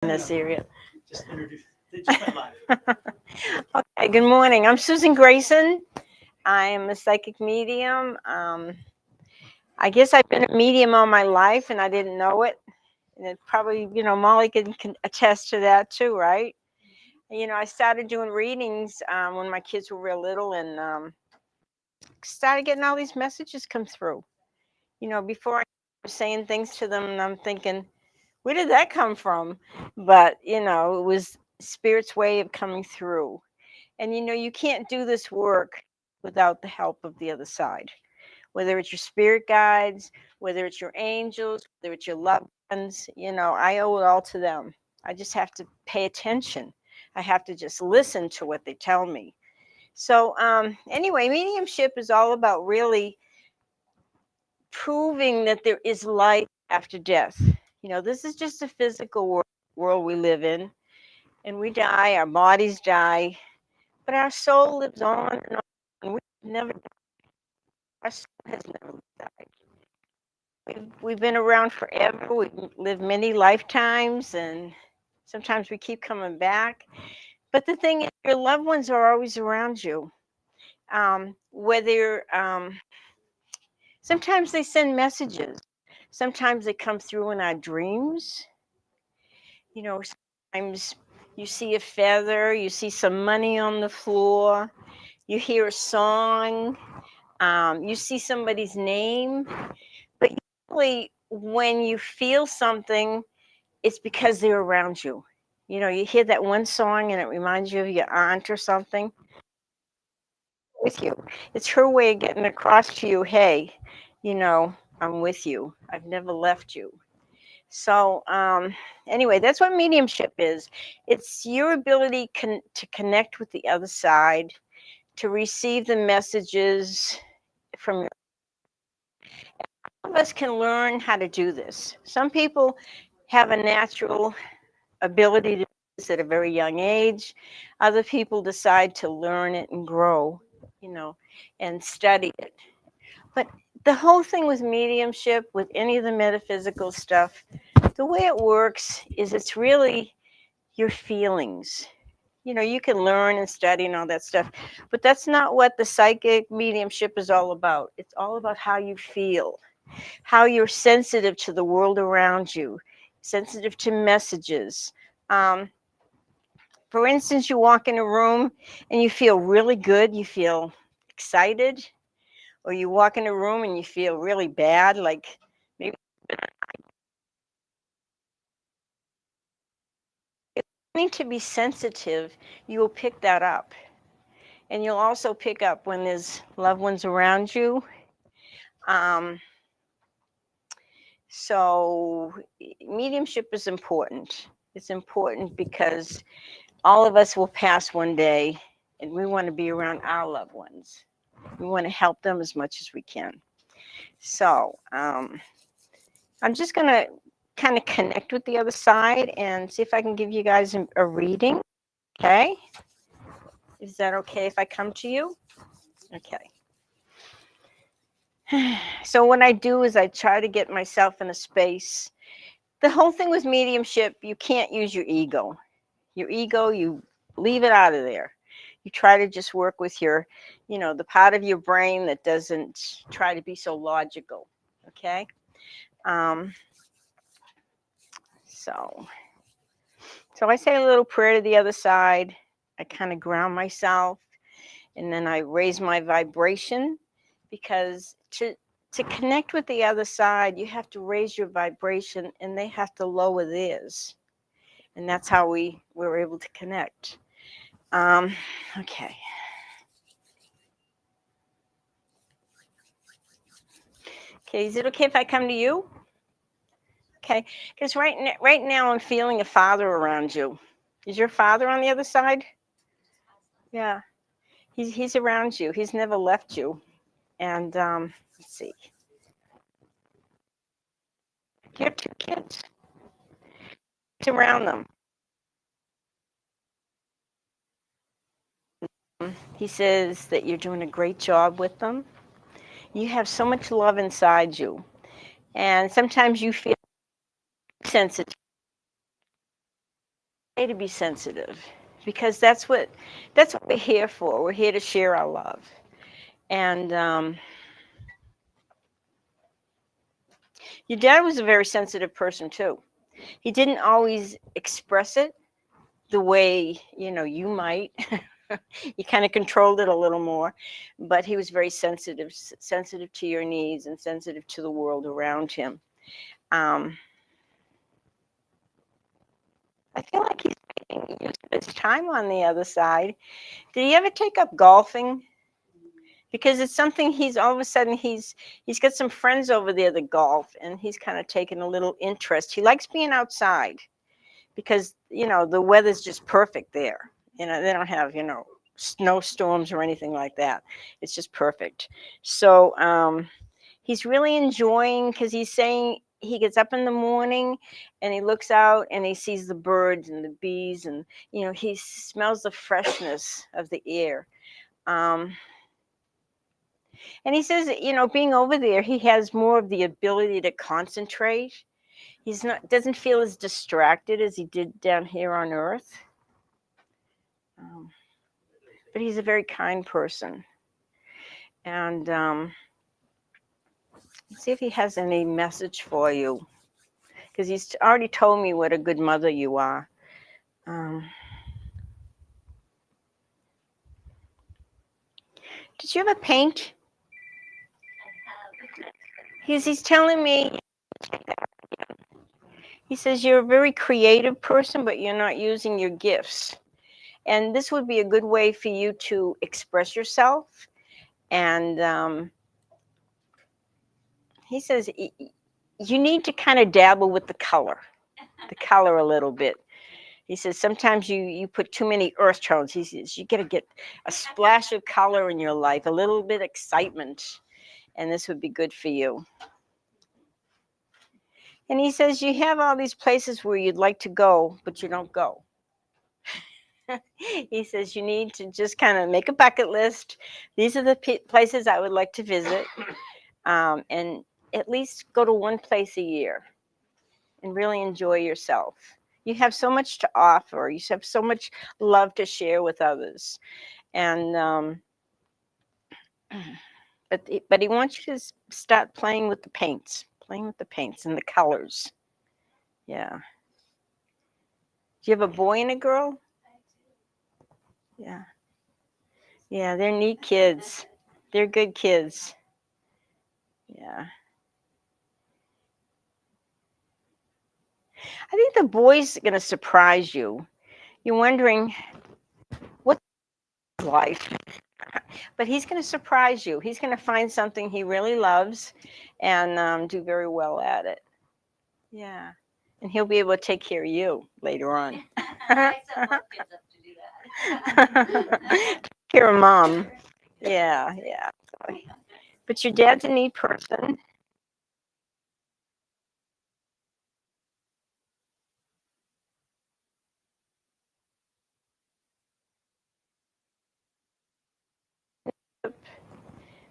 in this area. Just introduce. They just went live. Okay, good morning. I'm Susan Grayson. I am a psychic medium. I guess I've been a medium all my life and I didn't know it. And it probably, Molly can attest to that too, right? I started doing readings when my kids were real little and started getting all these messages come through. Before I was saying things to them and I'm thinking, where did that come from? But, it was Spirit's way of coming through. And, you can't do this work without the help of the other side, whether it's your spirit guides, whether it's your angels, whether it's your loved ones, I owe it all to them. I just have to pay attention. I have to just listen to what they tell me. So anyway, mediumship is all about really proving that there is life after death. This is just a physical world we live in, and we die, our bodies die, but our soul lives on and on. And our soul has never died. We've been around forever. We've lived many lifetimes, and sometimes we keep coming back. But the thing is, your loved ones are always around you. Whether sometimes they send messages, sometimes they come through in our dreams. Sometimes you see a feather, you see some money on the floor, you hear a song, you see somebody's name. But usually, when you feel something, it's because they're around you. You hear that one song and it reminds you of your aunt or something with you. It's her way of getting across to you, hey, I'm with you. I've never left you. So anyway, that's what mediumship is. It's your ability to connect with the other side, to receive the messages from your. All of us can learn how to do this. Some people have a natural ability to do this at a very young age. Other people decide to learn it and grow, and study it. But the whole thing with mediumship, with any of the metaphysical stuff, the way it works is it's really your feelings. You can learn and study and all that stuff, but that's not what the psychic mediumship is all about. It's all about how you feel, how you're sensitive to the world around you, sensitive to messages. For instance, you walk in a room and you feel really good, you feel excited, or you walk in a room and you feel really bad, like maybe need to be sensitive, you will pick that up. And you'll also pick up when there's loved ones around you. So mediumship is important. It's important because all of us will pass one day and we want to be around our loved ones. We want to help them as much as we can. So I'm just going to kind of connect with the other side and see if I can give you guys a reading. Okay. Is that okay if I come to you? Okay. So what I do is I try to get myself in a space. The whole thing with mediumship, you can't use your ego. Your ego, you leave it out of there. You try to just work with your, the part of your brain that doesn't try to be so logical. Okay. So I say a little prayer to the other side. I kind of ground myself, and then I raise my vibration, because to connect with the other side, you have to raise your vibration and they have to lower theirs. And that's how we were able to connect. Okay. Okay, is it okay if I come to you? Okay, because right now I'm feeling a father around you. Is your father on the other side? Yeah, he's around you. He's never left you. And let's see. You have two kids. He's around them. He says that you're doing a great job with them. You have so much love inside you. And sometimes you feel sensitive. to be sensitive, because that's what we're here for. We're here to share our love. And your dad was a very sensitive person too. He didn't always express it the way you might. You kind of controlled it a little more, but he was very sensitive to your needs and sensitive to the world around him. I feel like he's making use of his time on the other side. Did he ever take up golfing? Because it's something he's all of a sudden he's got some friends over there that golf, and he's kind of taken a little interest. He likes being outside because the weather's just perfect there. They don't have snowstorms or anything like that. It's just perfect. So he's really enjoying, because he's saying he gets up in the morning and he looks out and he sees the birds and the bees, and he smells the freshness of the air. And he says, being over there, he has more of the ability to concentrate. He's doesn't feel as distracted as he did down here on Earth. But he's a very kind person. And let's see if he has any message for you, because he's already told me what a good mother you are. Did you ever paint? He's telling me, he says you're a very creative person, but you're not using your gifts. And this would be a good way for you to express yourself. And he says you need to kind of dabble with the color a little bit. He says sometimes you put too many earth tones. He says you got to get a splash of color in your life, a little bit of excitement, and this would be good for you. And he says you have all these places where you'd like to go, but you don't go. He says you need to just kind of make a bucket list. These are the places I would like to visit, and at least go to one place a year and really enjoy yourself. You have so much to offer. You have so much love to share with others. And but he wants you to start playing with the paints and the colors. Yeah. Do you have a boy and a girl? Yeah. Yeah, they're neat kids. They're good kids. Yeah. I think the boy's going to surprise you. You're wondering what's life, but he's going to surprise you. He's going to find something he really loves and do very well at it. Yeah. And he'll be able to take care of you later on. I set my kids up to do that. Take care of mom. Yeah, yeah. But your dad's a neat person.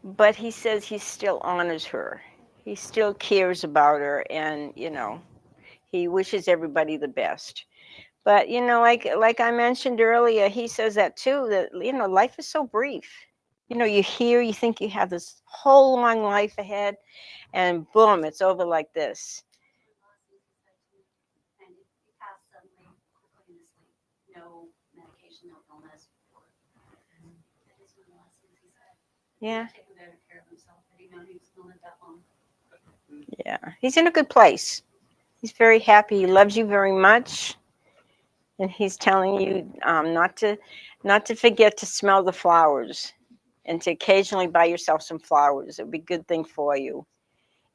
But he says he still honors her. He still cares about her, and he wishes everybody the best. But like I mentioned earlier, he says that too, that life is so brief. You think you have this whole long life ahead, and boom, it's over like this. And you pass suddenly, quickly into sleep. No medication, no illness. That is one of the last things he said. Yeah. Taking better care of himself. That he knew he was going to live that long. Yeah, he's in a good place. He's very happy. He loves you very much, and he's telling you not to forget to smell the flowers, and to occasionally buy yourself some flowers. It would be a good thing for you.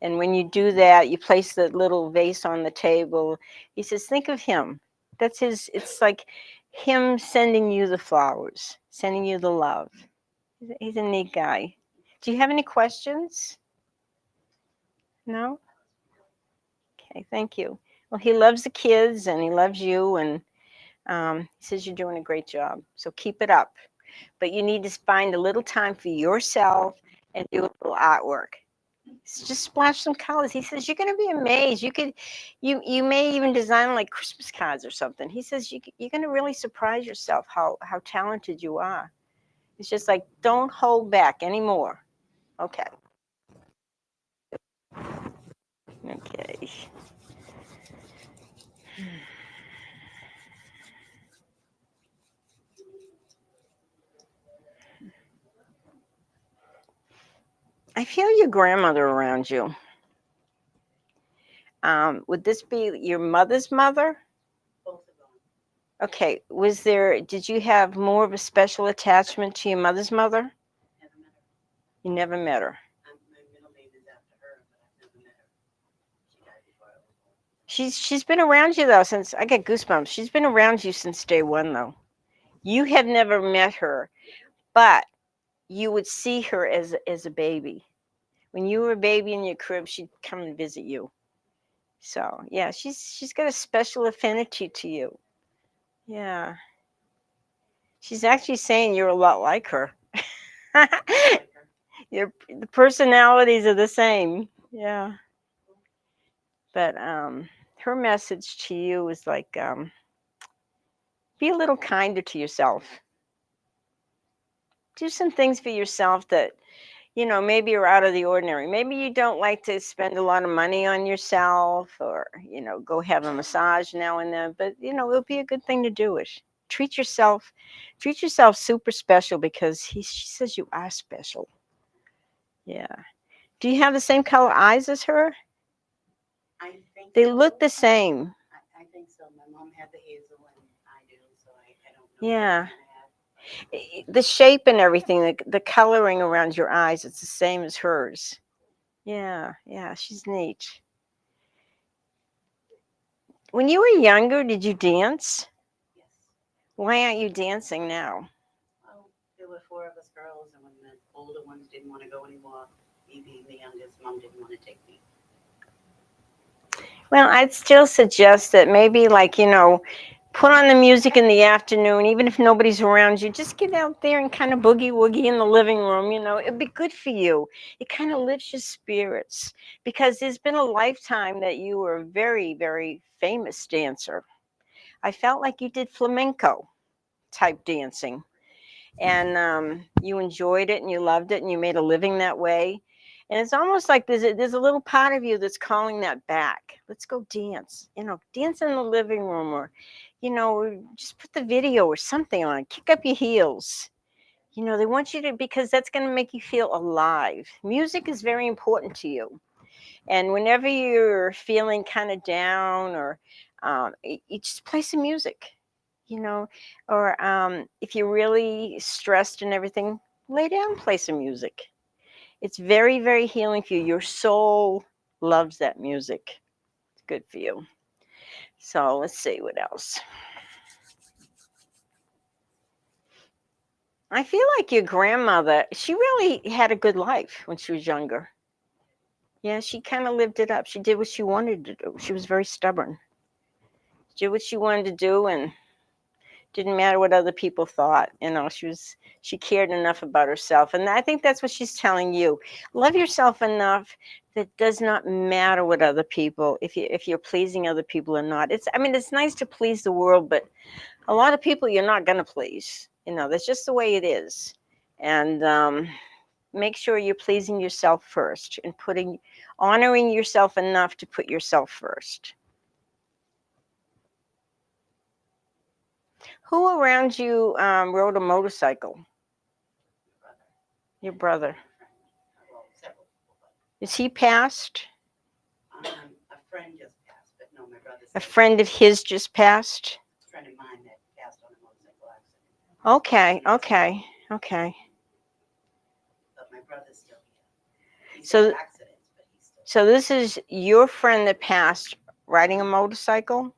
And when you do that, you place the little vase on the table. He says, think of him. That's his. It's like him sending you the flowers, sending you the love. He's a neat guy. Do you have any questions? No? Okay, thank you. Well, he loves the kids and he loves you, and he says you're doing a great job. So keep it up. But you need to find a little time for yourself and do a little artwork. Just splash some colors. He says you're going to be amazed. You may even design like Christmas cards or something. He says you're going to really surprise yourself how talented you are. It's just like, don't hold back anymore. Okay. Okay. I feel your grandmother around you. Would this be your mother's mother? Both of them. Okay. Did you have more of a special attachment to your mother's mother? Never met her. You never met her. My middle name is after her, but I've never met her. She died before I was born. She's been around you though since I get goosebumps. She's been around you since day one though. You have never met her, but you would see her as a baby. When you were a baby in your crib, she'd come and visit you. So yeah, she's got a special affinity to you. Yeah. She's actually saying you're a lot like her. Like her. The personalities are the same. Yeah. But her message to you is like be a little kinder to yourself. Do some things for yourself that maybe you're out of the ordinary. Maybe you don't like to spend a lot of money on yourself or, go have a massage now and then, but, it'll be a good thing to do it. Treat yourself, treat yourself super special because she says you are special. Yeah. Do you have the same color eyes as her? I think They so. look the same. I think so. My mom had the hazel and I do, so I don't know. Yeah. What I had. The shape and everything, the coloring around your eyes, it's the same as hers. Yeah, yeah, she's neat. When you were younger, did you dance? Yes. Why aren't you dancing now? Well, there were four of us girls, and when the older ones didn't want to go anymore, me being the youngest, mom didn't want to take me. Well, I'd still suggest that maybe, like, put on the music in the afternoon, even if nobody's around you. Just get out there and kind of boogie woogie in the living room. It'd be good for you. It kind of lifts your spirits because there's been a lifetime that you were a very, very famous dancer. I felt like you did flamenco type dancing. And you enjoyed it and you loved it and you made a living that way. And it's almost like there's a little part of you that's calling that back. Let's go dance, dance in the living room or, just put the video or something on, kick up your heels. They want you to, because that's going to make you feel alive. Music is very important to you. And whenever you're feeling kind of down or you just play some music or if you're really stressed and everything, lay down and play some music. It's very, very healing for you. Your soul loves that music. It's good for you. So let's see what else. I feel like your grandmother, she really had a good life when she was younger. Yeah, she kind of lived it up. She did what she wanted to do. She was very stubborn. She did what she wanted to do and didn't matter what other people thought. She cared enough about herself. And I think that's what she's telling you. Love yourself enough that does not matter what other people, if you're pleasing other people or not. It's nice to please the world, but a lot of people you're not going to please. That's just the way it is. And make sure you're pleasing yourself first and honoring yourself enough to put yourself first. Who around you rode a motorcycle? My brother. Your brother. Well, several people, but Is he passed? a friend just passed, but no, my brother's A friend of his just passed? a friend of mine that passed on a motorcycle accident. Okay, okay, okay. But my brother's still here. He's So- had accidents, but he's still. So this is your friend that passed riding a motorcycle?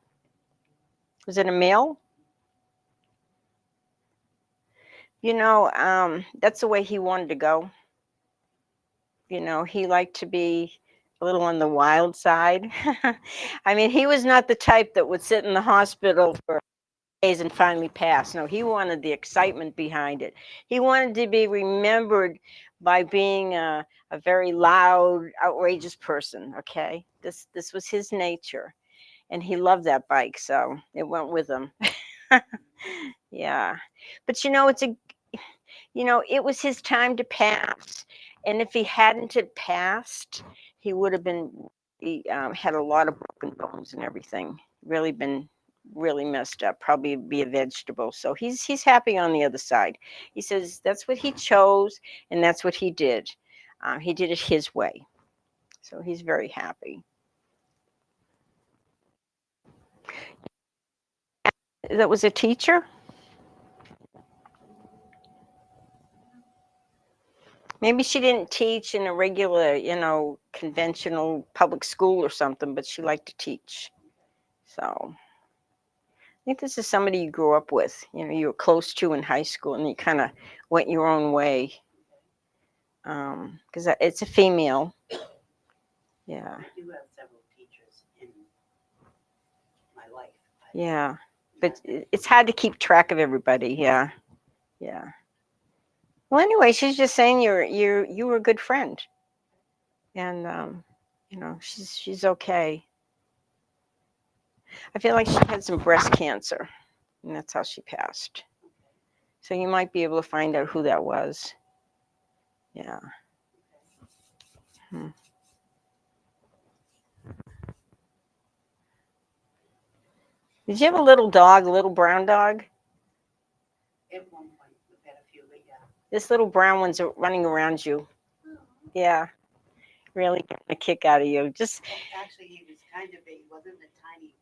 Was it a male? That's the way he wanted to go. He liked to be a little on the wild side. He was not the type that would sit in the hospital for days and finally pass. No, he wanted the excitement behind it. He wanted to be remembered by being a very loud, outrageous person. Okay, this was his nature, and he loved that bike, so it went with him. Yeah, but it was his time to pass, and if he hadn't had passed, he would have been he had a lot of broken bones and everything. Really been really messed up. Probably be a vegetable. So he's happy on the other side. He says that's what he chose, and that's what he did. He did it his way, so he's very happy. That was a teacher. Maybe she didn't teach in a regular, conventional public school or something, but she liked to teach. So I think this is somebody you grew up with, you were close to in high school, and you kind of went your own way. Because it's a female. Yeah. I do have several teachers in my life. Yeah. But it's hard to keep track of everybody. Yeah. Yeah. Well, anyway, she's just saying you were a good friend, and she's okay. I feel like she had some breast cancer, and that's how she passed. So you might be able to find out who that was. Yeah. Hmm. Did you have a little dog, a little brown dog? At one point, we've had a few, but yeah. This little brown one's running around you. Yeah. Really getting a kick out of you. Just. Actually, he was kind of big. He wasn't a tiny,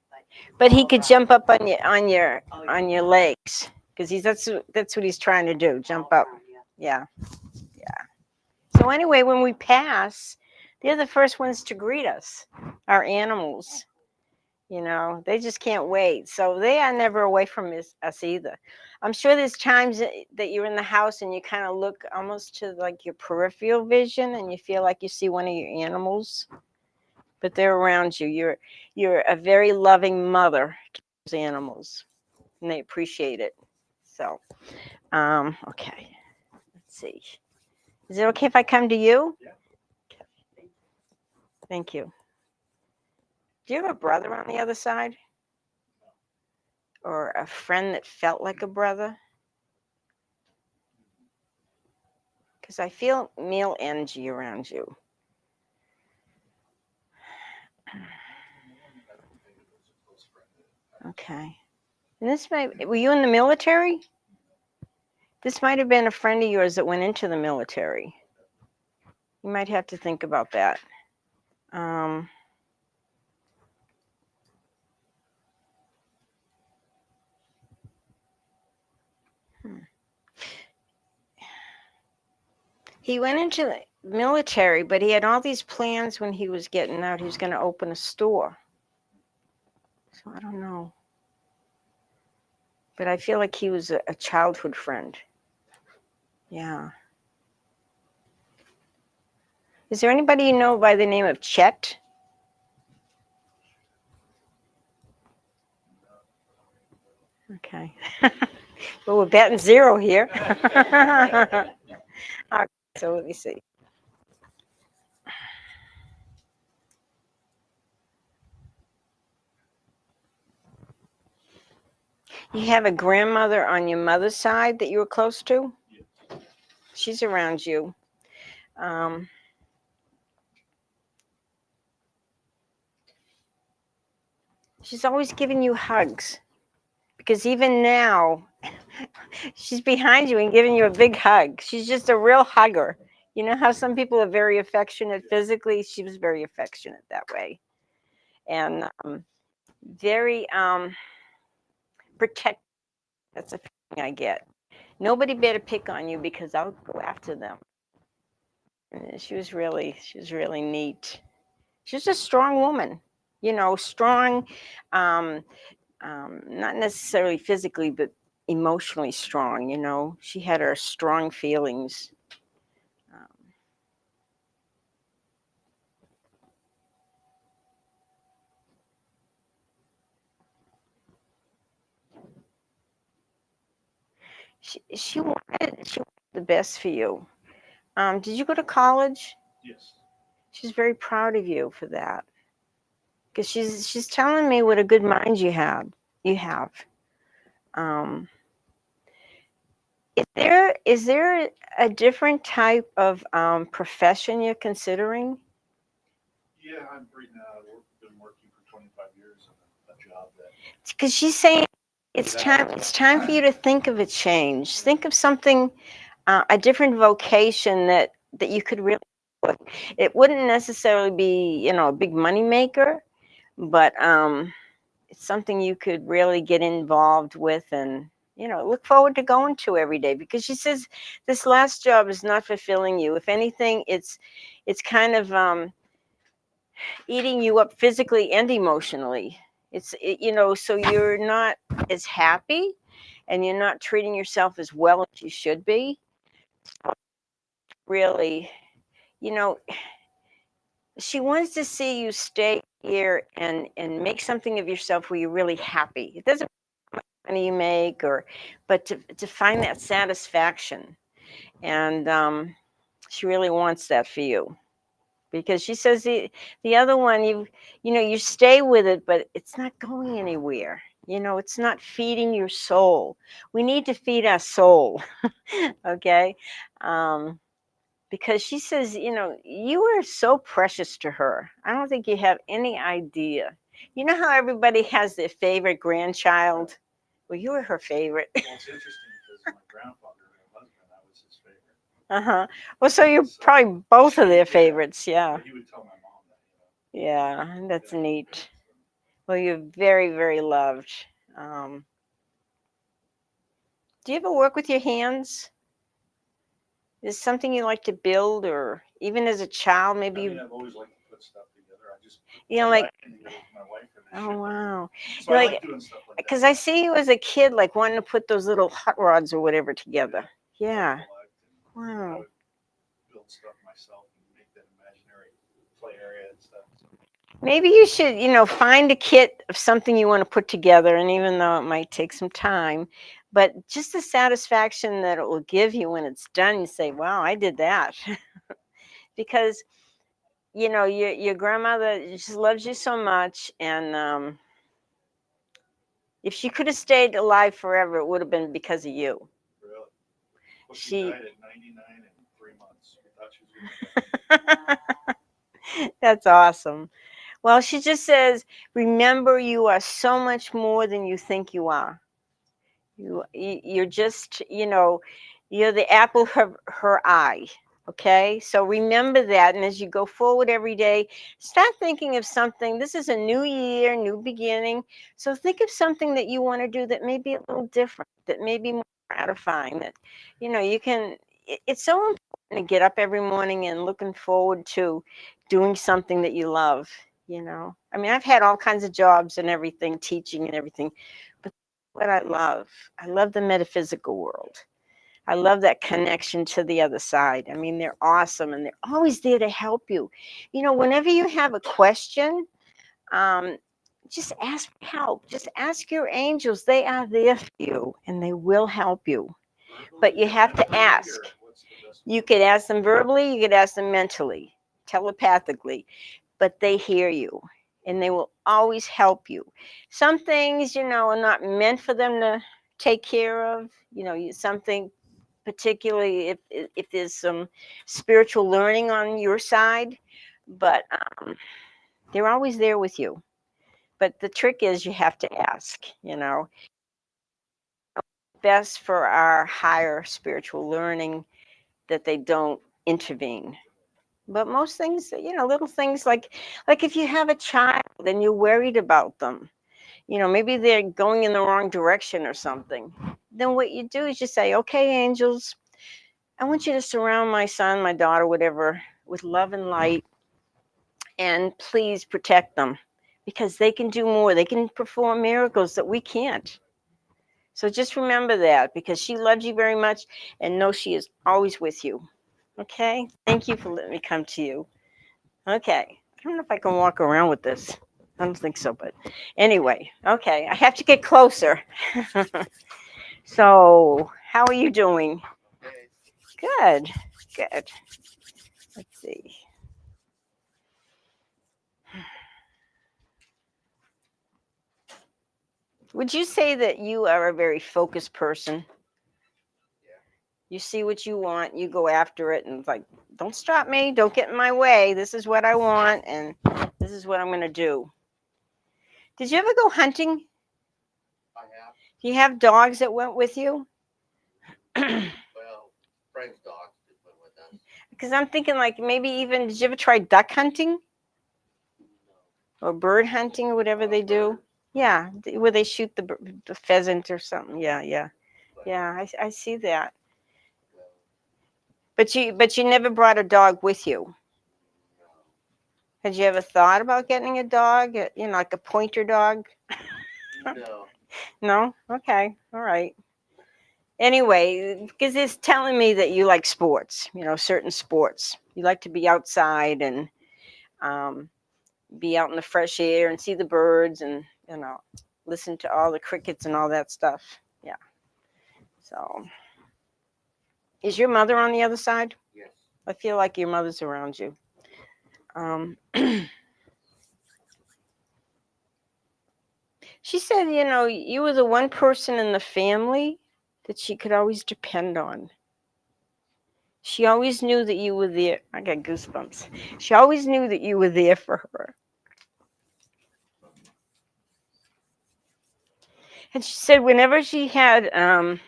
but he could jump up on your Oh, on your legs, because that's what he's trying to do. Jump up. Yeah. Yeah. So anyway, when we pass, they're the first ones to greet us. Our animals. They just can't wait. So they are never away from us either. I'm sure there's times that you're in the house and you kind of look almost to like your peripheral vision, and you feel like you see one of your animals, but they're around you. You're a very loving mother to those animals, and they appreciate it. So, okay. Let's see. Is it okay if I come to you? Yeah. Thank you. Do you have a brother on the other side? Or a friend that felt like a brother? Because I feel male energy around you. Okay. And were you in the military? This might have been a friend of yours that went into the military. You might have to think about that. Um, He went into the military, but he had all these plans when he was getting out. He was going to open a store. So I don't know. But I feel like he was a childhood friend. Yeah. Is there anybody you know by the name of Chet? Okay. Well, we're batting zero here. All right, so let me see. You have a grandmother on your mother's side that you were close to? She's around you. She's always giving you hugs, because even now, she's behind you and giving you a big hug. She's just a real hugger. You know how some people are very affectionate physically? She was very affectionate that way. And very protective. That's a feeling I get. Nobody better pick on you, because I'll go after them. And she was really neat. She's a strong woman, strong, um, not necessarily physically, but emotionally strong. She had her strong feelings. Um, She wanted the best for you. Did you go to college? Yes. She's very proud of you for that, because she's telling me what a good mind you have. You have. Um, is there a different type of profession you're considering? Yeah, I'm right now. I've been working for 25 years in a job that. Because she's saying it's time for you to think of a change. Think of something, a different vocation that you could really. It wouldn't necessarily be, a big money maker, but it's something you could really get involved with and, look forward to going to every day. Because she says this last job is not fulfilling you. If anything, it's kind of eating you up physically and emotionally. So you're not as happy, and you're not treating yourself as well as you should be. Really, you know, she wants to see you stay here and make something of yourself where you're really happy. It doesn't matter how much money you make, but to find that satisfaction. And she really wants that for you, because she says the other one, you stay with it, but it's not going anywhere. It's not feeding your soul. We need to feed our soul. Okay. Because she says, you are so precious to her. I don't think you have any idea. You know how everybody has their favorite grandchild? Well, you were her favorite. Well, it's interesting because my grandfather, her husband, I was his favorite. Uh-huh. Well, so you're probably both of their favorites. Yeah. But he would tell my mom that. Yeah, that's Yeah. neat. Well, you're very, very loved. Do you ever work with your hands? Is something you like to build, or even as a child, maybe I mean, I've always liked to put stuff together. I just put like, together with my wife and oh ship them. wow, So I like, like doing stuff like that. because I see you as a kid, like wanting to put those little hot rods or whatever together. Yeah. I Wow. would build stuff myself and make that imaginary play area and stuff. Maybe you should, find a kit of something you want to put together, and even though it might take some time, but just the satisfaction that it will give you when it's done, you say, "Wow, I did that." Because your grandmother just loves you so much, and if she could have stayed alive forever, it would have been because of you. Really? Well, She she died at 99 and 3 months. We thought she was going to die. That's awesome. Well, she just says, remember, you are so much more than you think you are. You're just, you're the apple of her eye. Okay, so remember that. And as you go forward every day, start thinking of something. This is a new year, new beginning. So think of something that you want to do that may be a little different, that may be more gratifying, that, you can. It's so important to get up every morning and looking forward to doing something that you love. I mean, I've had all kinds of jobs and everything, teaching and everything, but what I love the metaphysical world. I love that connection to the other side. I mean, they're awesome, and they're always there to help you. Whenever you have a question, um, just ask for help. Just ask your angels. They are there for you, and they will help you. But you have to ask. You could ask them verbally, you could ask them mentally, telepathically, but they hear you, and they will always help you. Some things, are not meant for them to take care of. Something, particularly if there's some spiritual learning on your side, but they're always there with you. But the trick is you have to ask. Best for our higher spiritual learning that they don't intervene. But most things, little things like if you have a child and you're worried about them, maybe they're going in the wrong direction or something, then what you do is you say, okay, angels, I want you to surround my son, my daughter, whatever, with love and light, and please protect them, because they can do more. They can perform miracles that we can't. So just remember that, because she loves you very much, and know she is always with you. Okay? Thank you for letting me come to you. Okay. I don't know if I can walk around with this. I don't think so, but anyway, okay. I have to get closer. So, How are you doing? Okay. Good, good. Let's see. Would you say that you are a very focused person? Yeah. You see what you want, you go after it, and it's like, don't stop me, don't get in my way. This is what I want, and this is what I'm going to do. Did you ever go hunting? I have. Do you have dogs that went with you? Well, Frank's dogs just went with us. Because I'm thinking, like, maybe even, did you ever try duck hunting No. or bird hunting or whatever they do? Yeah, where they shoot the pheasant or something. Yeah, yeah, But, yeah. I see that. well, But you never brought a dog with you. no. Had you ever thought about getting a dog? You know, like a pointer dog? No. No? Okay. All right. Anyway, because it's telling me that you like sports, you know, certain sports. You like to be outside and um, be out in the fresh air and see the birds and, you know, listen to all the crickets and all that stuff. Yeah. So, is your mother on the other side? Yes. I feel like your mother's around you. Um, she said, you know, you were the one person in the family that she could always depend on. She always knew that you were there. I got goosebumps. She always knew that you were there for her. And she said whenever she had an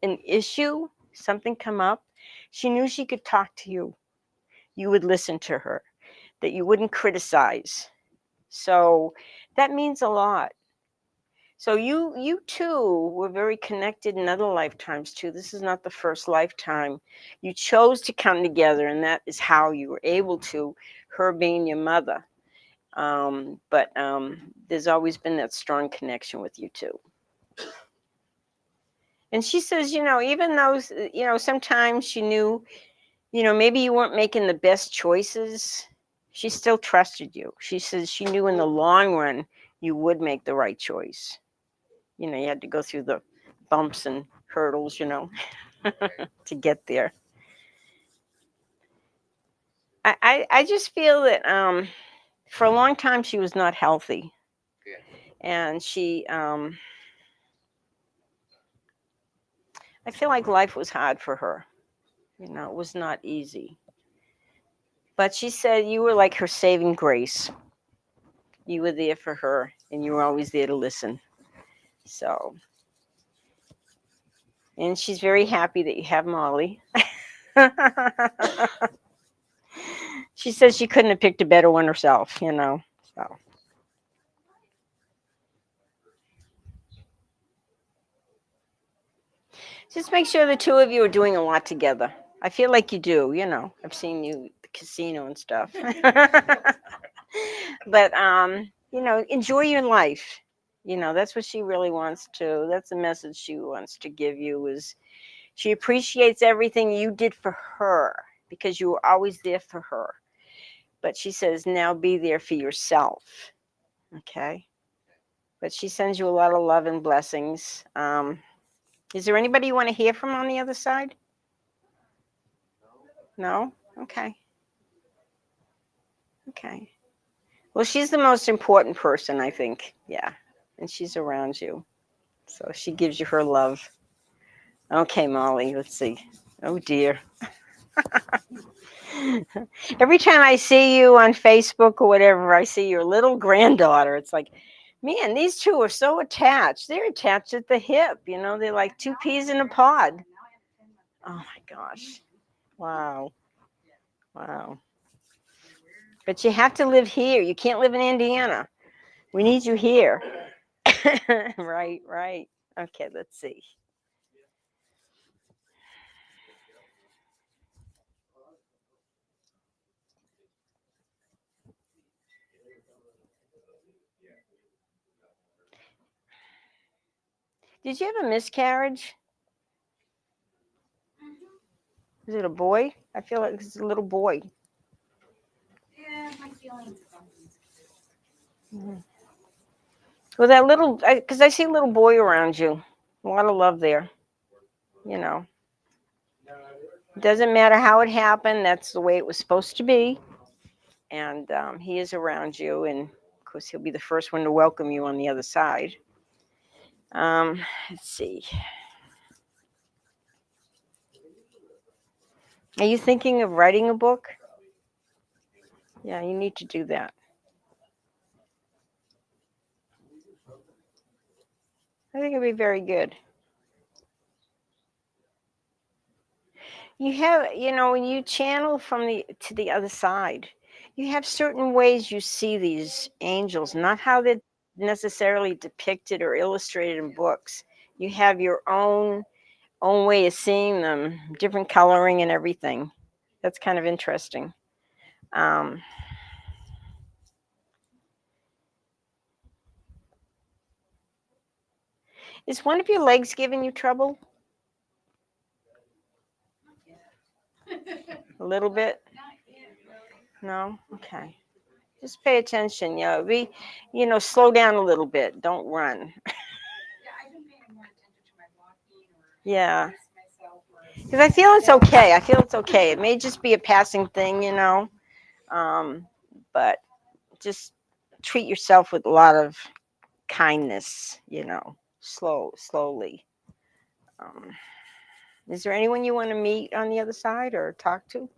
issue, something come up, she knew she could talk to you. You would listen to her, that you wouldn't criticize. So that means a lot. So you too were very connected in other lifetimes too. This is not the first lifetime. You chose to come together, and that is how you were able to, her being your mother. But there's always been that strong connection with you two. And she says, you know, even though, you know, sometimes she knew, you know, maybe you weren't making the best choices, she still trusted you. She says she knew in the long run you would make the right choice. You know, you had to go through the bumps and hurdles, you know, Right. to get there. I just feel that for a long time she was not healthy. Yeah. And I feel like life was hard for her. You know, it was not easy. But she said you were like her saving grace. You were there for her, and you were always there to listen. So, and she's very happy that you have Molly. She says she couldn't have picked a better one herself, you know. So, just make sure the two of you are doing a lot together. I feel like you do, you know. I've seen you at the casino and stuff. But you know, enjoy your life. You know, that's what she really wants to. That's the message she wants to give you is she appreciates everything you did for her because you were always there for her. But she says now be there for yourself. Okay? But she sends you a lot of love and blessings. Is there anybody you want to hear from on the other side? No. No? Okay. Okay. Well, she's the most important person, I think. Yeah. And she's around you. So she gives you her love. Okay, Molly, let's see. Oh, dear. Every time I see you on Facebook or whatever, I see your little granddaughter. It's like, man, these two are so attached. They're attached at the hip. You know, they're like two peas in a pod. Oh, my gosh. Wow. Wow. But you have to live here. You can't live in Indiana. We need you here. Right, right. Okay, let's see. Did you have a miscarriage? Is it a boy? I feel like it's a little boy. Yeah, my feelings about these. Mhm. Well, that little, because I see a little boy around you. A lot of love there. you know, doesn't matter how it happened. That's the way it was supposed to be. And he is around you. And of course, he'll be the first one to welcome you on the other side. Let's see. Are you thinking of writing a book? Yeah, you need to do that. I think it'd be very good. You have, when you channel from the to the other side, you have certain ways you see these angels, not how they're necessarily depicted or illustrated in books. You have your own way of seeing them, different coloring and everything. That's kind of interesting. Um, is one of your legs giving you trouble? A little bit? No? Okay. Just pay attention. Slow down a little bit. Don't run. Yeah. Because I feel it's okay. I feel it's okay. It may just be a passing thing, but just treat yourself with a lot of kindness, slowly. Um, is there anyone you want to meet on the other side or talk to?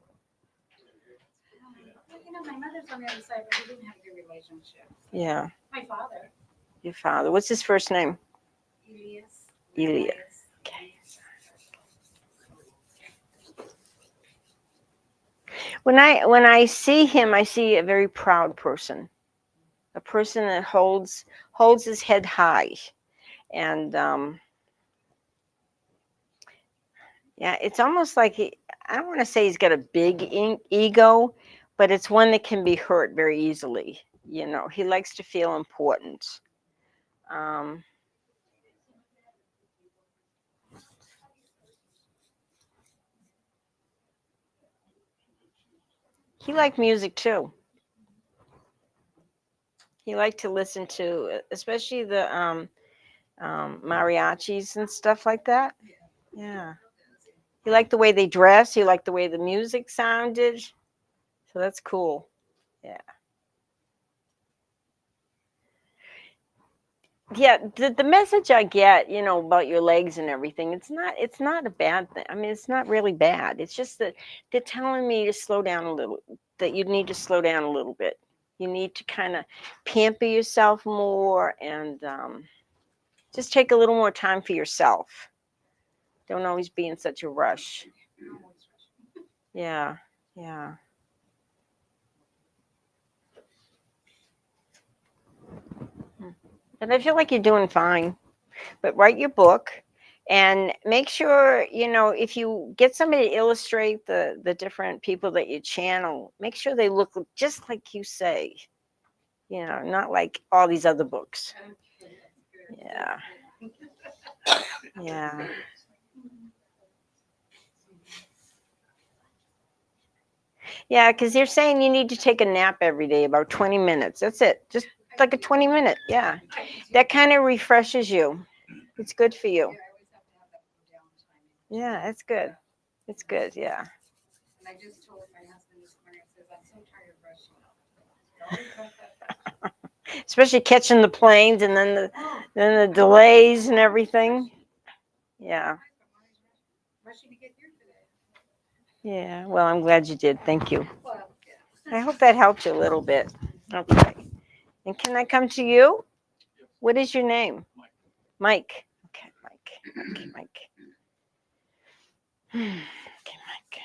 My mother's on the other side, but we didn't have a good relationship. Yeah. My father, Your father. What's his first name? Elias. Elias. Okay. When I see him, I see a very proud person, a person that holds his head high, and yeah, it's almost like I don't want to say he's got a big ego, but it's one that can be hurt very easily. He likes to feel important. Um, he liked music too. He liked to listen to, especially the mariachis and stuff like that. Yeah. He liked the way they dress. He liked the way the music sounded. So that's cool. Yeah. Yeah, the message I get, about your legs and everything, it's not a bad thing. I mean, it's not really bad. It's just that they're telling me to slow down a little, that you need to slow down a little bit. You need to kind of pamper yourself more and just take a little more time for yourself. Don't always be in such a rush. Yeah, yeah. And I feel like you're doing fine. But write your book and make sure, if you get somebody to illustrate the different people that you channel, make sure they look just like you say, not like all these other books. Yeah. Yeah. Yeah, because you're saying you need to take a nap every day, about 20 minutes. That's it. Just like a 20-minute. Yeah. That kind of refreshes you. It's good for you. Yeah, it's good. It's good. Yeah. And I just told my husband this morning, I says, I'm so tired of rushing. Especially catching the planes and then the delays and everything. Yeah. Rushing to get here today. Yeah. Well, I'm glad you did. Thank you. Well, yeah. I hope that helped you a little bit. Okay. And can I come to you? What is your name? Mike. Okay, Mike. Okay, Mike. Okay, Mike.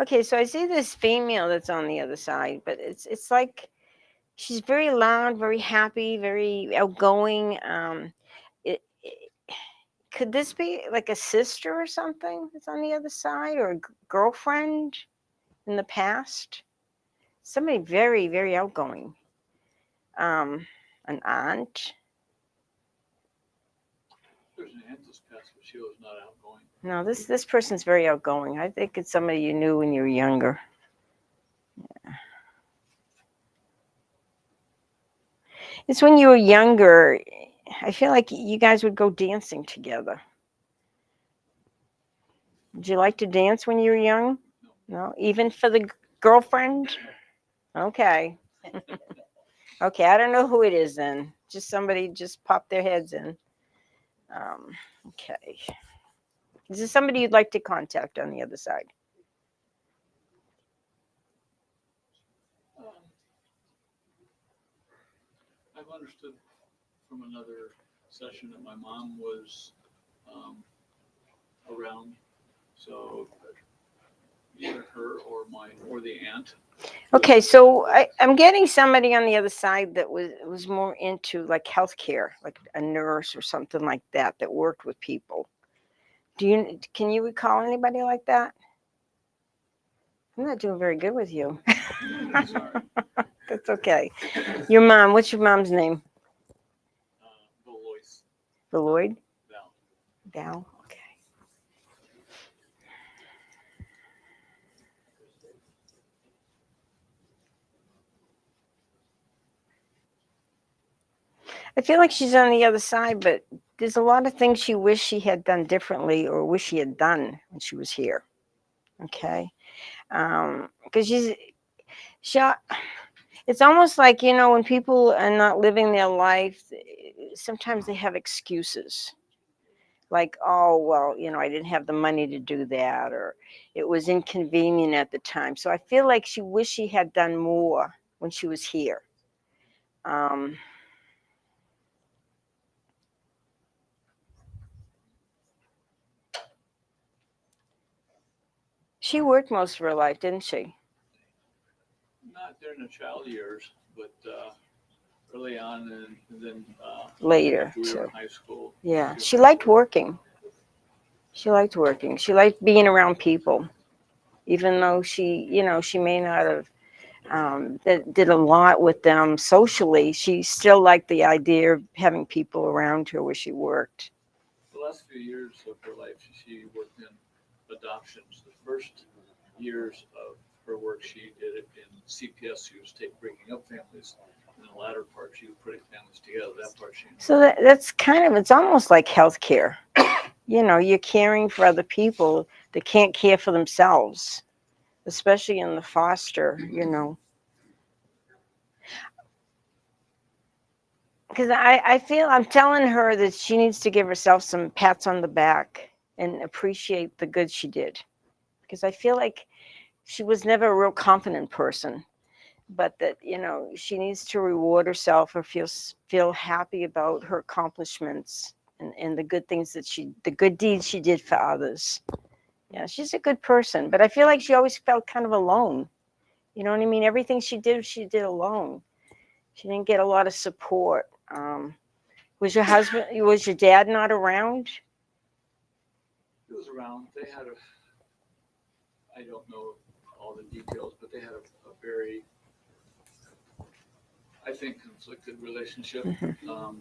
Okay, so I see this female that's on the other side, but it's like she's very loud, very happy, very outgoing. Could this be like a sister or something that's on the other side, or a girlfriend in the past? Somebody very, very outgoing. An aunt. There's an aunt this past, but she was not outgoing. No, this person's very outgoing. I think it's somebody you knew when you were younger. Yeah. It's when you were younger. I feel like you guys would go dancing together. Did you like to dance when you were young? No, even for the girlfriend? Okay. Okay, I don't know who it is then. Just somebody just popped their heads in. Okay. Is this somebody you'd like to contact on the other side? I've understood from another session that my mom was around, so either her or the aunt. Okay, so I'm getting somebody on the other side that was more into like healthcare, like a nurse or something like that, that worked with people. Can you recall anybody like that? I'm not doing very good with you. Sorry, That's okay. Your mom, what's your mom's name? Belois Lloyd? Val. Val? Okay. I feel like she's on the other side, but there's a lot of things she wished she had done differently or wish she had done when she was here. Okay. Because it's almost like, when people are not living their life, sometimes they have excuses. Like, oh, well, I didn't have the money to do that, or it was inconvenient at the time. So I feel like she wished she had done more when she was here. She worked most of her life, didn't she? Not during the child years, but early on, and then Later, after we were too. in high school. Yeah, she liked working. She liked working. She liked being around people, even though she may not have did a lot with them socially. She still liked the idea of having people around her where she worked. The last few years of her life, she worked in adoptions. The first years of her work, she did it in CPS. She was breaking up families. And the latter part, she was putting families together. That part she enjoyed. So that's it's almost like healthcare. You're caring for other people that can't care for themselves, especially in the foster. Because I feel I'm telling her that she needs to give herself some pats on the back and appreciate the good she did. Because I feel like she was never a real confident person, but that she needs to reward herself or feel happy about her accomplishments and the good things the good deeds she did for others. Yeah, she's a good person, but I feel like she always felt kind of alone. You know what I mean? Everything she did alone. She didn't get a lot of support. Was your dad not around? He was around. They had I don't know all the details, but they had a very, I think, conflicted relationship. Mm-hmm.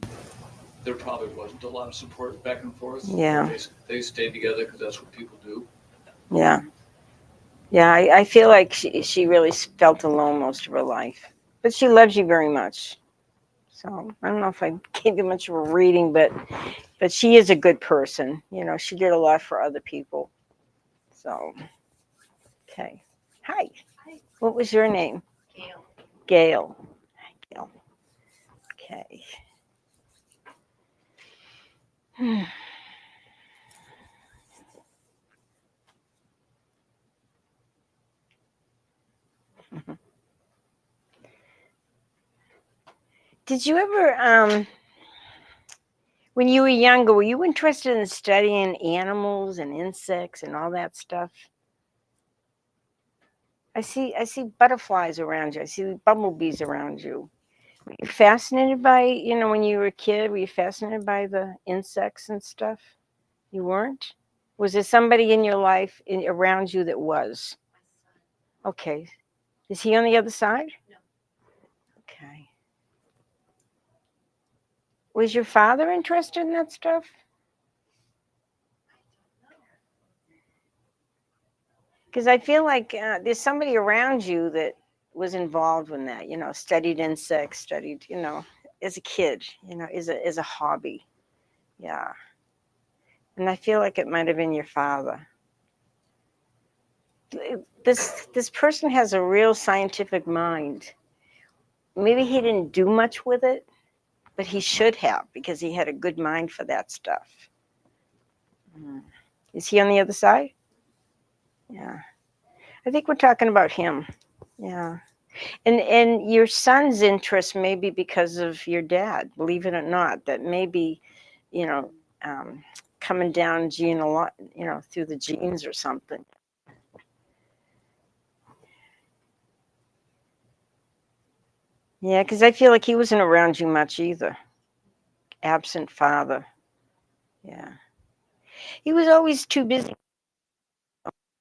There probably wasn't a lot of support back and forth. Yeah. They stayed together because that's what people do. Yeah. Yeah, I feel like she really felt alone most of her life. But she loves you very much. So I don't know if I gave you much of a reading, but she is a good person. She did a lot for other people. So, okay. Hi. Hi, What was your name? Gail. Gail. Hi, Gail. Okay. Did you ever, when you were younger, were you interested in studying animals and insects and all that stuff? I see butterflies around you. I see bumblebees around you. Were you fascinated by, when you were a kid, were you fascinated by the insects and stuff? You weren't? Was there somebody in your life around you that was? My son. Okay. Is he on the other side? No. Okay. Was your father interested in that stuff? I don't know. Because I feel like there's somebody around you that was involved in that, studied insects, studied, as a kid, as a hobby. Yeah. And I feel like it might have been your father. This person has a real scientific mind. Maybe he didn't do much with it, but he should have, because he had a good mind for that stuff. Is he on the other side? Yeah. I think we're talking about him. Yeah. And your son's interest may be because of your dad, believe it or not, that may be, coming down through the genes or something. Yeah, because I feel like he wasn't around you much either. Absent father. Yeah. He was always too busy.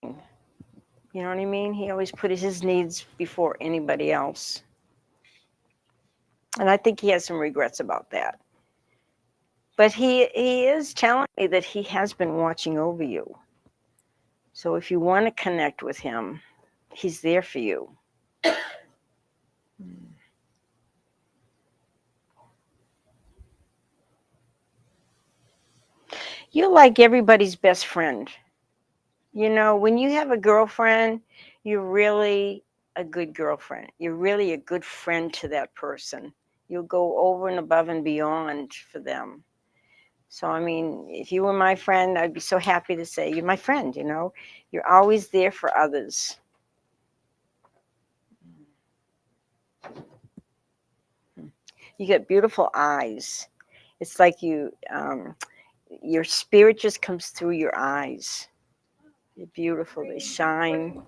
You know what I mean? He always put his needs before anybody else. And I think he has some regrets about that. But he is telling me that he has been watching over you. So if you want to connect with him, he's there for you. You're like everybody's best friend. When you have a girlfriend, you're really a good girlfriend. You're really a good friend to that person. You'll go over and above and beyond for them. So, I mean, if you were my friend, I'd be so happy to say you're my friend, You're always there for others. You got beautiful eyes. It's like your spirit just comes through your eyes. They're beautiful. They shine.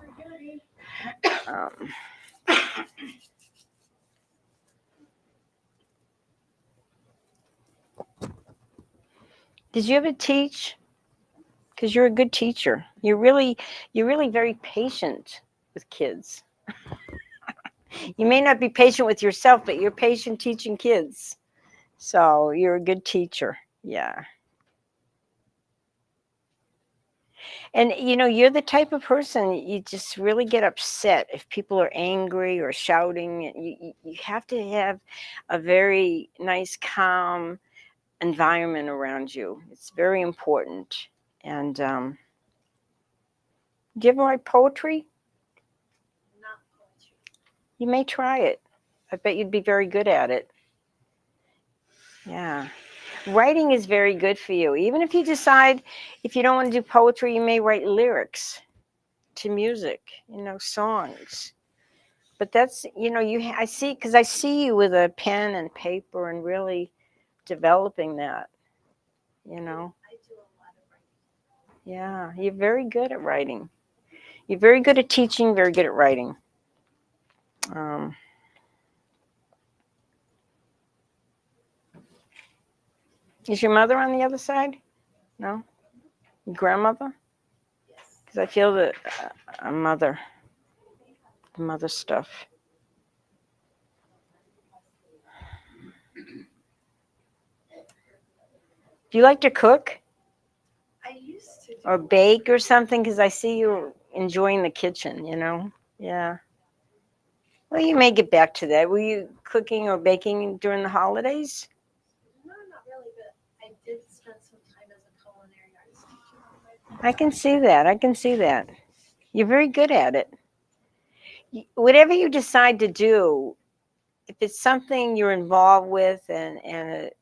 Did you ever teach? Because you're a good teacher. You're really very patient with kids. You may not be patient with yourself, but you're patient teaching kids. So you're a good teacher. Yeah. And you're the type of person, you just really get upset if people are angry or shouting. You have to have a very nice, calm environment around you. It's very important. And do you ever write poetry? Not poetry. You may try it. I bet you'd be very good at it. Yeah. Writing is very good for you. Even if you decide, if you don't want to do poetry, you may write lyrics to music, songs. But that's, I see, because I see you with a pen and paper and really developing that, I do a lot of writing. Yeah, you're very good at writing. You're very good at teaching, very good at writing. Is your mother on the other side? No? Your grandmother? Yes. Because I feel that a mother stuff. Do you like to cook I used to do or bake or something? Because I see you enjoying the kitchen, Yeah. Well, you may get back to that. Were you cooking or baking during the holidays? No, not really, but I did spend some time as a culinary arts teacher. I can see that. I can see that. You're very good at it. Whatever you decide to do, if it's something you're involved with and it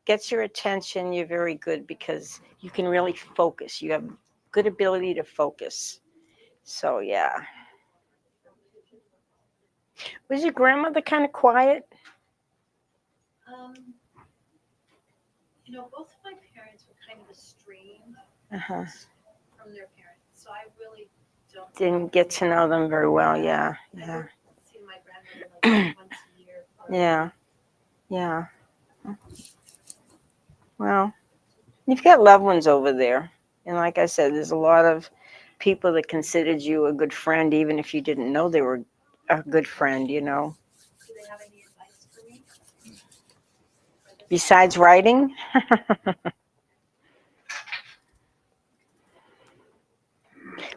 gets your attention, you're very good because you can really focus. You have good ability to focus. So, yeah. Was your grandmother kind of quiet? Both of my parents were kind of estranged Uh-huh. from their parents, so I really don't Didn't get to know them very well. Yeah. I Yeah. would see my grandmother like once a year. Yeah. Yeah. Well, you've got loved ones over there. And like I said, there's a lot of people that considered you a good friend, even if you didn't know they were a good friend, Do they have any advice for me? Besides writing.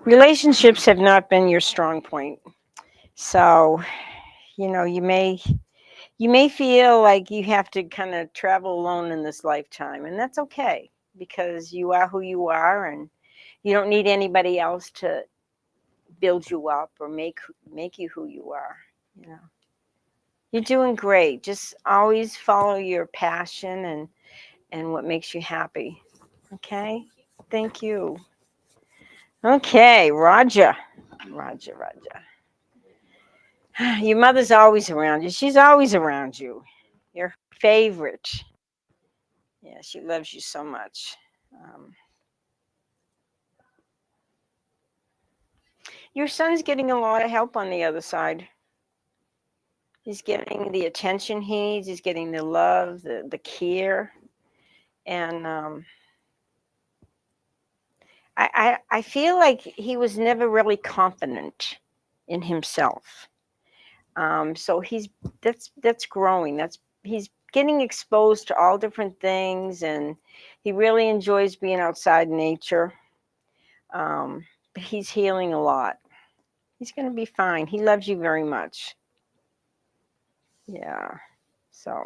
Relationships have not been your strong point. So, you may feel like you have to kind of travel alone in this lifetime, and that's okay because you are who you are, and you don't need anybody else to build you up or make you who you are. You know, you're doing great. Just always follow your passion and what makes you happy. Okay? Thank you. Okay, Roger. Roger, Roger. Your mother's always around you. She's always around you. Your favorite. Yeah, she loves you so much. Um, your son's getting a lot of help on the other side. He's getting the attention he needs. He's getting the love, the care. And I feel like he was never really confident in himself. So that's growing. He's getting exposed to all different things, and he really enjoys being outside in nature. But he's healing a lot. He's going to be fine. He loves you very much. Yeah. So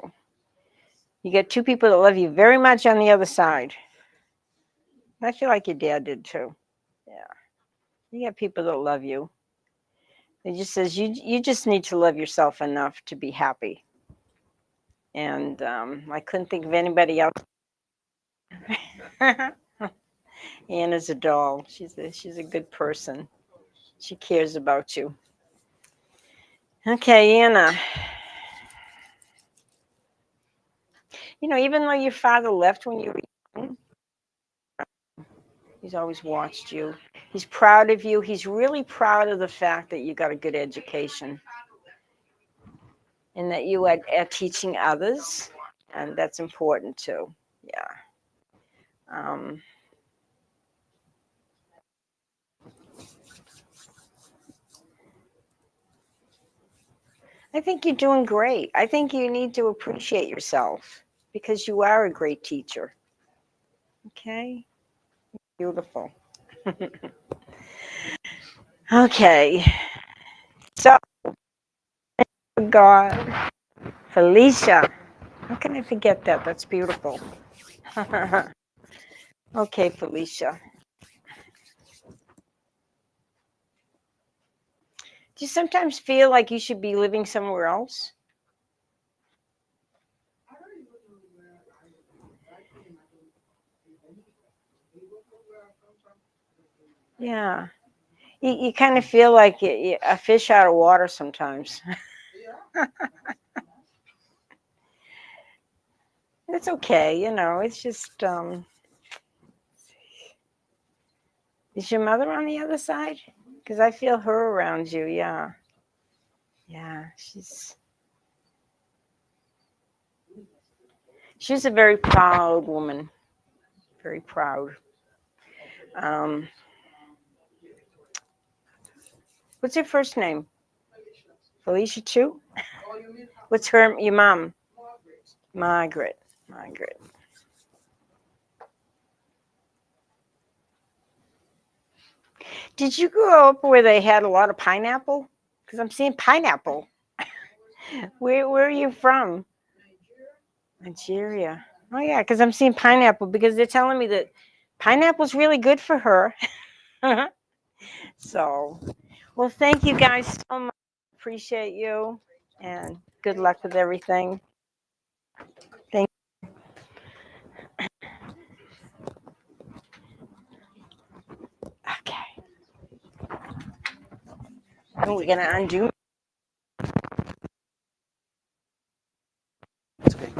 you get two people that love you very much on the other side. I feel like your dad did too. Yeah. You got people that love you. It just says you just need to love yourself enough to be happy. And I couldn't think of anybody else. Anna's a doll. She's a good person. She cares about you. Okay, Anna. Even though your father left when you were young, he's always watched you. He's proud of you. He's really proud of the fact that you got a good education and that you are teaching others. And that's important too. Yeah. Um, I think you're doing great. I think you need to appreciate yourself because you are a great teacher. Okay? Beautiful. Okay. So, God, Felicia. How can I forget that? That's beautiful. Okay, Felicia. Do you sometimes feel like you should be living somewhere else? Yeah. You kind of feel like a fish out of water sometimes. It's okay, it's just, is your mother on the other side? Because I feel her around you, yeah. Yeah, she's a very proud woman, very proud. Um, what's your first name? Felicia too? What's your mom? Margaret. Margaret. Did you grow up where they had a lot of pineapple? Because I'm seeing pineapple. Where are you from? Nigeria. Oh yeah, because I'm seeing pineapple because they're telling me that pineapple's really good for her. So, well, thank you guys so much. Appreciate you, and good luck with everything. Thank. Okay. And we're gonna undo. It's okay.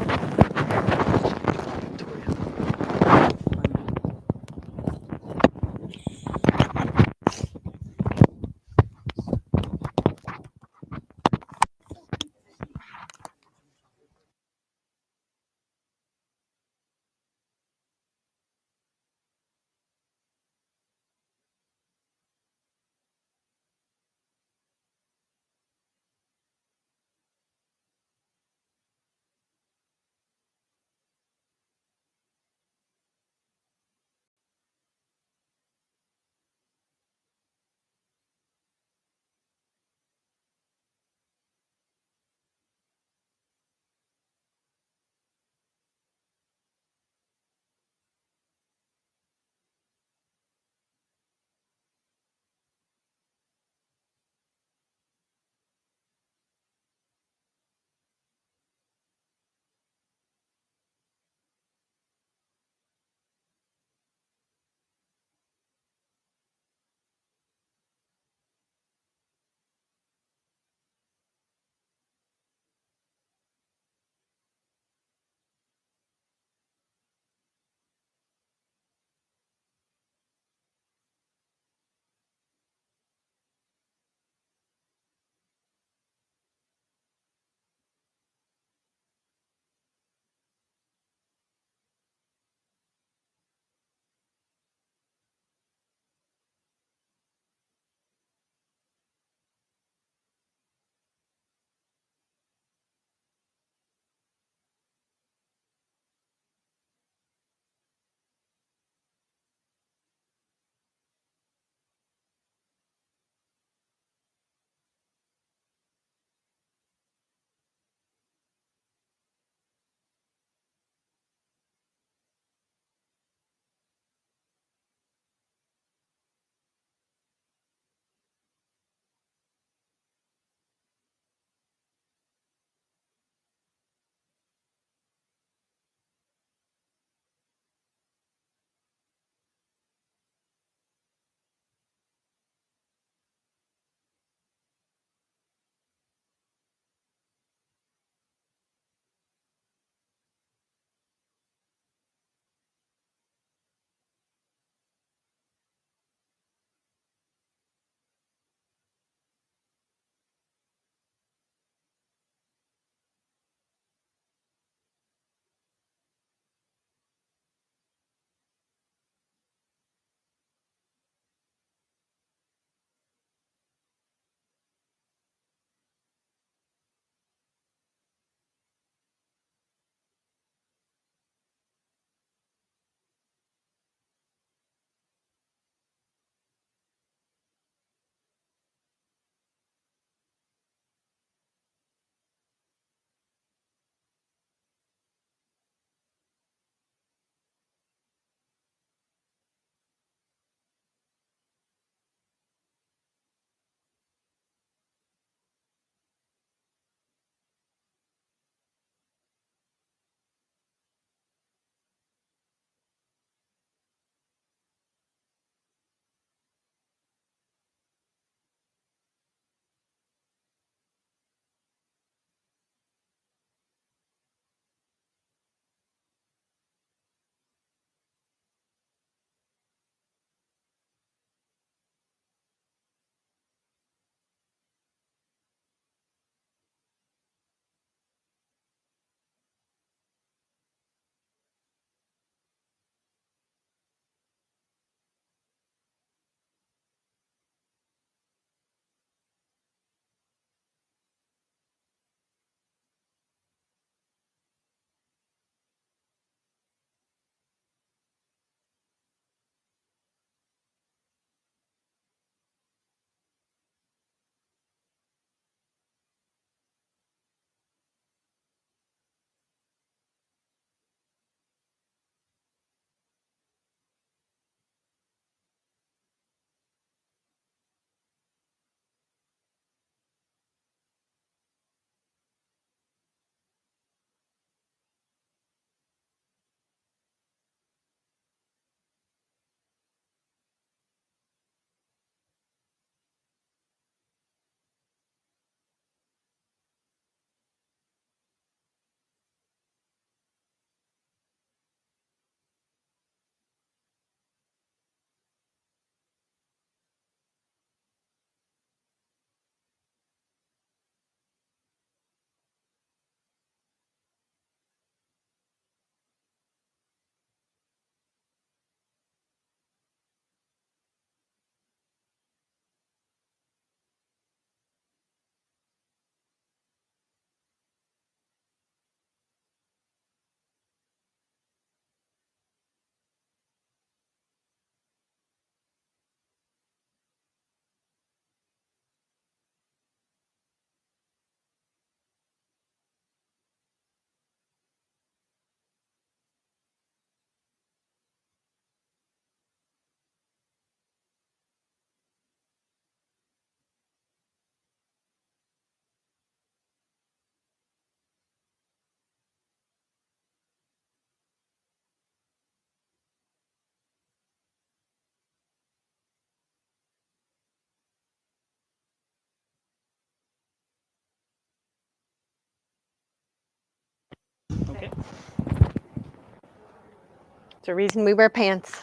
It's the reason we wear pants.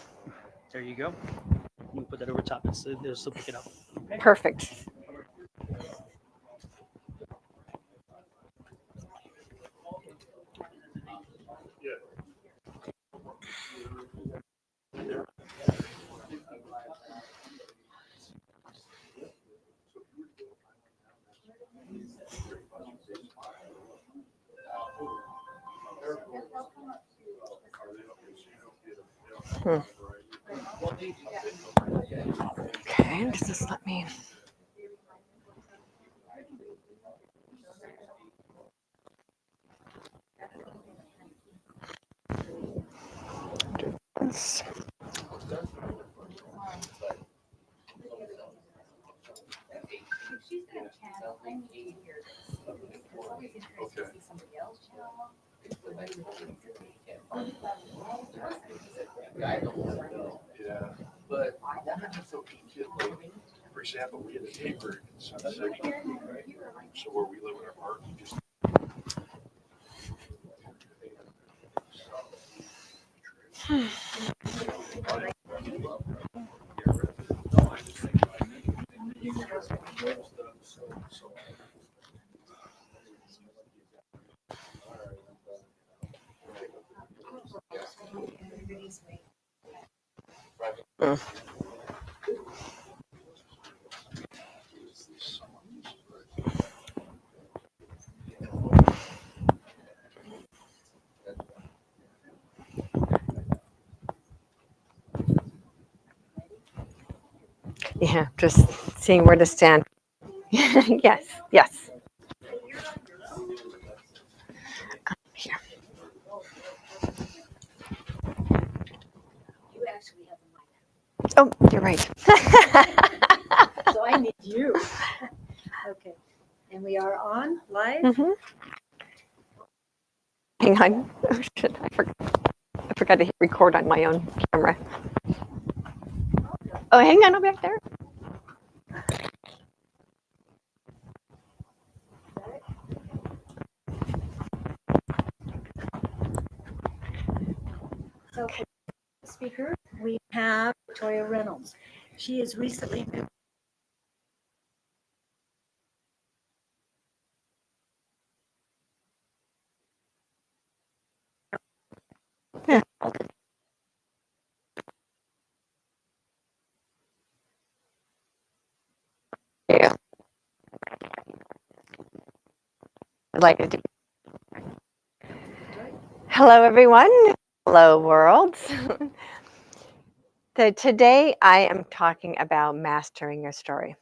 There you go. You can put that over top and so they'll still pick it up. Okay. Perfect. Okay, does this let me? Do this. Yeah. But For example, we had a neighbor in Sunset, so where we live in our park, he just. Yeah, just seeing where to stand. Yes, yes. Here. You actually have the mic, Oh, you're right. so I need you. Okay, and we are on live. Mhm. Hang on. Oh, shit, I forgot to hit record on my own camera. Oh, hang on, I'll be back there. So for the speaker, we have Victoria Reynolds. She is recently moved. Yeah. I'd like to do. Hello, everyone. Hello, world. So today I am talking about mastering your story.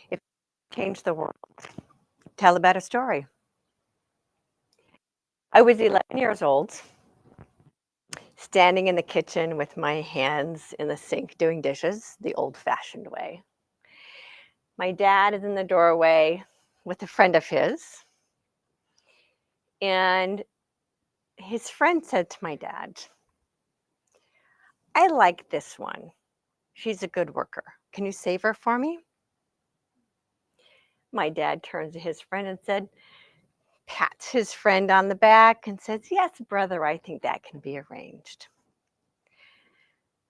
If you change the world, tell about a story. I was 11 years old, standing in the kitchen with my hands in the sink doing dishes the old-fashioned way. My dad is in the doorway with a friend of his, and his friend said to my dad, "I like this one. She's a good worker. Can you save her for me?" My dad turns to his friend and said, pats his friend on the back and says, "Yes, brother, I think that can be arranged."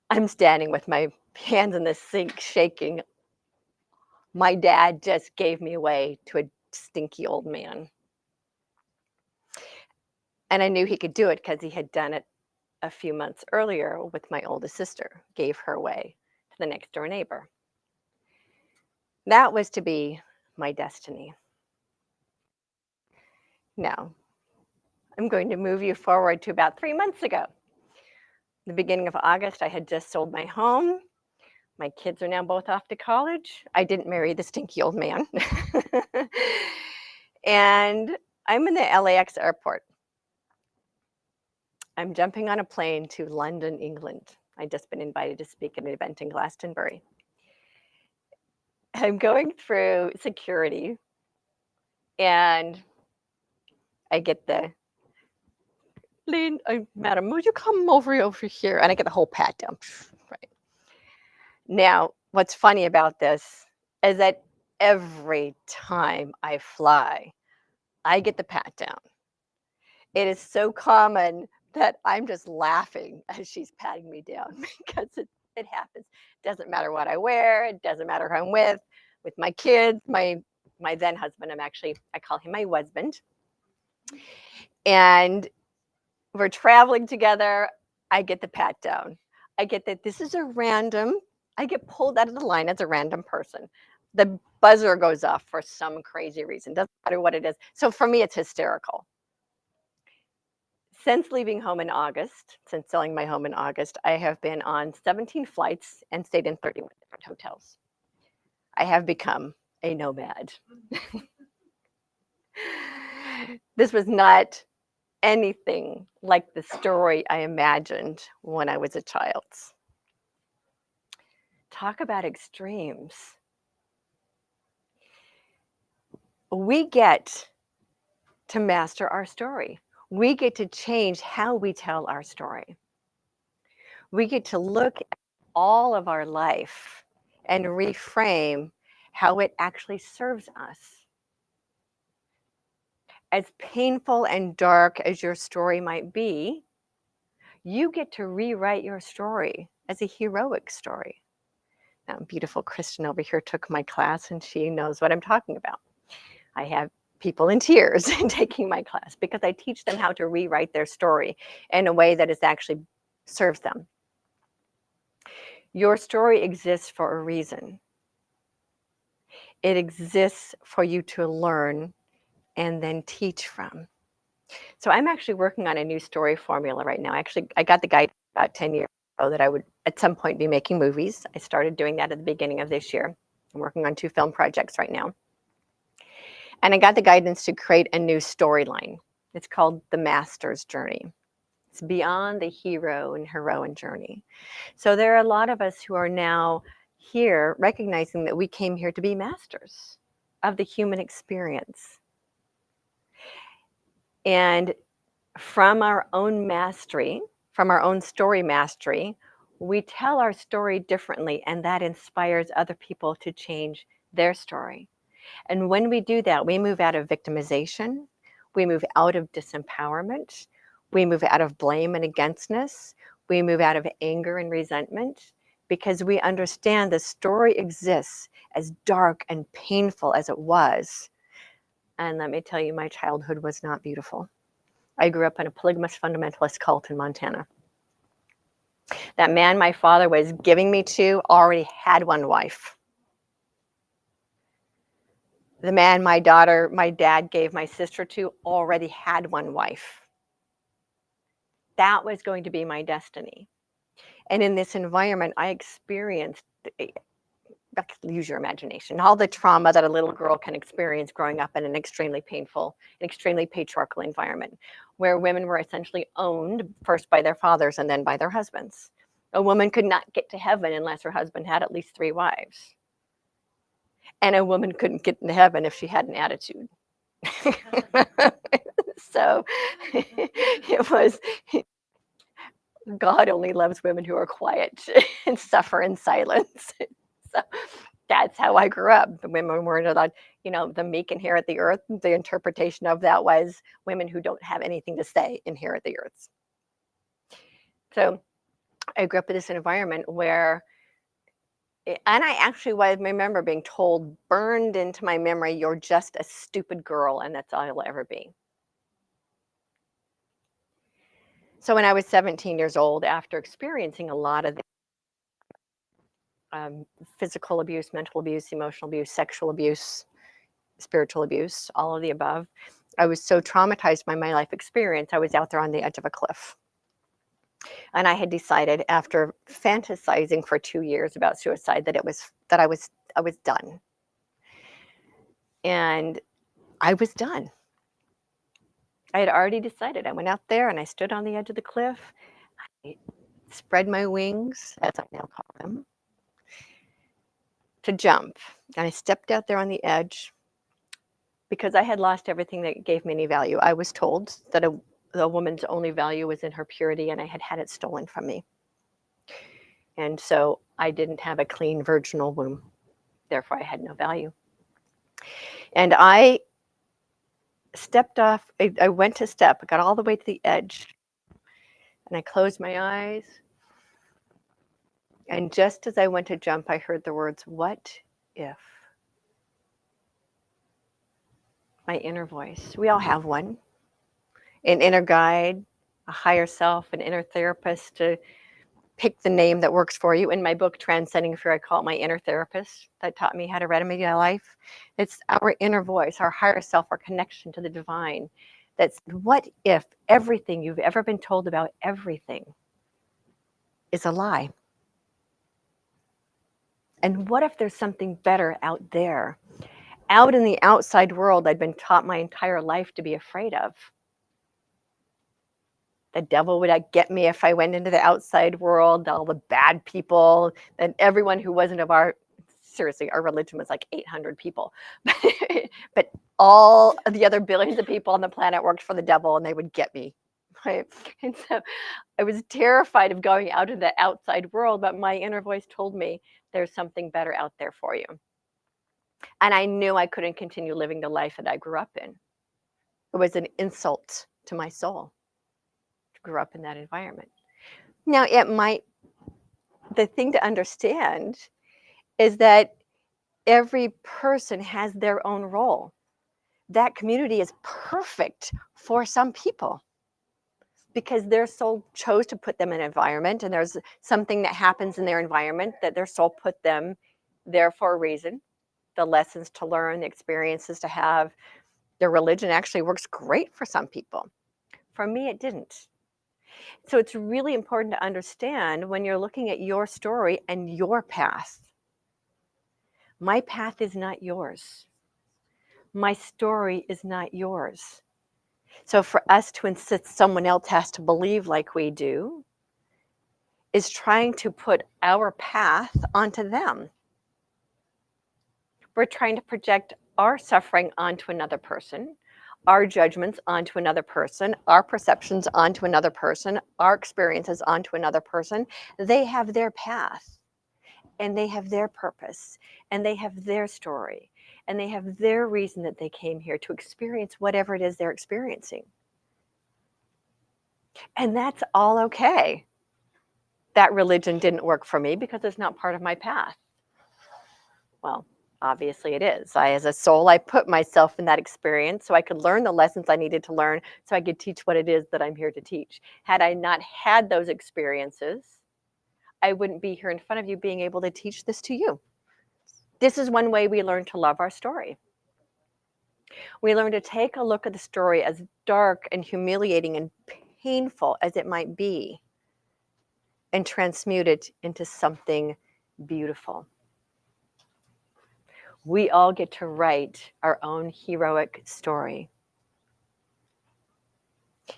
I'm standing with my hands in the sink shaking. My dad just gave me away to a stinky old man. And I knew he could do it because he had done it a few months earlier with my oldest sister, gave her away to the next door neighbor. That was to be my destiny. Now, I'm going to move you forward to about 3 months ago. The beginning of August, I had just sold my home. My kids are now both off to college. I didn't marry the stinky old man. And I'm in the LAX airport. I'm jumping on a plane to London, England. I'd just been invited to speak at an event in Glastonbury. I'm going through security, and I get the, "Lynn, madam, would you come over here?" And I get the whole pat down. Right. Now, what's funny about this is that every time I fly, I get the pat down. It is so common that I'm just laughing as she's patting me down because it happens. Doesn't matter what I wear. It doesn't matter who I'm with my kids, my then husband. I call him my husband. And we're traveling together. I get the pat down. I get that this is a random, I get pulled out of the line as a random person. The buzzer goes off for some crazy reason. Doesn't matter what it is. So for me, it's hysterical. Since leaving home in August, since selling my home in August, I have been on 17 flights and stayed in 31 different hotels. I have become a nomad. This was not anything like the story I imagined when I was a child. Talk about extremes. We get to master our story. We get to change how we tell our story. We get to look at all of our life and reframe how it actually serves us. As painful and dark as your story might be, you get to rewrite your story as a heroic story. Now, beautiful Kristen over here took my class and she knows what I'm talking about. I have people in tears taking my class because I teach them how to rewrite their story in a way that is actually serves them. Your story exists for a reason. It exists for you to learn and then teach from. So I'm actually working on a new story formula right now. Actually, I got the guide about 10 years ago that I would at some point be making movies. I started doing that at the beginning of this year. I'm working on 2 film projects right now. And I got the guidance to create a new storyline. It's called The Master's Journey. It's beyond the hero and heroine journey. So there are a lot of us who are now here recognizing that we came here to be masters of the human experience. And from our own mastery, from our own story mastery, we tell our story differently, and that inspires other people to change their story. And when we do that, we move out of victimization, we move out of disempowerment, we move out of blame and againstness, we move out of anger and resentment, because we understand the story exists as dark and painful as it was. And let me tell you, my childhood was not beautiful. I grew up in a polygamous fundamentalist cult in Montana. That man my father was giving me to already had one wife. The man my dad gave my sister to already had one wife. That was going to be my destiny. And in this environment, I experienced, use your imagination, all the trauma that a little girl can experience growing up in an extremely painful, an extremely patriarchal environment, where women were essentially owned first by their fathers and then by their husbands. A woman could not get to heaven unless her husband had at least 3 wives. And a woman couldn't get into heaven if she had an attitude. So it was, God only loves women who are quiet and suffer in silence. So that's how I grew up. The women weren't allowed, the meek inherit the earth. The interpretation of that was women who don't have anything to say inherit the earth. So I grew up in this environment where, and I actually remember being told, burned into my memory, you're just a stupid girl and that's all you'll ever be. So when I was 17 years old, after experiencing a lot of physical abuse, mental abuse, emotional abuse, sexual abuse, spiritual abuse, all of the above, I was so traumatized by my life experience, I was out there on the edge of a cliff. And I had decided, after fantasizing for 2 years about suicide, that I was done. And I was done. I had already decided. I went out there and I stood on the edge of the cliff. I spread my wings, as I now call them, to jump. And I stepped out there on the edge because I had lost everything that gave me any value. I was told that a woman's only value was in her purity, and I had had it stolen from me. And so I didn't have a clean virginal womb. Therefore, I had no value. And I stepped off. I went to step, got all the way to the edge. And I closed my eyes. And just as I went to jump, I heard the words, "What if?" My inner voice. We all have one. An inner guide, a higher self, an inner therapist, to pick the name that works for you. In my book, Transcending Fear, I call it my inner therapist that taught me how to remedy my life. It's our inner voice, our higher self, our connection to the divine. That's what if everything you've ever been told about everything is a lie? And what if there's something better out there? Out in the outside world, I'd been taught my entire life to be afraid of. The devil would get me if I went into the outside world, all the bad people, and everyone who wasn't of our, seriously, our religion was like 800 people. But all of the other billions of people on the planet worked for the devil and they would get me. Right? And so I was terrified of going out into the outside world, but my inner voice told me there's something better out there for you. And I knew I couldn't continue living the life that I grew up in. It was an insult to my soul to grow up in that environment. Now, the thing to understand is that every person has their own role. That community is perfect for some people because their soul chose to put them in an environment, and there's something that happens in their environment that their soul put them there for a reason. The lessons to learn, the experiences to have. Their religion actually works great for some people. For me, it didn't. So it's really important to understand when you're looking at your story and your path. My path is not yours. My story is not yours. So for us to insist someone else has to believe like we do is trying to put our path onto them. We're trying to project our suffering onto another person, our judgments onto another person, our perceptions onto another person, our experiences onto another person. They have their path, and they have their purpose, and they have their story, and they have their reason that they came here to experience whatever it is they're experiencing. And that's all okay. That religion didn't work for me because it's not part of my path. Well, obviously it is. As a soul, I put myself in that experience so I could learn the lessons I needed to learn so I could teach what it is that I'm here to teach. Had I not had those experiences, I wouldn't be here in front of you being able to teach this to you. This is one way we learn to love our story. We learn to take a look at the story, as dark and humiliating and painful as it might be, and transmute it into something beautiful. We all get to write our own heroic story.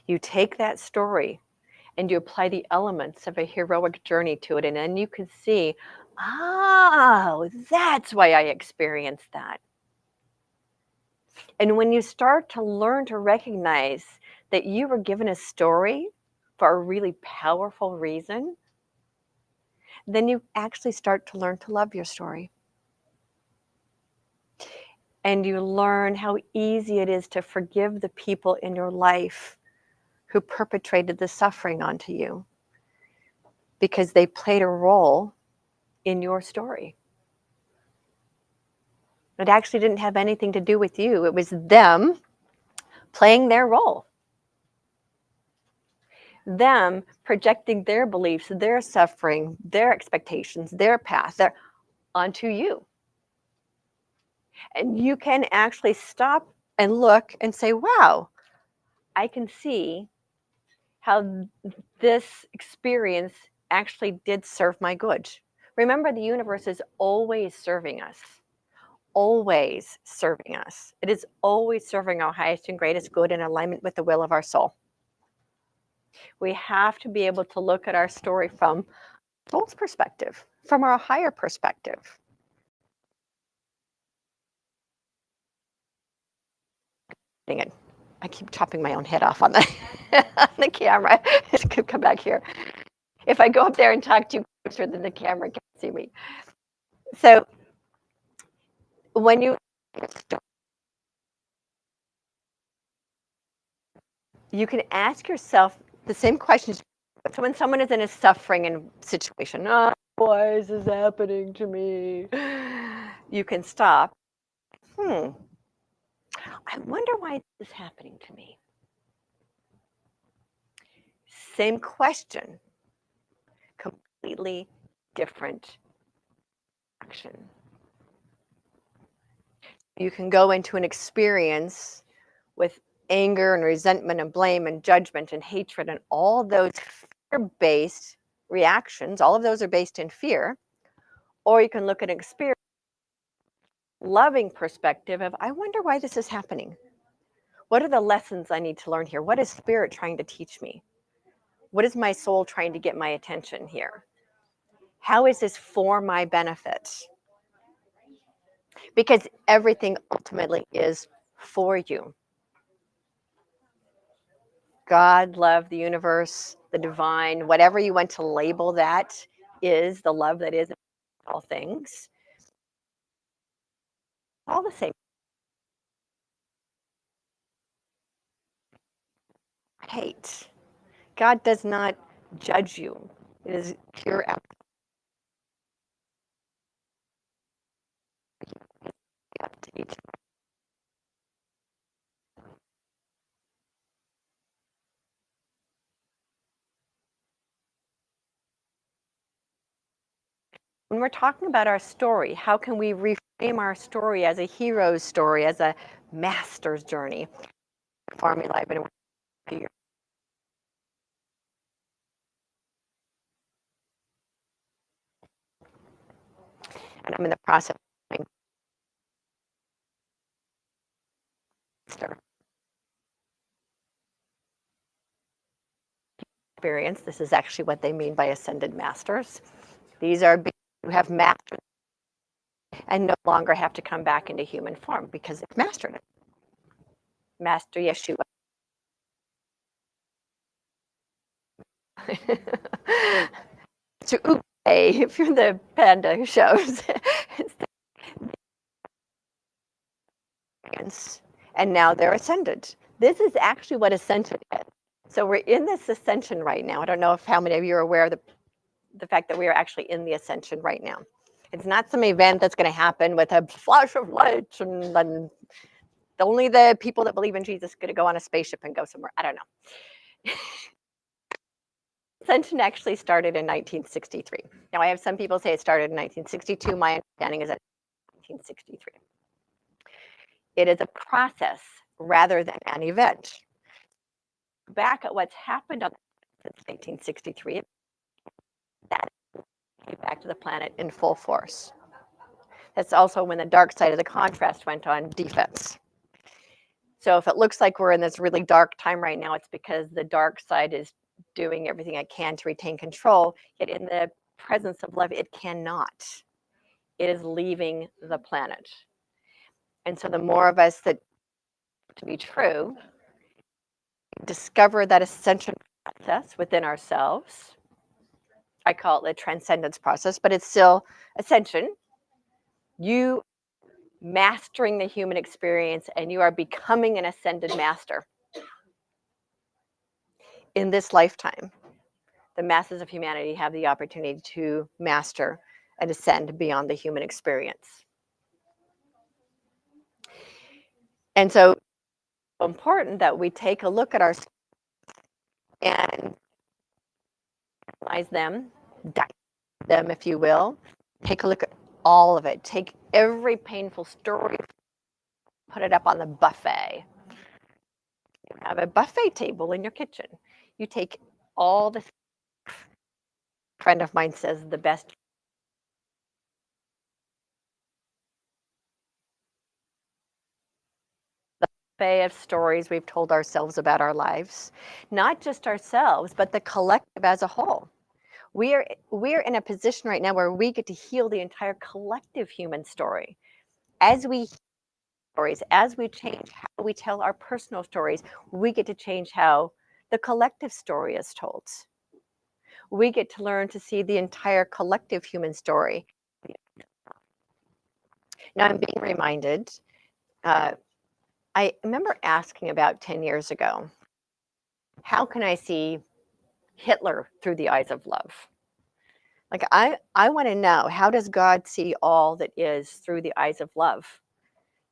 You take that story and you apply the elements of a heroic journey to it, and then you can see, oh, that's why I experienced that. And when you start to learn to recognize that you were given a story for a really powerful reason, then you actually start to learn to love your story. And you learn how easy it is to forgive the people in your life who perpetrated the suffering onto you because they played a role in your story. It actually didn't have anything to do with you. It was them playing their role. Them projecting their beliefs, their suffering, their expectations, their path onto you. And you can actually stop and look and say, wow, I can see how this experience actually did serve my good. Remember, the universe is always serving us. Always serving us. It is always serving our highest and greatest good in alignment with the will of our soul. We have to be able to look at our story from soul's perspective, from our higher perspective. Dang it. I keep chopping my own head off on the camera. It could come back here. If I go up there and talk too closer, then the camera can't see me. So when you can ask yourself the same questions So when someone is in a suffering and situation, oh, why is this happening to me? You can stop. I wonder why this is happening to me. Same question, completely different action. You can go into an experience with anger and resentment and blame and judgment and hatred and all those fear-based reactions. All of those are based in fear. Or you can look at an experience, loving perspective of, I wonder why this is happening. What are the lessons I need to learn here? What is spirit trying to teach me? What is my soul trying to get my attention here? How is this for my benefit? Because everything ultimately is for you. God, love, the universe, the divine, whatever you want to label that is, the love that is all things, all the same. Hate. God does not judge you. It is pure up to each. When we're talking about our story, how can we reframe our story as a hero's story, as a master's journey? Formula I've been working and I'm in the process of experience. This is actually what they mean by ascended masters. These are beings who have mastered and no longer have to come back into human form because they've mastered it. Master Yeshua. To if you're the panda shows. And now they're ascended. This is actually what ascension is. So we're in this ascension right now. I don't know if how many of you are aware of the fact that we are actually in the ascension right now. It's not some event that's going to happen with a flash of light and then only the people that believe in Jesus are going to go on a spaceship and go somewhere. I don't know. Ascension actually started in 1963. Now I have some people say it started in 1962. My understanding is that 1963. It is a process rather than an event. Back at what's happened since 1963, that came back to the planet in full force. That's also when the dark side of the contrast went on defense. So if it looks like we're in this really dark time right now, it's because the dark side is doing everything it can to retain control, yet in the presence of love, it cannot. It is leaving the planet. And so the more of us that to be true, discover that ascension process within ourselves. I call it the transcendence process, but it's still ascension. You mastering the human experience and you are becoming an ascended master. In this lifetime, the masses of humanity have the opportunity to master and ascend beyond the human experience. And so it's important that we take a look at ourselves and analyze them, dissect them, if you will. Take a look at all of it. Take every painful story, put it up on the buffet. You have a buffet table in your kitchen. You take all the, a friend of mine says the best buffet of stories we've told ourselves about our lives, not just ourselves, but the collective as a whole. We're in a position right now where we get to heal the entire collective human story. As we stories, as we change how we tell our personal stories, we get to change how the collective story is told. We get to learn to see the entire collective human story. Now I'm being reminded, I remember asking about 10 years ago, how can I see Hitler through the eyes of love. Like I want to know, how does God see all that is through the eyes of love?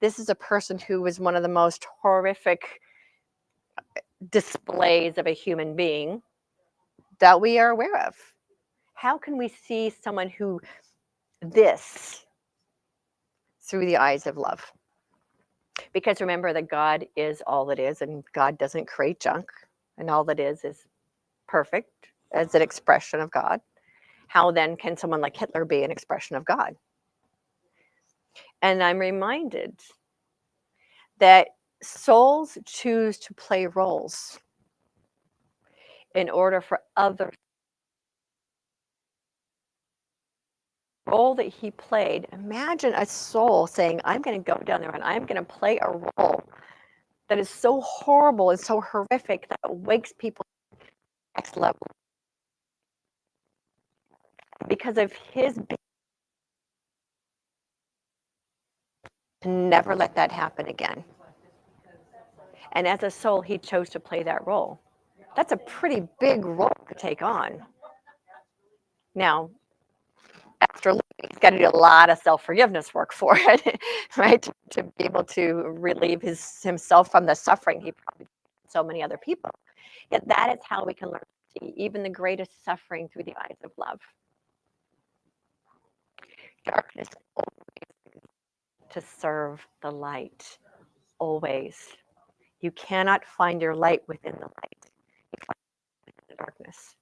This is a person who was one of the most horrific displays of a human being that we are aware of. How can we see someone who this through the eyes of love? Because remember that God is all that is, and God doesn't create junk, and all that is perfect as an expression of God. How then can someone like Hitler be an expression of God? And I'm reminded that souls choose to play roles in order for others. The role that he played, imagine a soul saying, I'm going to go down there and I'm going to play a role that is so horrible and so horrific that it wakes people to the next level. Because of his being, to never let that happen again. And as a soul, he chose to play that role. That's a pretty big role to take on. Now, after leaving, he's got to do a lot of self-forgiveness work for it, right? To be able to relieve himself from the suffering he probably did so many other people. Yet that is how we can learn to see even the greatest suffering through the eyes of love. Darkness always to serve the light, always. You cannot find your light within the light. You find it within the darkness.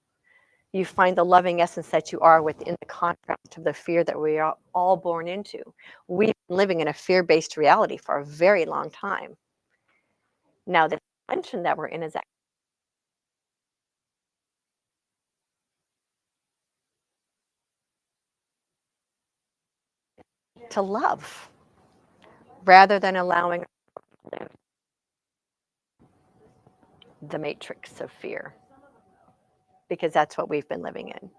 You find the loving essence that you are within the contrast of the fear that we are all born into. We've been living in a fear-based reality for a very long time. Now, the dimension that we're in is to love, rather than allowing the matrix of fear, because that's what we've been living in.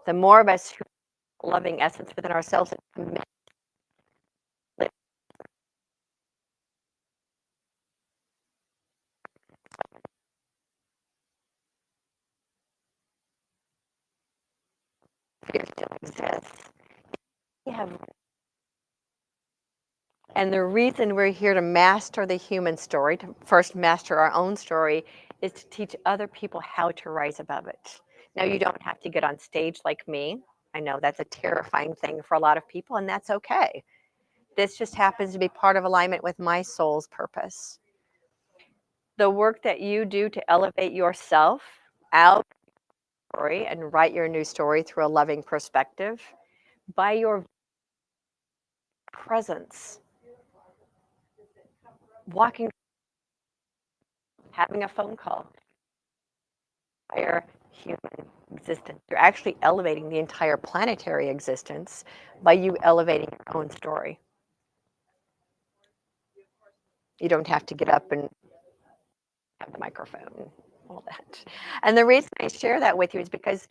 The more of us who have loving essence within ourselves and commit fear still exists. We have, and the reason we're here to master the human story, to first master our own story, is to teach other people how to rise above it. Now, you don't have to get on stage like me. I know that's a terrifying thing for a lot of people, and that's okay. This just happens to be part of alignment with my soul's purpose. The work that you do to elevate yourself out of your story and write your new story through a loving perspective, by your presence, walking, having a phone call, entire human existence. You're actually elevating the entire planetary existence by you elevating your own story. You don't have to get up and have the microphone, all that. And the reason I share that with you is because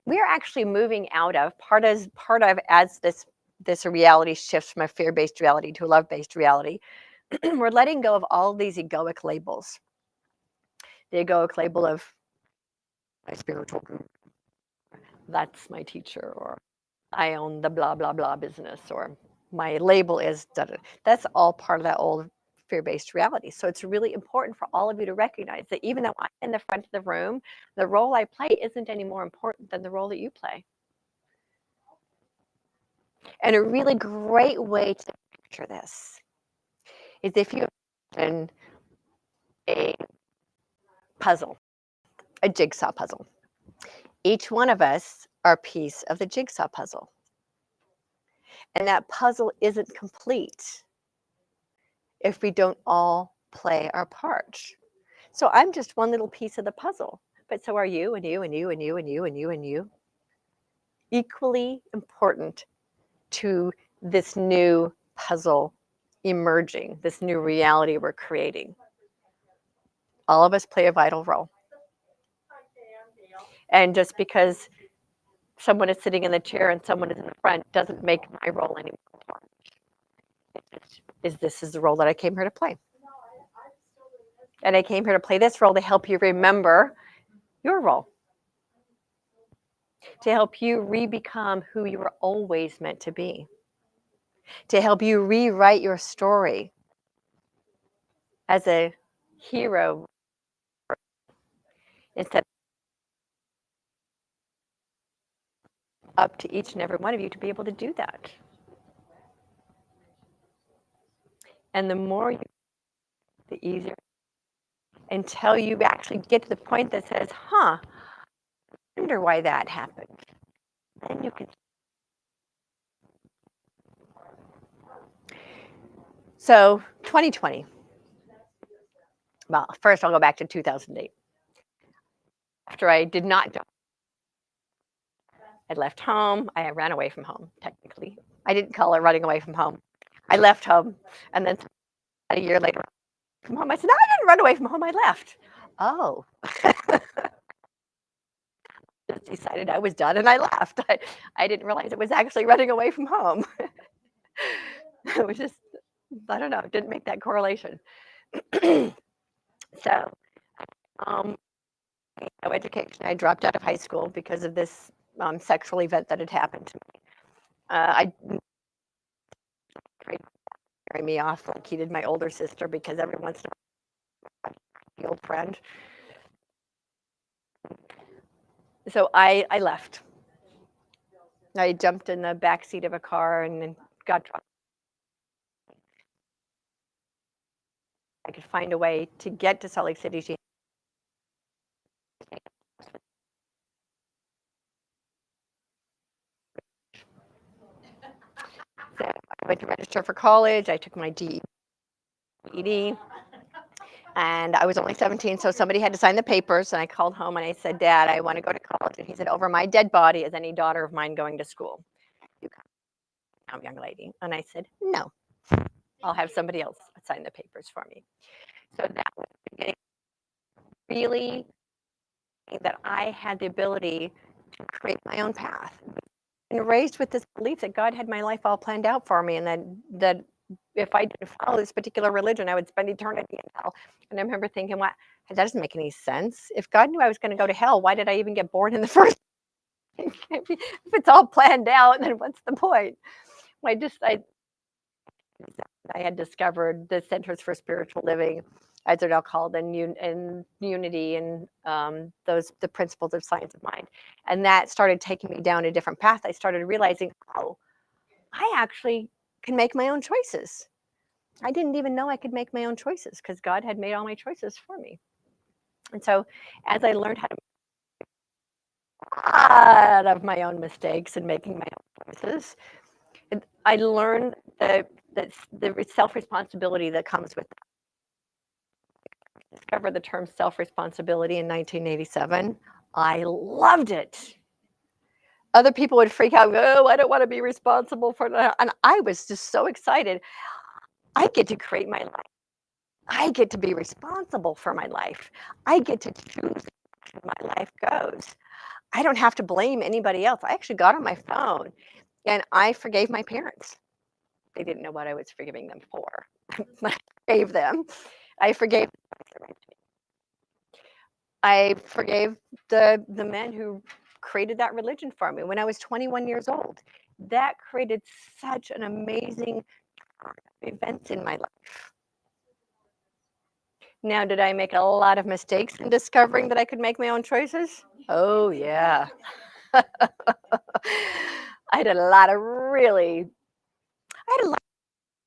we're actually moving out of part of as this reality shifts from a fear-based reality to a love-based reality. We're letting go of all of these egoic labels. The egoic label of my spiritual guru, that's my teacher, or I own the blah blah blah business, or my label is da, da. That's all part of that old fear-based reality. So it's really important for all of you to recognize that even though I'm in the front of the room, the role I play isn't any more important than the role that you play. And a really great way to picture this is if you imagine a puzzle, a jigsaw puzzle. Each one of us are a piece of the jigsaw puzzle. And that puzzle isn't complete if we don't all play our part. So I'm just one little piece of the puzzle, but so are you and you and you and you and you and you and you. Equally important to this new puzzle emerging, this new reality we're creating. All of us play a vital role. And just because someone is sitting in the chair and someone is in the front doesn't make my role any more important. This is the role that I came here to play. And I came here to play this role to help you remember your role. to help you re-become who you were always meant to be, to help you rewrite your story as a hero instead of up to each and every one of you to be able to do that. And the more you, the easier, until you actually get to the point that says, huh, I wonder why that happened. Then you can. So 2020. Well, first I'll go back to 2008. After I did not, I left home. I ran away from home, technically. I didn't call it running away from home. I left home. And then a year later, from home, I said, no, I didn't run away from home. I left. Oh. Just decided I was done and I left. I didn't realize it was actually running away from home. It was just, I don't know, didn't make that correlation. So, no education. I dropped out of high school because of this sexual event that had happened to me. I carried me off like he did my older sister because every once in a while, the old friend. So I left. I jumped in the back seat of a car and got dropped. I could find a way to get to Salt Lake City. So I went to register for college. I took my GED. And I was only 17, so somebody had to sign the papers. And I called home and I said, Dad, I want to go to college. And he said, over my dead body is any daughter of mine going to school. You come now, young lady. And I said, no, I'll have somebody else sign the papers for me. So that was the beginning, really, that I had the ability to create my own path. And raised with this belief that God had my life all planned out for me, and that if I didn't follow this particular religion, I would spend eternity in hell. And I remember thinking, "What? That doesn't make any sense. If God knew I was going to go to hell, why did I even get born in the first place? If it's all planned out, then what's the point?" I had discovered the Centers for Spiritual Living, as they're now called, and unity, and the principles of science of mind. And that started taking me down a different path. I started realizing, oh, I actually can make my own choices. I didn't even know I could make my own choices because God had made all my choices for me. And so as I learned how to make a lot of my own mistakes and making my own choices, I learned the self-responsibility that comes with it. I discovered the term self-responsibility in 1987. I loved it. Other people would freak out, oh, I don't want to be responsible for that. And I was just so excited. I get to create my life. I get to be responsible for my life. I get to choose where my life goes. I don't have to blame anybody else. I actually got on my phone and I forgave my parents. They didn't know what I was forgiving them for. I forgave them. I forgave the men who created that religion for me when I was 21 years old. That created such an amazing event in my life. Now, did I make a lot of mistakes in discovering that I could make my own choices? Oh, yeah. I had a lot of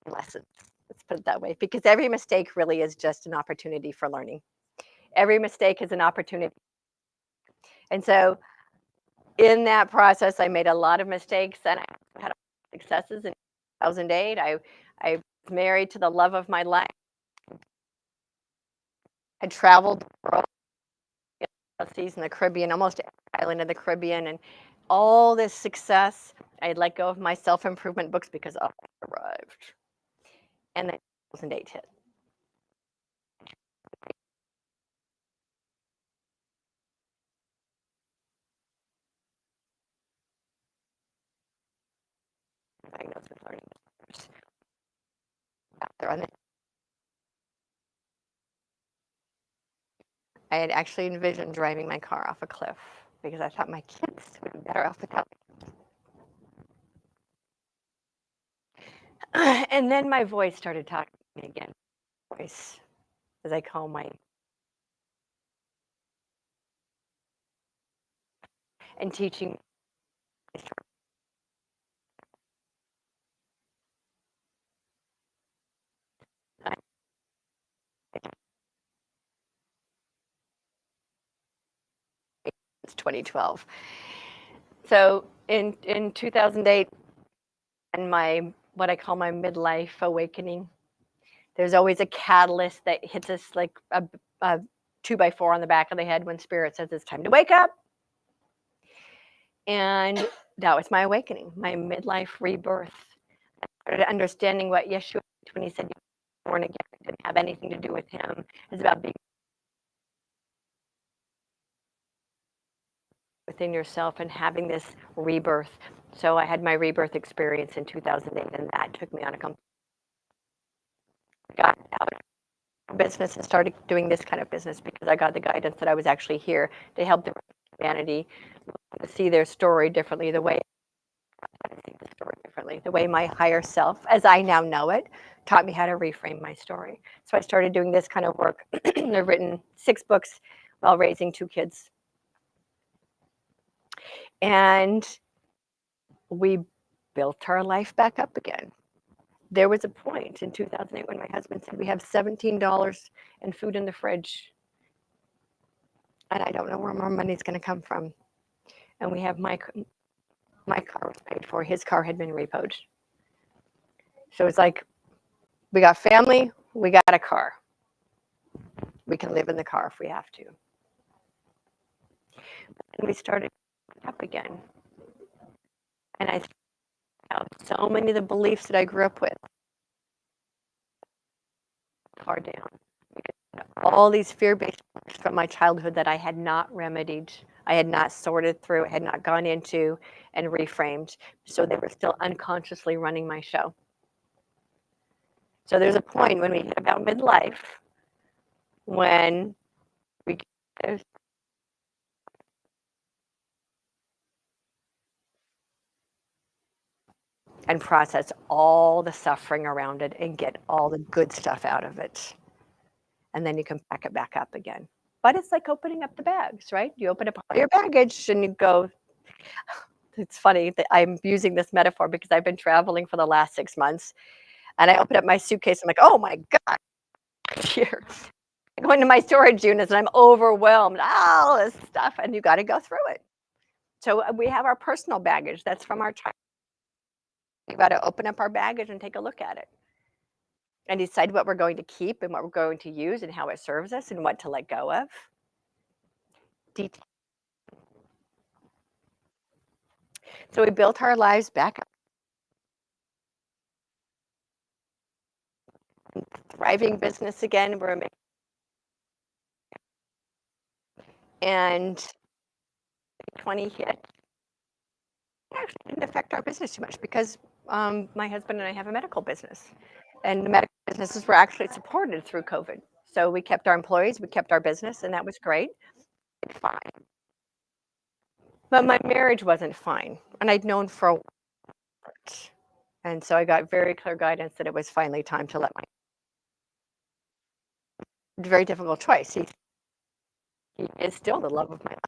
lessons, let's put it that way, because every mistake really is just an opportunity for learning. Every mistake is an opportunity. And so in that process, I made a lot of mistakes and I had successes. In 2008, I was married to the love of my life. I traveled the world, seas in the Caribbean, almost every island in the Caribbean, and all this success. I had let go of my self-improvement books because I arrived. And then 2008 hit. Diagnosed with learning disorders. Out there on the I had actually envisioned driving my car off a cliff because I thought my kids would be better off without me. And then my voice started talking to me again. Voice, as I call my, and teaching. It's 2012. So in 2008, and my what I call my midlife awakening, there's always a catalyst that hits us like a 2x4 on the back of the head when spirit says it's time to wake up. And that was my awakening, my midlife rebirth. I started understanding what Yeshua meant when he said you were born again. It didn't have anything to do with him. It's about being within yourself and having this rebirth. So I had my rebirth experience in 2008, and that took me on a complete, got out of business and started doing this kind of business because I got the guidance that I was actually here to help the humanity to see their story differently, the way I see the story differently, the way my higher self, as I now know it, taught me how to reframe my story. So I started doing this kind of work. I've written 6 books while raising 2 kids. And we built our life back up again. There was a point in 2008 when my husband said, we have $17 in food in the fridge, and I don't know where more money's going to come from. And we have my car was paid for. His car had been repoed. So it's like, we got family, we got a car. We can live in the car if we have to. And we started up again. And I found so many of the beliefs that I grew up with. Car down. All these fear-based beliefs from my childhood that I had not remedied, I had not sorted through, had not gone into and reframed. So they were still unconsciously running my show. So there's a point when we hit about midlife when we and process all the suffering around it and get all the good stuff out of it. And then you can pack it back up again. But it's like opening up the bags, right? You open up all your baggage and you go, it's funny that I'm using this metaphor because I've been traveling for the last 6 months. And I open up my suitcase, I'm like, oh my God, here. I go into my storage units and I'm overwhelmed, all this stuff, and you got to go through it. So we have our personal baggage that's from our child. We've got to open up our baggage and take a look at it and decide what we're going to keep and what we're going to use and how it serves us and what to let go of. Detail. So we built our lives back up. Thriving business again. We're amazing. And 20 hit. It actually didn't affect our business too much because my husband and I have a medical business. And the medical businesses were actually supported through COVID. So we kept our employees, we kept our business, and that was great. Fine. But my marriage wasn't fine. And I'd known for a while. And so I got very clear guidance that it was finally time to let my very difficult choice. He is still the love of my life.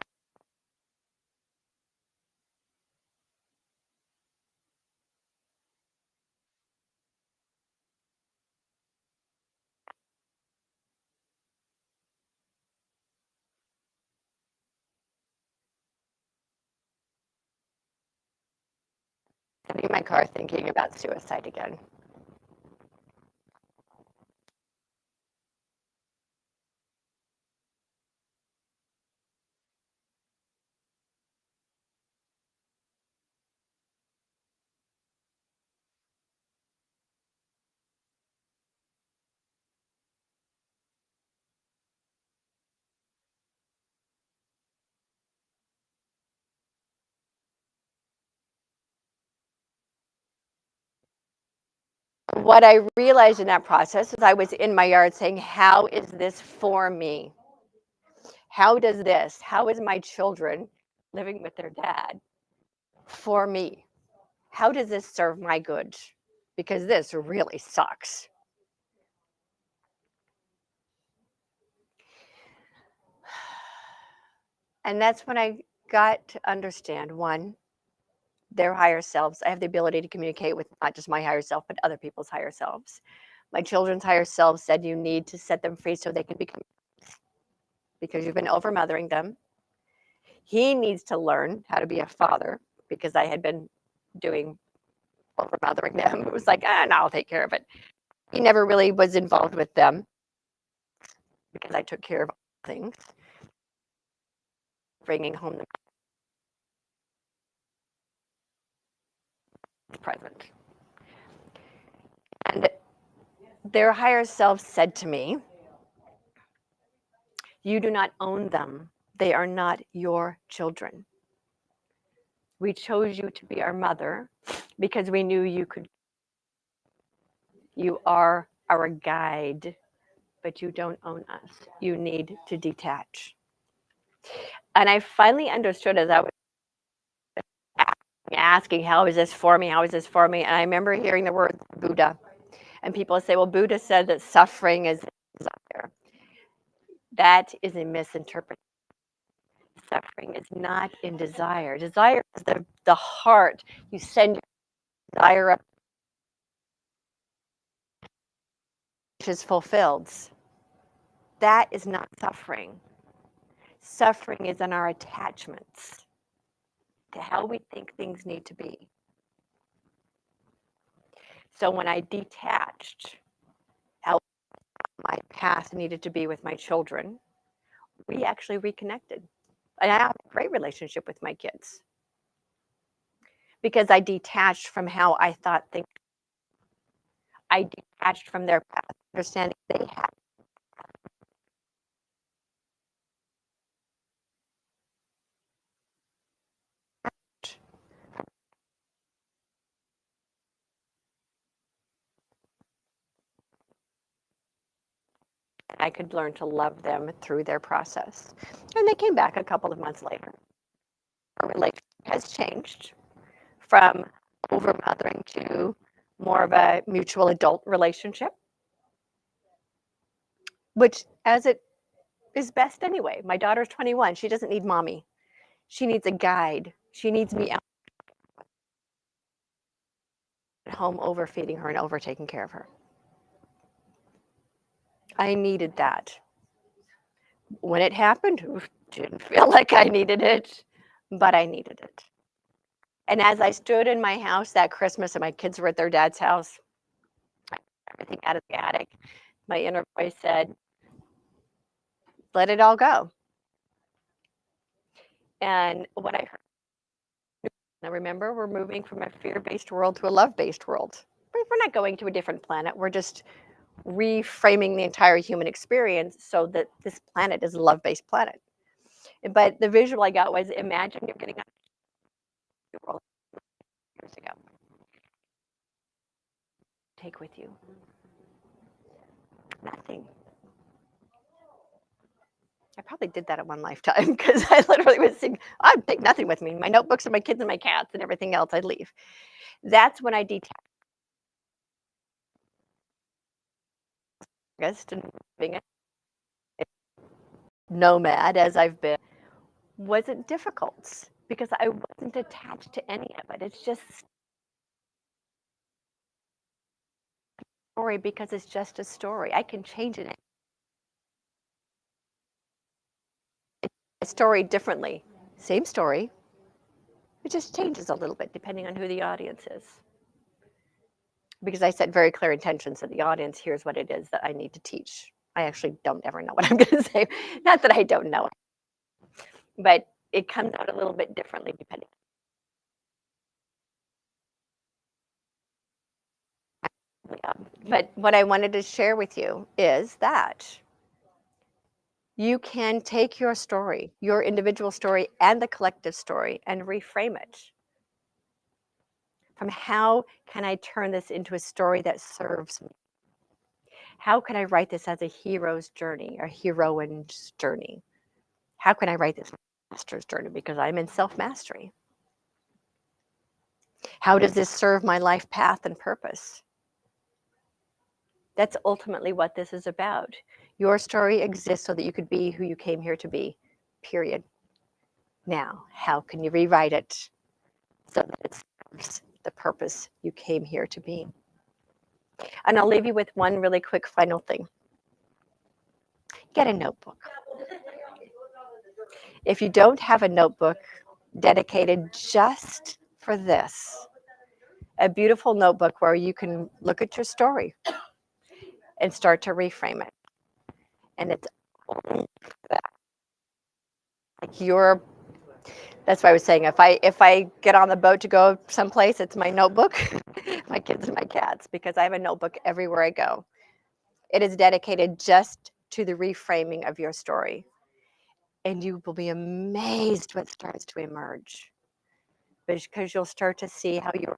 Sitting in my car thinking about suicide again. What I realized in that process is I was in my yard saying, how is this for me? How is my children living with their dad for me. How does this serve my good? Because this really sucks. And that's when I got to understand, one, their higher selves. I have the ability to communicate with not just my higher self, but other people's higher selves. My children's higher selves said you need to set them free so they can become, because you've been over mothering them. He needs to learn how to be a father, because I had been doing over mothering them. It was like, no, I'll take care of it. He never really was involved with them because I took care of things, bringing home the present. And their higher self said to me, you do not own them. They are not your children. We chose you to be our mother because we knew you could. You are our guide, but you don't own us. You need to detach. And I finally understood as I was asking, how is this for me? How is this for me? And I remember hearing the word Buddha. And people say, well, Buddha said that suffering is desire. That is a misinterpretation. Suffering is not in desire. Desire is the heart. You send your desire up, which is fulfilled. That is not suffering. Suffering is in our attachments to how we think things need to be. So when I detached how my path needed to be with my children, we actually reconnected. And I have a great relationship with my kids because I detached from how I thought things. I detached from their path, understanding they had. I could learn to love them through their process. And they came back a couple of months later. Our relationship has changed from over mothering to more of a mutual adult relationship, which as it is best anyway. My daughter's 21. She doesn't need mommy. She needs a guide. She needs me out at home overfeeding her and over taking care of her. I needed that. When it happened, didn't feel like I needed it, but I needed it. And as I stood in my house that Christmas and my kids were at their dad's house, everything out of the attic, my inner voice said, let it all go. And what I heard, now remember, we're moving from a fear-based world to a love-based world. We're not going to a different planet. We're just reframing the entire human experience so that this planet is a love-based planet. But the visual I got was, imagine you're getting on the world years ago. Take with you nothing. I probably did that at one lifetime because I literally was saying, I'd take nothing with me. My notebooks and my kids and my cats and everything else, I'd leave. That's when I detached and being a nomad as I've been wasn't difficult because I wasn't attached to any of it. It's just a story because it's just a story. I can change it. A story differently. Same story. It just changes a little bit depending on who the audience is. Because I set very clear intentions that the audience hears what it is that I need to teach. I actually don't ever know what I'm going to say. Not that I don't know it, but it comes out a little bit differently depending. But what I wanted to share with you is that you can take your story, your individual story and the collective story, and reframe it. From how can I turn this into a story that serves me? How can I write this as a hero's journey, a heroine's journey? How can I write this master's journey because I'm in self-mastery. How does this serve my life path and purpose? That's ultimately what this is about. Your story exists so that you could be who you came here to be, period. Now, how can you rewrite it so that it serves the purpose you came here to be? And I'll leave you with one really quick final thing. Get a notebook. If you don't have a notebook dedicated just for this, a beautiful notebook where you can look at your story and start to reframe it. And it's only that. Like that's why I was saying if I get on the boat to go someplace, it's my notebook, my kids and my cats, because I have a notebook everywhere I go. It is dedicated just to the reframing of your story. And you will be amazed what starts to emerge. Because you'll start to see how your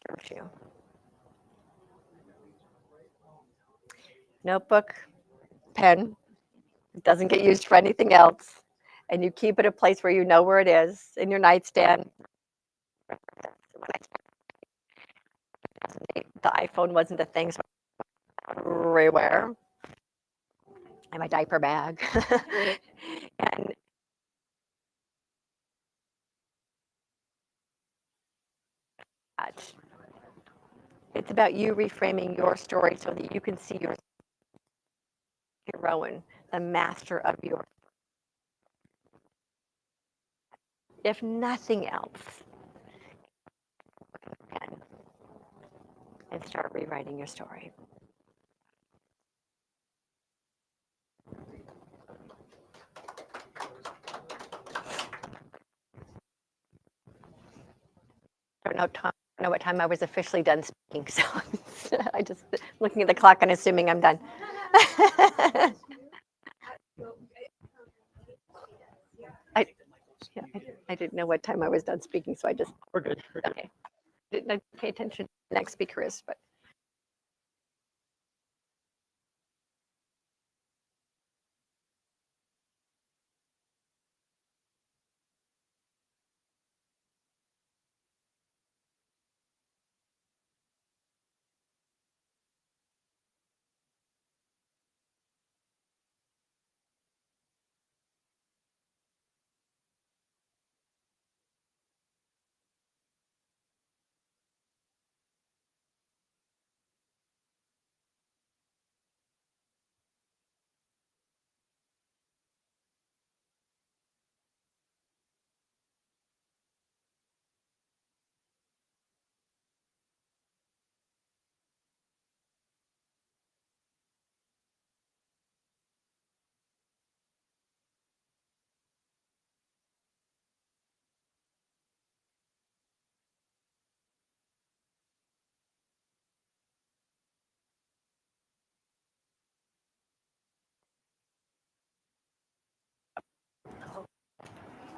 serves you. Notebook, pen, it doesn't get used for anything else. And you keep it a place where you know where it is in your nightstand. The iPhone wasn't a thing, so everywhere. And my diaper bag. And it's about you reframing your story so that you can see your heroine, the master of your. If nothing else, and start rewriting your story. I don't know what time I was officially done speaking, so I just looking at the clock and assuming I'm done. I didn't know what time I was done speaking, so I just We're good. We're good. okay. Didn't pay attention to the next speaker is, but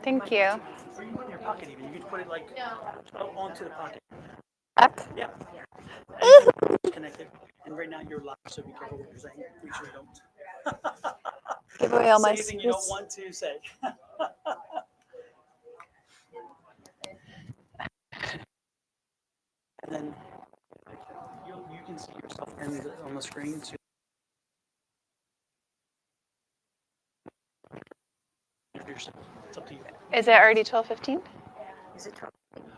Thank you. Or you can put it in your pocket even. You can put it like onto the pocket. up. Yeah. And it's connected. And right now you're live, so be careful what you're saying. Make sure you don't Give away all say my anything you don't secrets. want to say. And then you can see yourself on the screen. So it's up to you. Is it already 12:15? Is it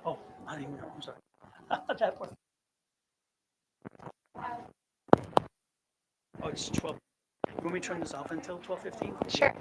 Oh, I didn't even know. I'm sorry. That part. Oh, it's 12. You want me to turn this off until 12:15? Sure.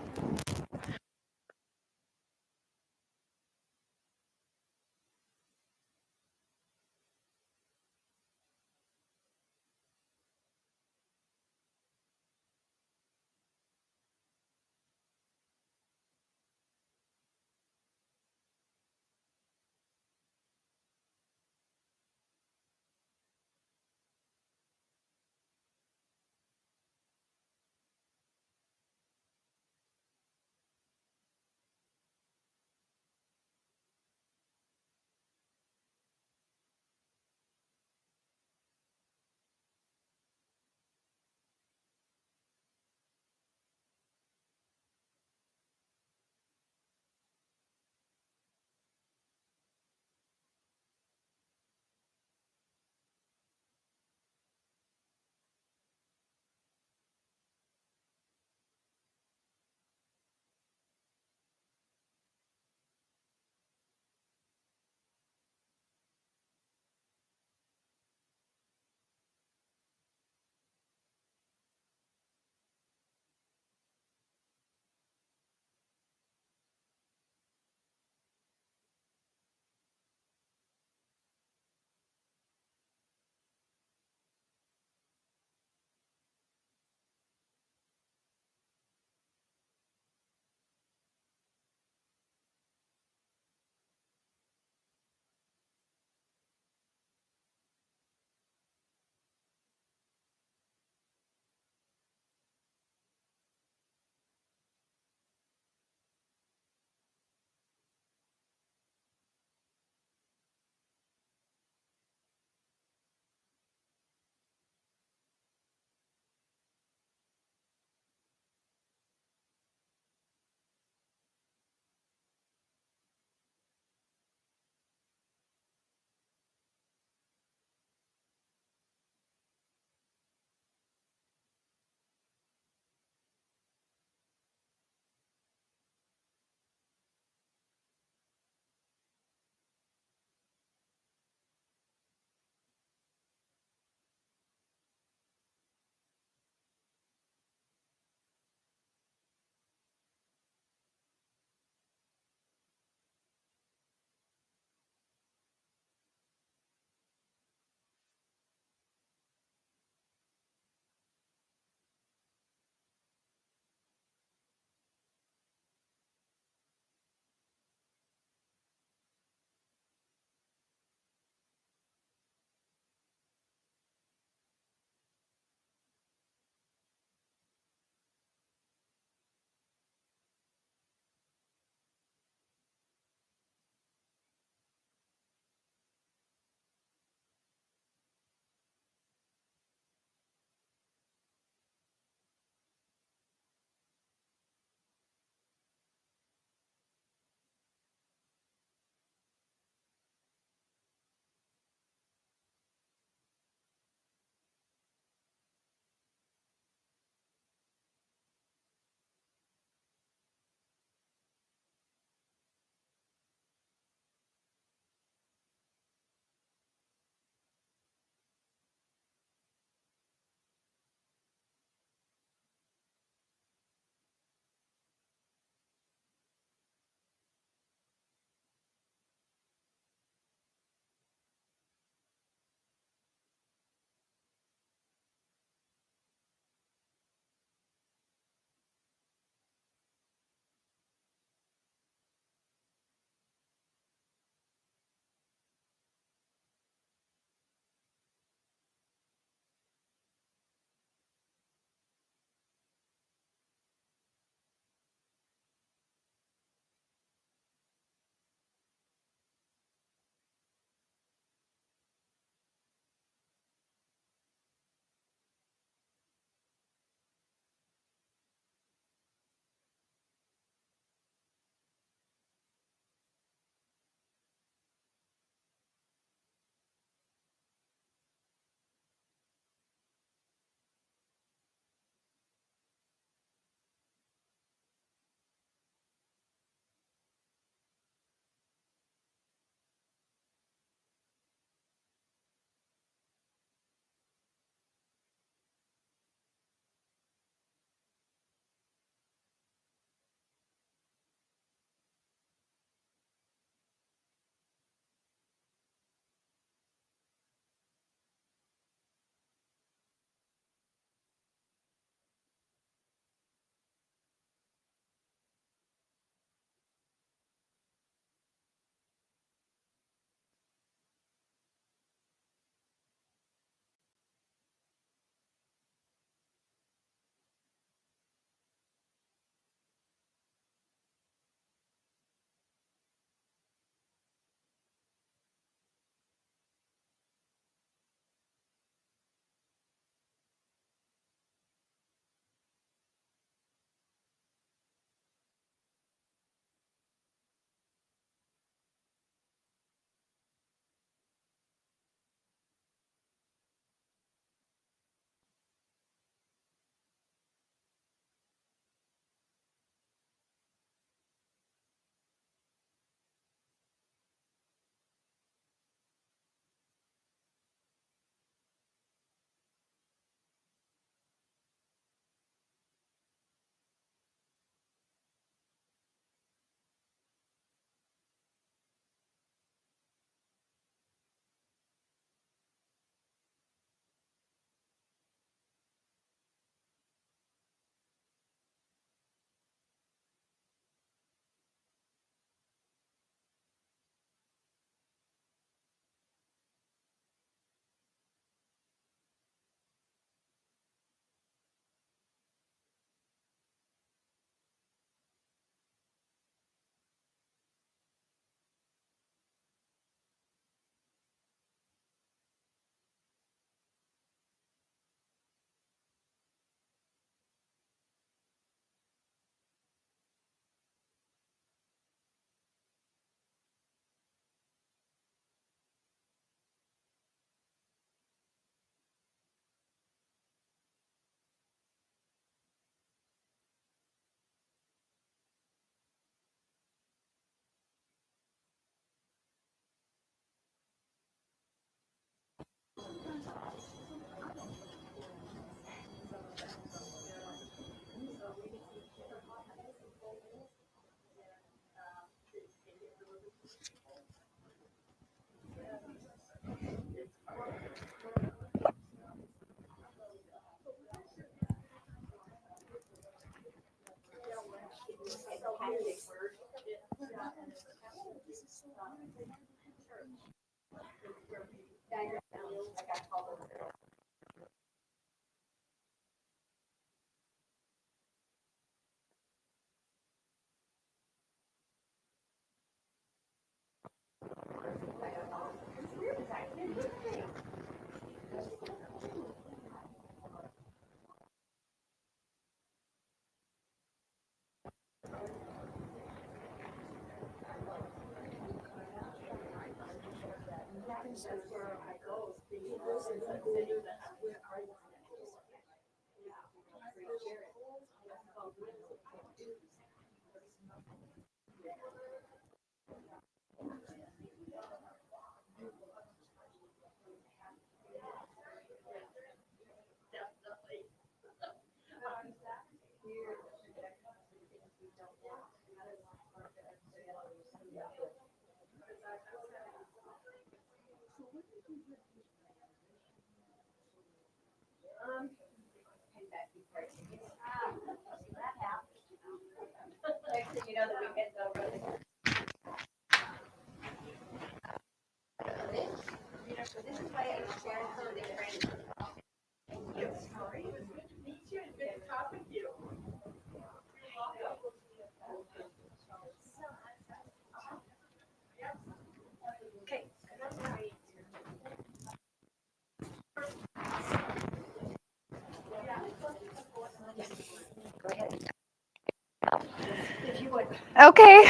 Okay.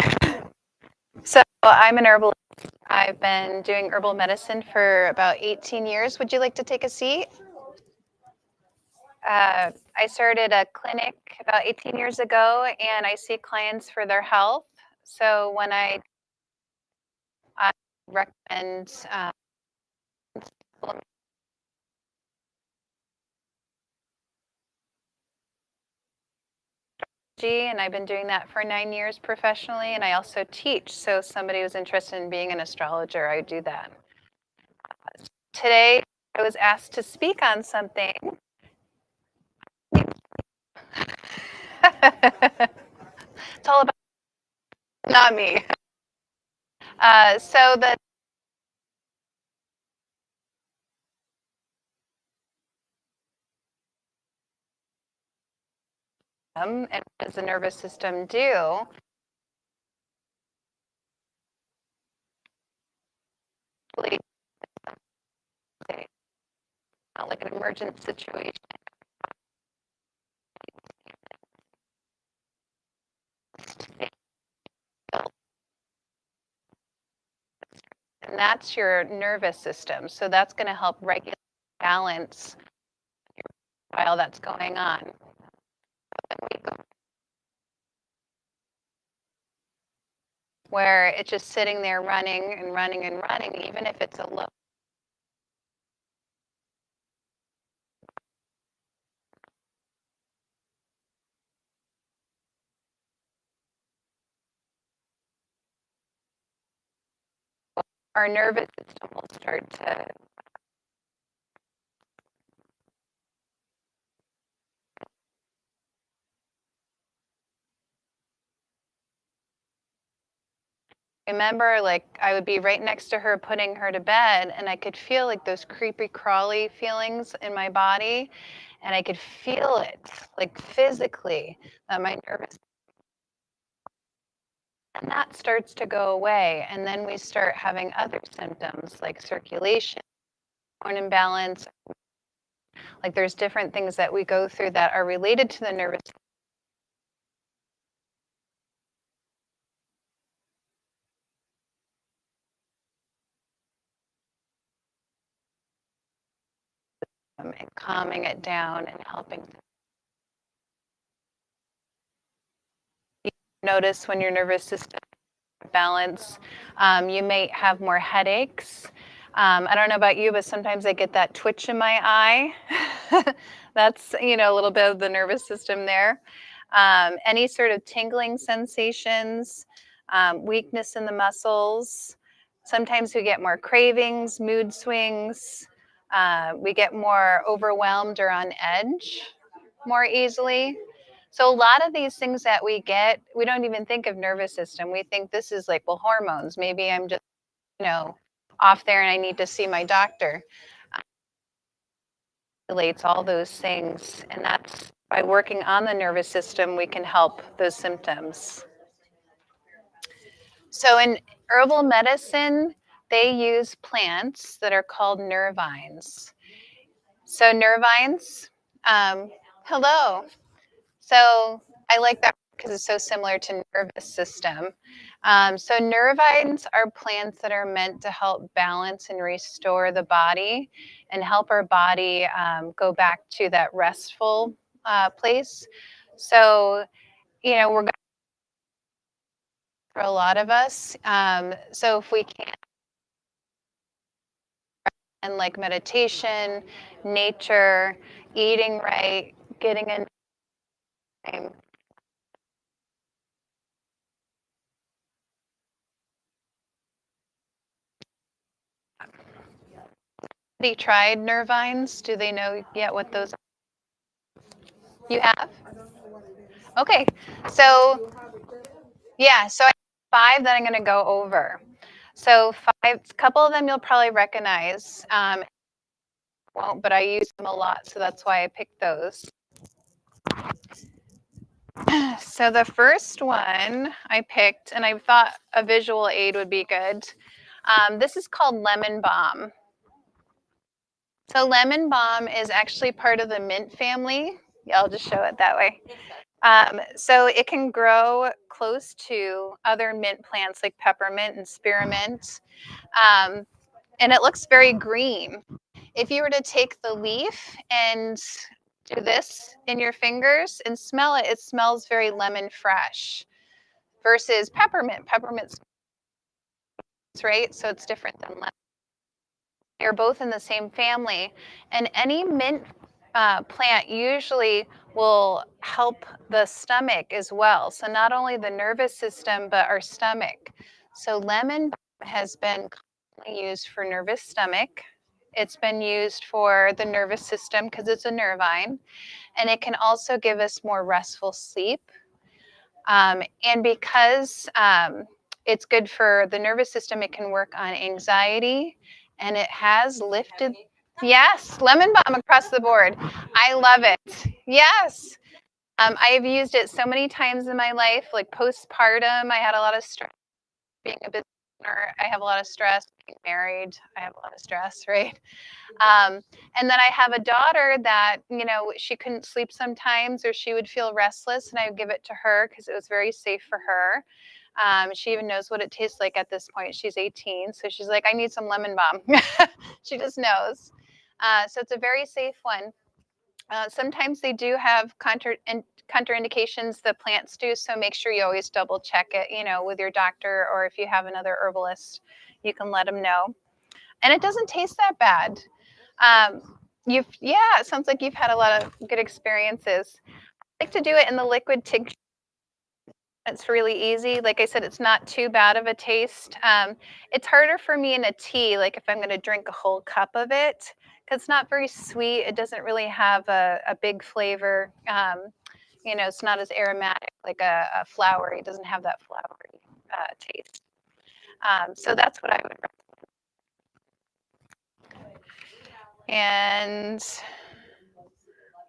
So I'm an herbalist. I've been doing herbal medicine for about 18 years. Would you like to take a seat? I started a clinic about 18 years ago, and I see clients for their health. So when I recommend and I've been doing that for 9 years professionally, and I also teach. So if somebody was interested in being an astrologer, I do that. Today, I was asked to speak on something. It's all about not me. So the and what does the nervous system do? Like an emergent situation. And that's your nervous system. So that's going to help regulate balance while that's going on. Where it's just sitting there running and running and running, even if it's a low. Our nervous system will start to remember, like I would be right next to her putting her to bed, and I could feel like those creepy crawly feelings in my body, and I could feel it like physically that my nervous, and that starts to go away, and then we start having other symptoms like circulation, hormone imbalance. Like there's different things that we go through that are related to the nervous system. And calming it down and helping. You notice when your nervous system balance, you may have more headaches. I don't know about you, but sometimes I get that twitch in my eye. That's, a little bit of the nervous system there. Any sort of tingling sensations, weakness in the muscles. Sometimes we get more cravings, mood swings. We get more overwhelmed or on edge more easily. So a lot of these things that we get, we don't even think of nervous system. We think this is like, well, hormones. Maybe I'm just, off there and I need to see my doctor. Relates all those things. And that's by working on the nervous system, we can help those symptoms. So in herbal medicine, they use plants that are called nervines. So nervines, hello. So I like that because it's so similar to nervous system. So nervines are plants that are meant to help balance and restore the body and help our body go back to that restful place. So, you know, we're going for a lot of us. So if we can, and like meditation, nature, eating right, getting in time. Have you tried nervines? Do they know yet what those are? You have? Okay. So, yeah, so I have 5 that I'm going to go over. So 5, a couple of them you'll probably recognize. Won't, but I use them a lot, so that's why I picked those. So the first one I picked, and I thought a visual aid would be good. This is called lemon balm. So lemon balm is actually part of the mint family. Yeah, I'll just show it that way. So it can grow close to other mint plants like peppermint and spearmint. And it looks very green. If you were to take the leaf and do this in your fingers and smell it, it smells very lemon fresh versus peppermint. Peppermint smells, right? So it's different than lemon. They're both in the same family. And any mint plant usually will help the stomach as well. So not only the nervous system, but our stomach. So lemon has been commonly used for nervous stomach. It's been used for the nervous system because it's a nervine. And it can also give us more restful sleep. And because it's good for the nervous system, it can work on anxiety. And it has lifted, yes, lemon balm across the board. I love it. Yes. I have used it so many times in my life, like postpartum. I had a lot of stress being a business owner. I have a lot of stress being married. I have a lot of stress, right? And then I have a daughter that, you know, she couldn't sleep sometimes or she would feel restless, and I would give it to her because it was very safe for her. She even knows what it tastes like at this point. She's 18, so she's like, I need some lemon balm. She just knows. So it's a very safe one. Sometimes they do have contraindications, the plants do, so make sure you always double check it, you know, with your doctor, or if you have another herbalist, you can let them know. And it doesn't taste that bad. Yeah, it sounds like you've had a lot of good experiences. I like to do it in the liquid tincture. It's really easy. Like I said, it's not too bad of a taste. It's harder for me in a tea, like if I'm going to drink a whole cup of it, because it's not very sweet. It doesn't really have a big flavor. You know, it's not as aromatic like a flowery. It doesn't have that flowery taste. So that's what I would recommend. And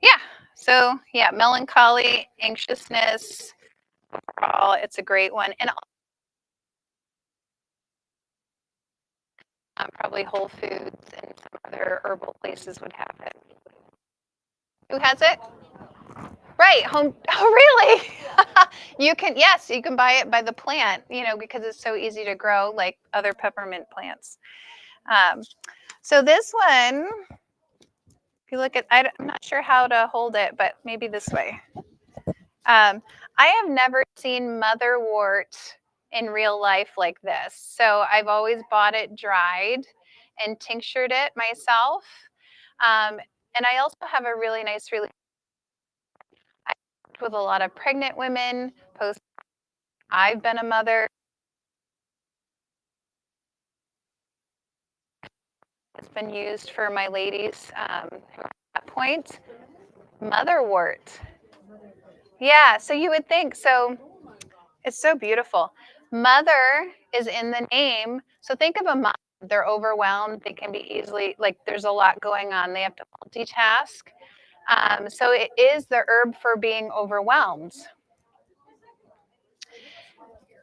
yeah, so yeah, melancholy, anxiousness, overall, it's a great one. And probably Whole Foods and some other herbal places would have it. Who has it? Right, home. Oh, really? You can, yes, you can buy it by the plant, you know, because it's so easy to grow like other peppermint plants. So this one, if you look at, I'm not sure how to hold it, but maybe this way. I have never seen motherwort in real life like this. So I've always bought it dried and tinctured it myself. And I also have a really nice relationship with a lot of pregnant women. I've been a mother. It's been used for my ladies at that point. Motherwort. Yeah, so you would think, so it's so beautiful. Mother is in the name. So think of a mom. They're overwhelmed. They can be easily, like there's a lot going on. They have to multitask. So it is the herb for being overwhelmed.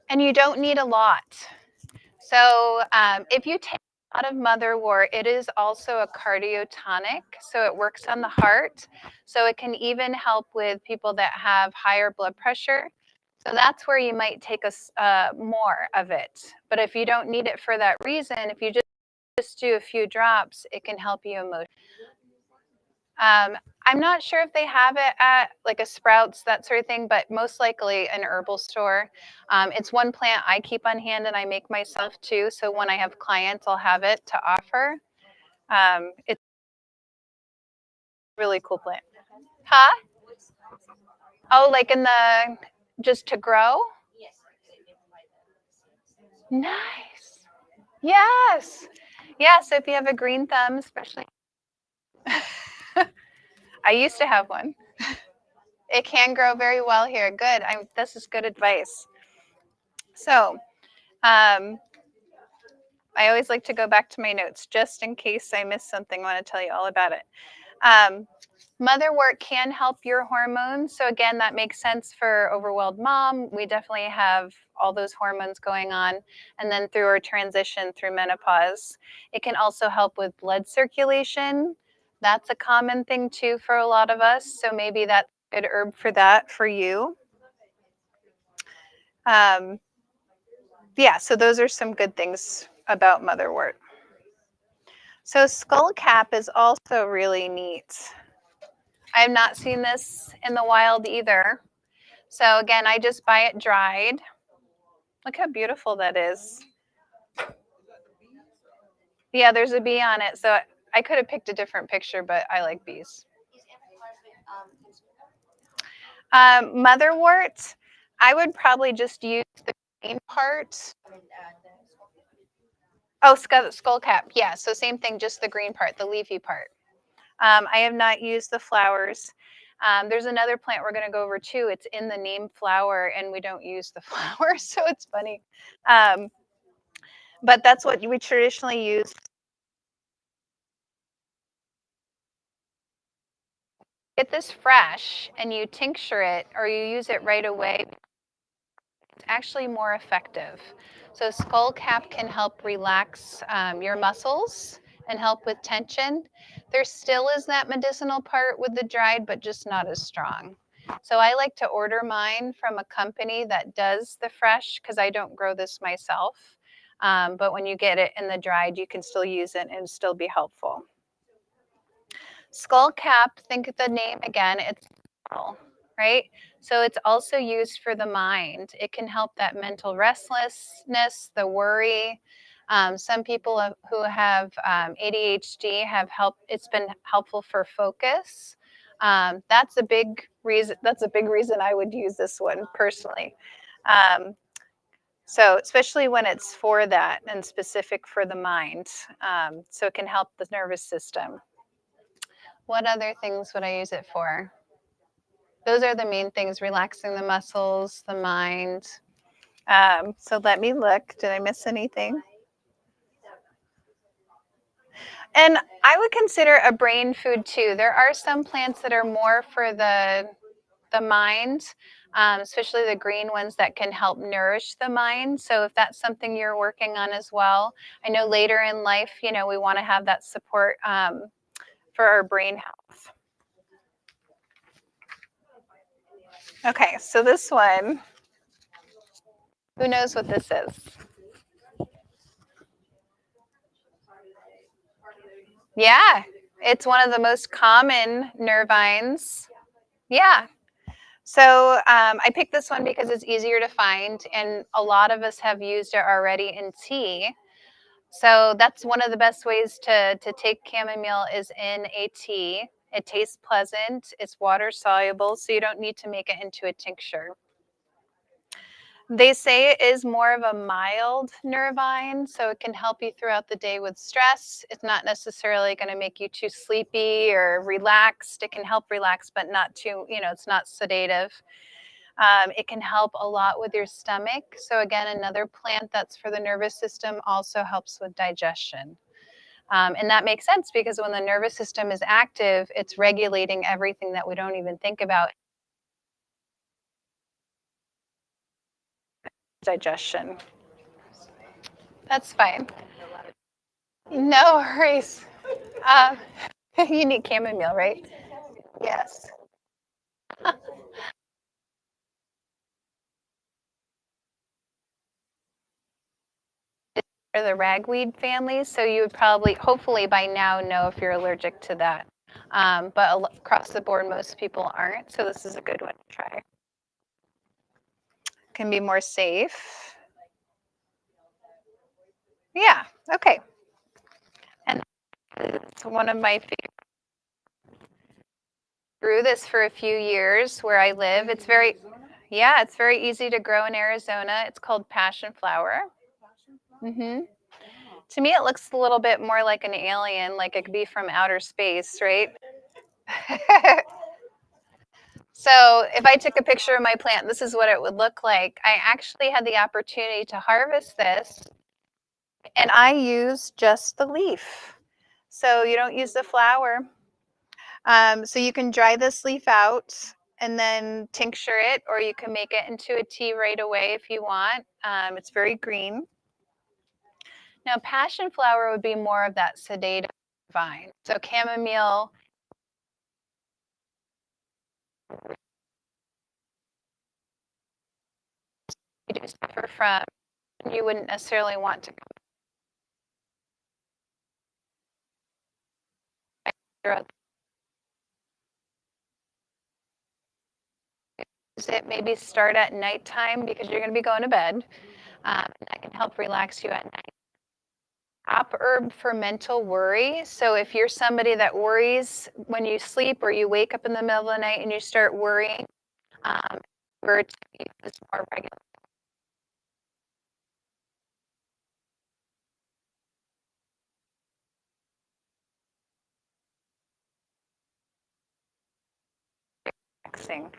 And you don't need a lot. So if you take a lot of motherwort, it is also a cardiotonic. So it works on the heart. So it can even help with people that have higher blood pressure. So that's where you might take more of it. But if you don't need it for that reason, if you just do a few drops, it can help you emotionally. I'm not sure if they have it at like a Sprouts, that sort of thing, but most likely an herbal store. It's one plant I keep on hand and I make myself too. So when I have clients, I'll have it to offer. It's a really cool plant. Huh? Oh, like in the, just to grow? Nice. Yes. Yeah, so if you have a green thumb, especially. I used to have one. It can grow very well here. Good. This is good advice. So, I always like to go back to my notes just in case I miss something. I want to tell you all about it. Motherwort can help your hormones. So again, that makes sense for overwhelmed mom. We definitely have all those hormones going on. And then through our transition through menopause, it can also help with blood circulation. That's a common thing too for a lot of us. So maybe that's a good herb for that for you. Yeah, so those are some good things about motherwort. So skullcap is also really neat. I have not seen this in the wild either. So again, I just buy it dried. Look how beautiful that is. Yeah, there's a bee on it. So I could have picked a different picture, but I like bees. Motherwort, I would probably just use the green part. Oh, skullcap. Yeah, so same thing, just the green part, the leafy part. I have not used the flowers. There's another plant we're going to go over too. It's in the name flower, and we don't use the flowers, so it's funny. But that's what we traditionally use. Get this fresh, and you tincture it, or you use it right away. It's actually more effective. So skullcap can help relax your muscles and help with tension. There still is that medicinal part with the dried, but just not as strong. So I like to order mine from a company that does the fresh because I don't grow this myself. But when you get it in the dried, you can still use it and still be helpful. Skullcap, think of the name again, it's skull, right? So it's also used for the mind. It can help that mental restlessness, the worry. Some people who have ADHD have helped. It's been helpful for focus. That's a big reason. That's a big reason I would use this one personally. So especially when it's for that and specific for the mind, so it can help the nervous system. What other things would I use it for? Those are the main things, relaxing the muscles, the mind. So let me look. Did I miss anything? And I would consider a brain food too. There are some plants that are more for the mind, especially the green ones that can help nourish the mind. So if that's something you're working on as well, I know later in life, we want to have that support for our brain health. Okay, so this one, who knows what this is? Yeah, it's one of the most common nervines. Yeah. So I picked this one because it's easier to find, and a lot of us have used it already in tea. So that's one of the best ways to take chamomile is in a tea. It tastes pleasant. It's water soluble, so you don't need to make it into a tincture. They say it is more of a mild nervine, so it can help you throughout the day with stress. It's not necessarily going to make you too sleepy or relaxed. It can help relax, but not too, it's not sedative. It can help a lot with your stomach. So again, another plant that's for the nervous system also helps with digestion. And that makes sense because when the nervous system is active, it's regulating everything that we don't even think about. Digestion. That's fine. No worries. You need chamomile, right? Yes. or the ragweed families. So you would probably, hopefully by now, know if you're allergic to that. But across the board, most people aren't. So this is a good one to try. Can be more safe. Yeah, okay. And it's one of my favorite. Grew this for a few years where I live. It's very, yeah, it's very easy to grow in Arizona. It's called passion flower. To me, it looks a little bit more like an alien, like it could be from outer space, right? So if I took a picture of my plant, this is what it would look like. I actually had the opportunity to harvest this, and I use just the leaf. So you don't use the flower. So you can dry this leaf out and then tincture it, or you can make it into a tea right away if you want. It's very green. Now, passion flower would be more of that sedative vine. So chamomile, you do suffer from, you wouldn't necessarily want to use it. Maybe start at nighttime because you're going to be going to bed. That can help relax you at night. Top herb for mental worry. So if you're somebody that worries when you sleep or you wake up in the middle of the night and you start worrying, we're to use this more regularly. Relaxing.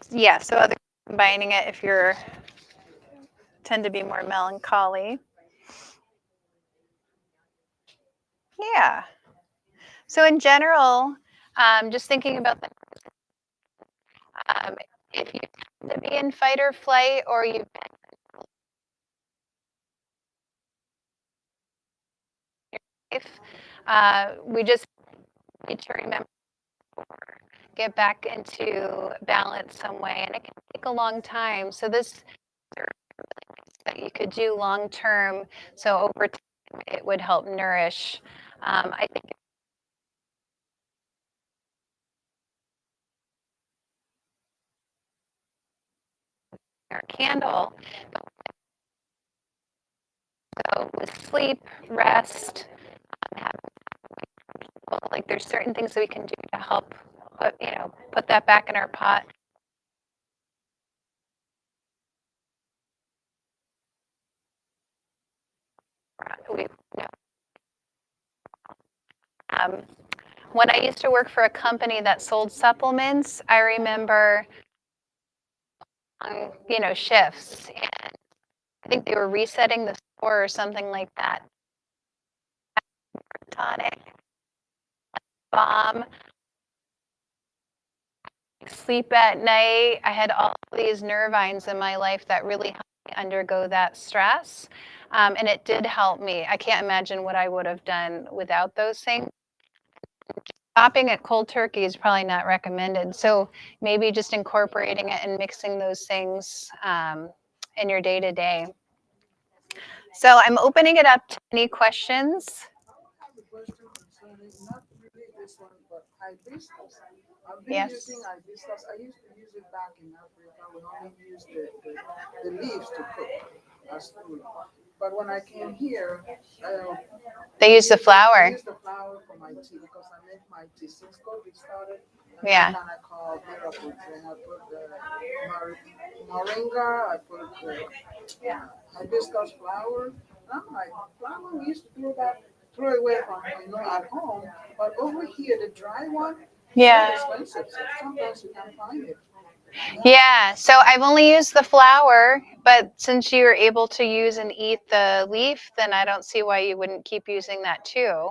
Yeah, so other combining it if you're tend to be more melancholy. Yeah. So in general, just thinking about the, if you tend to be in fight or flight, or you we just need to remember get back into balance some way, and it can take a long time. So this that you could do long term. So over time, it would help nourish. I think our candle. So with sleep, rest, like there's certain things that we can do to help put that back in our pot. When I used to work for a company that sold supplements, I remember shifts, and I think they were resetting the store or something like that. Tonic, bomb, sleep at night. I had all these nervines in my life that really helped me undergo that stress, and it did help me. I can't imagine what I would have done without those things. Stopping at cold turkey is probably not recommended. So maybe just incorporating it and mixing those things in your day to day. So I'm opening it up to any questions. I've been using hibiscus. I used to use it back in Africa. We only used the leaves to cook as food. But when I came here, They use the flower. I used the flower for my tea because I make my tea since COVID started. Yeah. And I call miracle drink. I put the moringa. I put the hibiscus flower. I'm like, flower we used to throw away from at home. But over here, the dry one. Yeah. So expensive. So sometimes you can't find it. Yeah, so I've only used the flower, but since you were able to use and eat the leaf, then I don't see why you wouldn't keep using that too.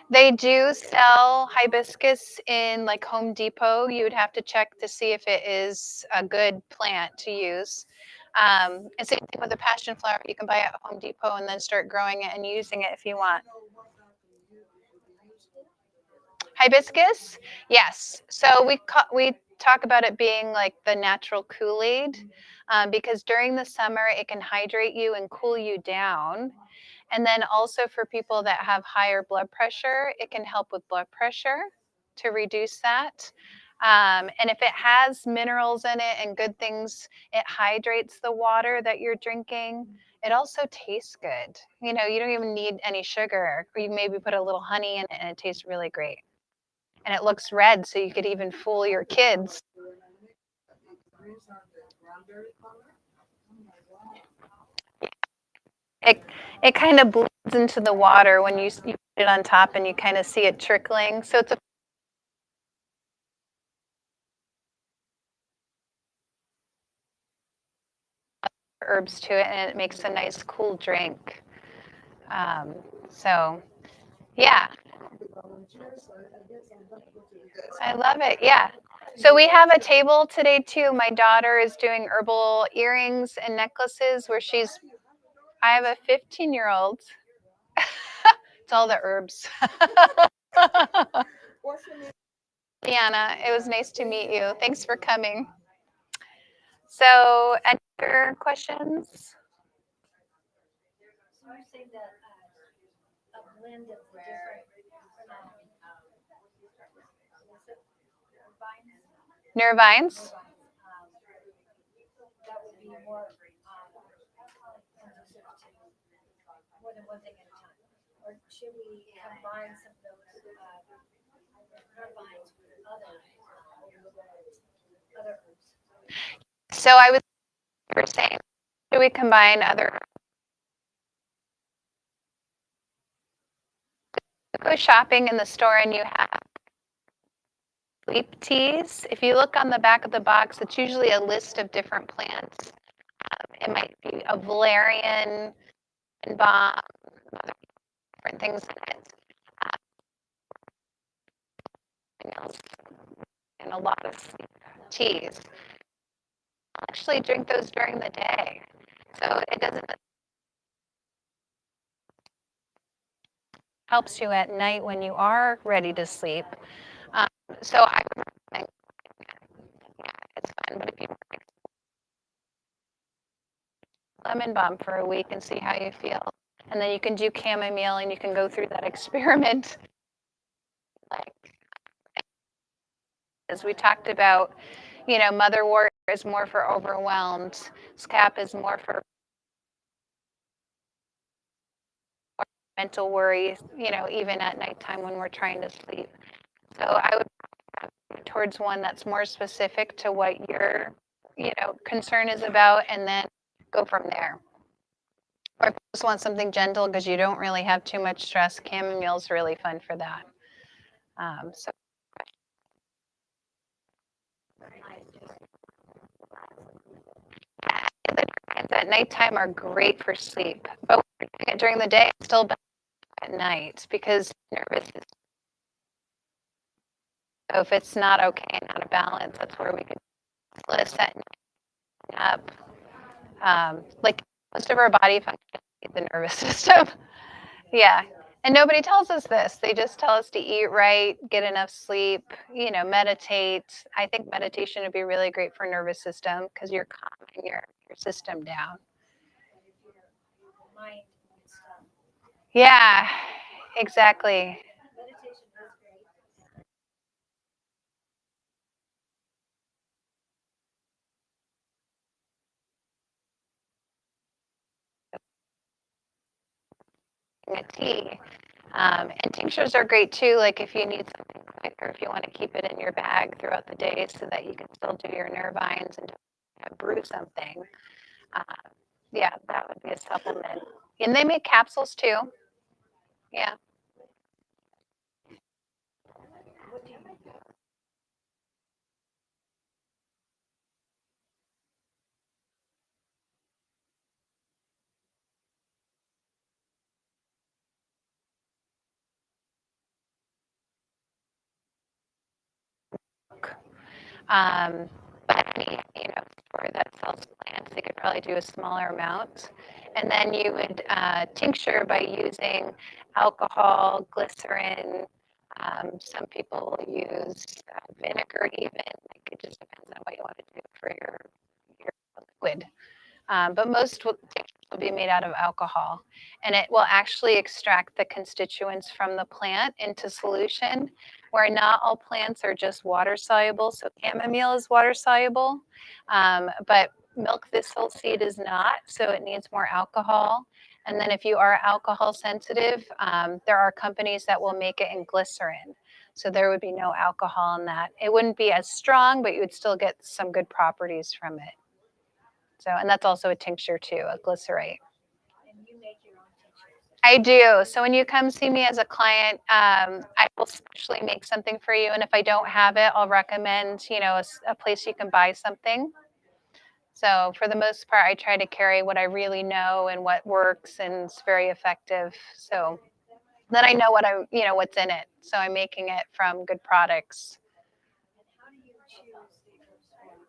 They do sell hibiscus in like Home Depot. You would have to check to see if it is a good plant to use. And same thing with the passion flower. You can buy it at Home Depot and then start growing it and using it if you want. Hibiscus? Yes. So we talk about it being like the natural Kool-Aid, because during the summer it can hydrate you and cool you down. And then also for people that have higher blood pressure, it can help with blood pressure to reduce that. And if it has minerals in it and good things, it hydrates the water that you're drinking. It also tastes good. You know, you don't even need any sugar. Or you maybe put a little honey in it and it tastes really great. And it looks red, so you could even fool your kids. It kind of bleeds into the water when you put it on top and you kind of see it trickling. So it's a herbs to it, and it makes a nice cool drink. So yeah, I love it. Yeah. So we have a table today too. My daughter is doing herbal earrings and necklaces where I have a 15-year-old. It's all the herbs. Deanna, it was nice to meet you. Thanks for coming. So, any other questions? So you say that a blend of the different Nervines? that would be more conducive to more than one thing at a time? Or should we combine some of those vines with other herbs? So I was saying, should we combine other? Go shopping in the store and you have sleep teas. If you look on the back of the box, it's usually a list of different plants. It might be a valerian and balm, other different things in it. And a lot of sleep teas. I'll actually drink those during the day. So it doesn't helps you at night when you are ready to sleep. So I would think, yeah, it's fun. But if you lemon balm for a week and see how you feel, and then you can do chamomile and you can go through that experiment. Like as we talked about, you know, Mother Warrior is more for overwhelmed. SCAP is more for mental worry, you know, even at nighttime when we're trying to sleep. So I would go towards one that's more specific to what your, you know, concern is about, and then go from there. Or if you just want something gentle because you don't really have too much stress, chamomile is really fun for that. So at nighttime are great for sleep, but during the day, it's still better at night because nervous system. So if it's not okay, not a balance, that's where we could split a set up. Like most of our body functions the nervous system. Yeah. And nobody tells us this. They just tell us to eat right, get enough sleep, you know, meditate. I think meditation would be really great for nervous system because you're calming your system down. Mind and stuff. Yeah, exactly. Meditation is great. A tea. And tinctures are great too, like if you need something quick or if you want to keep it in your bag throughout the day so that you can still do your nervines and brew something. Yeah, that would be a supplement. And they make capsules too. Yeah. But any, you know, store that sells plants, they could probably do a smaller amount. And then you would tincture by using alcohol, glycerin, Some people use vinegar even. Like it just depends on what you want to do for your liquid. But most will be made out of alcohol, and it will actually extract the constituents from the plant into solution, where not all plants are just water soluble. So chamomile is water soluble, but milk thistle seed is not, so it needs more alcohol. And then if you are alcohol sensitive, there are companies that will make it in glycerin. So there would be no alcohol in that. It wouldn't be as strong, but you would still get some good properties from it. So, and that's also a tincture too, a glycerate. And you make your own tinctures. I do. So when you come see me as a client, I will specially make something for you. And if I don't have it, I'll recommend, a place you can buy something. So for the most part, I try to carry what I really know and what works, and it's very effective. So then I know what's in it. So I'm making it from good products. And how do you choose the herbs for your clients?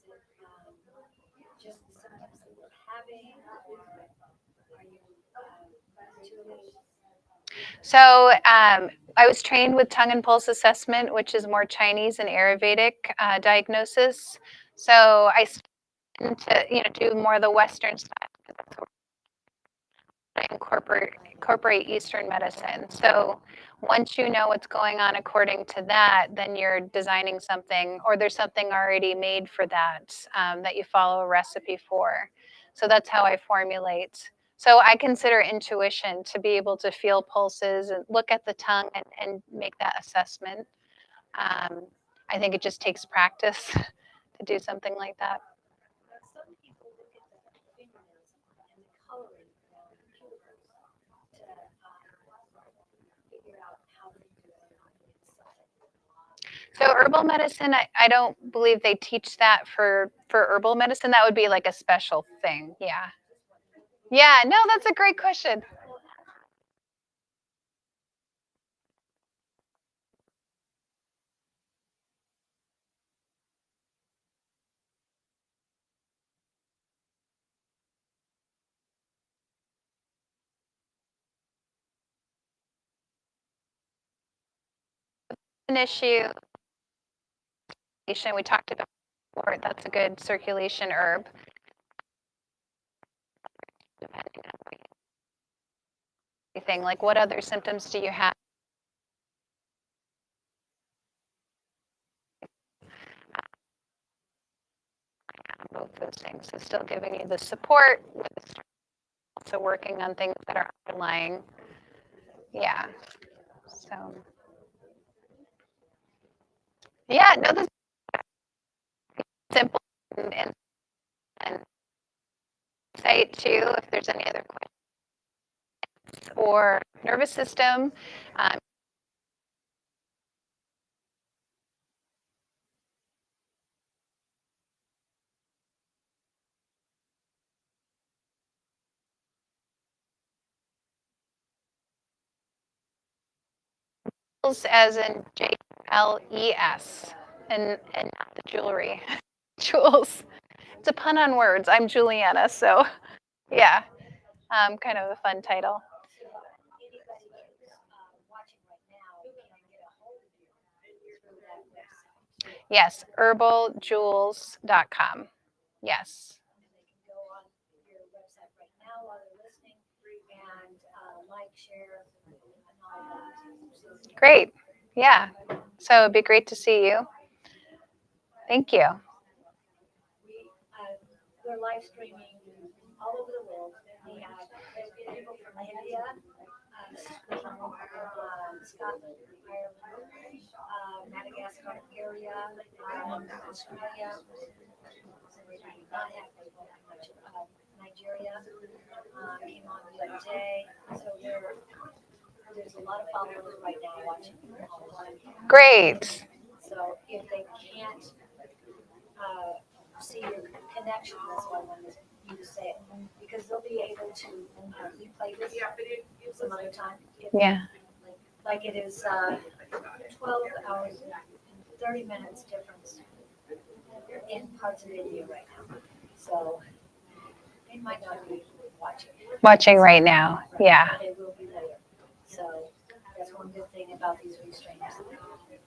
Is it just sometimes they were having, or are you tuning? So I was trained with tongue and pulse assessment, which is more Chinese and Ayurvedic diagnosis. So I tend to do more of the Western style. I incorporate Eastern medicine. So once you know what's going on according to that, then you're designing something, or there's something already made for that that you follow a recipe for. So that's how I formulate. So I consider intuition to be able to feel pulses and look at the tongue and make that assessment. I think it just takes practice to do something like that. Now, some people look at the fingernails and the coloring on computers to figure out how to do it on the inside. So herbal medicine, I don't believe they teach that for herbal medicine. That would be like a special thing. Yeah. Yeah, no, that's a great question. An issue. We talked about before. That's a good circulation herb. Depending on anything, like what other symptoms do you have? Both those things. So still giving you the support, also working on things that are underlying. Yeah. So yeah, no, this is simple and say it too if there's any other questions or nervous system. As in JLES and not the jewelry. Jewels. It's a pun on words. I'm Juliana, so yeah, kind of a fun title. Anybody who's watching right now can get a hold of you through that website. Yes, herbaljewels.com. Yes. And they can go on your website right now while they're listening and like, share, and all that. So, Great. Yeah. So it'd be great to see you. Thank you. we're live streaming all over the world. We have people from India, Scotland, Ireland, Madagascar, Peoria, Australia. So we do not have people much. Nigeria came on the other day. So there's a lot of followers right now watching online. Great. So if they can't see your connection, that's why I wanted you to say it, because they'll be able to replay this some other time. Yeah. Like it is 12 hours and 30 minutes difference in parts of India right now. So they might not be watching. Watching right now. Yeah. They will be later. So that's one good thing. about these restraints.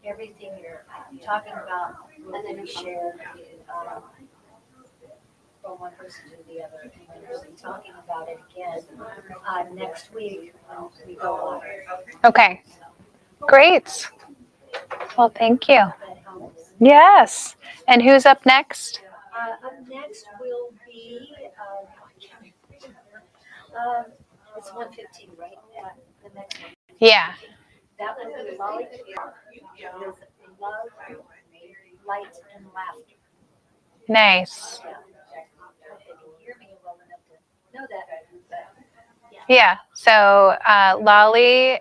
Everything you're talking about, and then you share from one person to the other, and then we'll be talking about it again next week when we go live. Okay, great. Well, thank you. That helps. Yes. And who's up next? Up next will be, it's 1:15, right? The next one. Yeah. That will be Lolly with love, light, and laughter. Nice. Yeah. Hope they can hear me well enough to know that. Yeah. So Lolly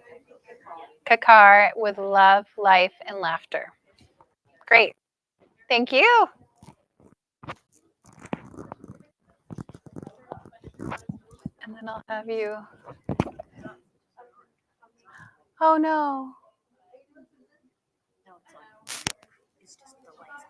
Kakar with love, life, and laughter. Great. Thank you. And then I'll have you. Oh no. No, it's on. It's just the lights.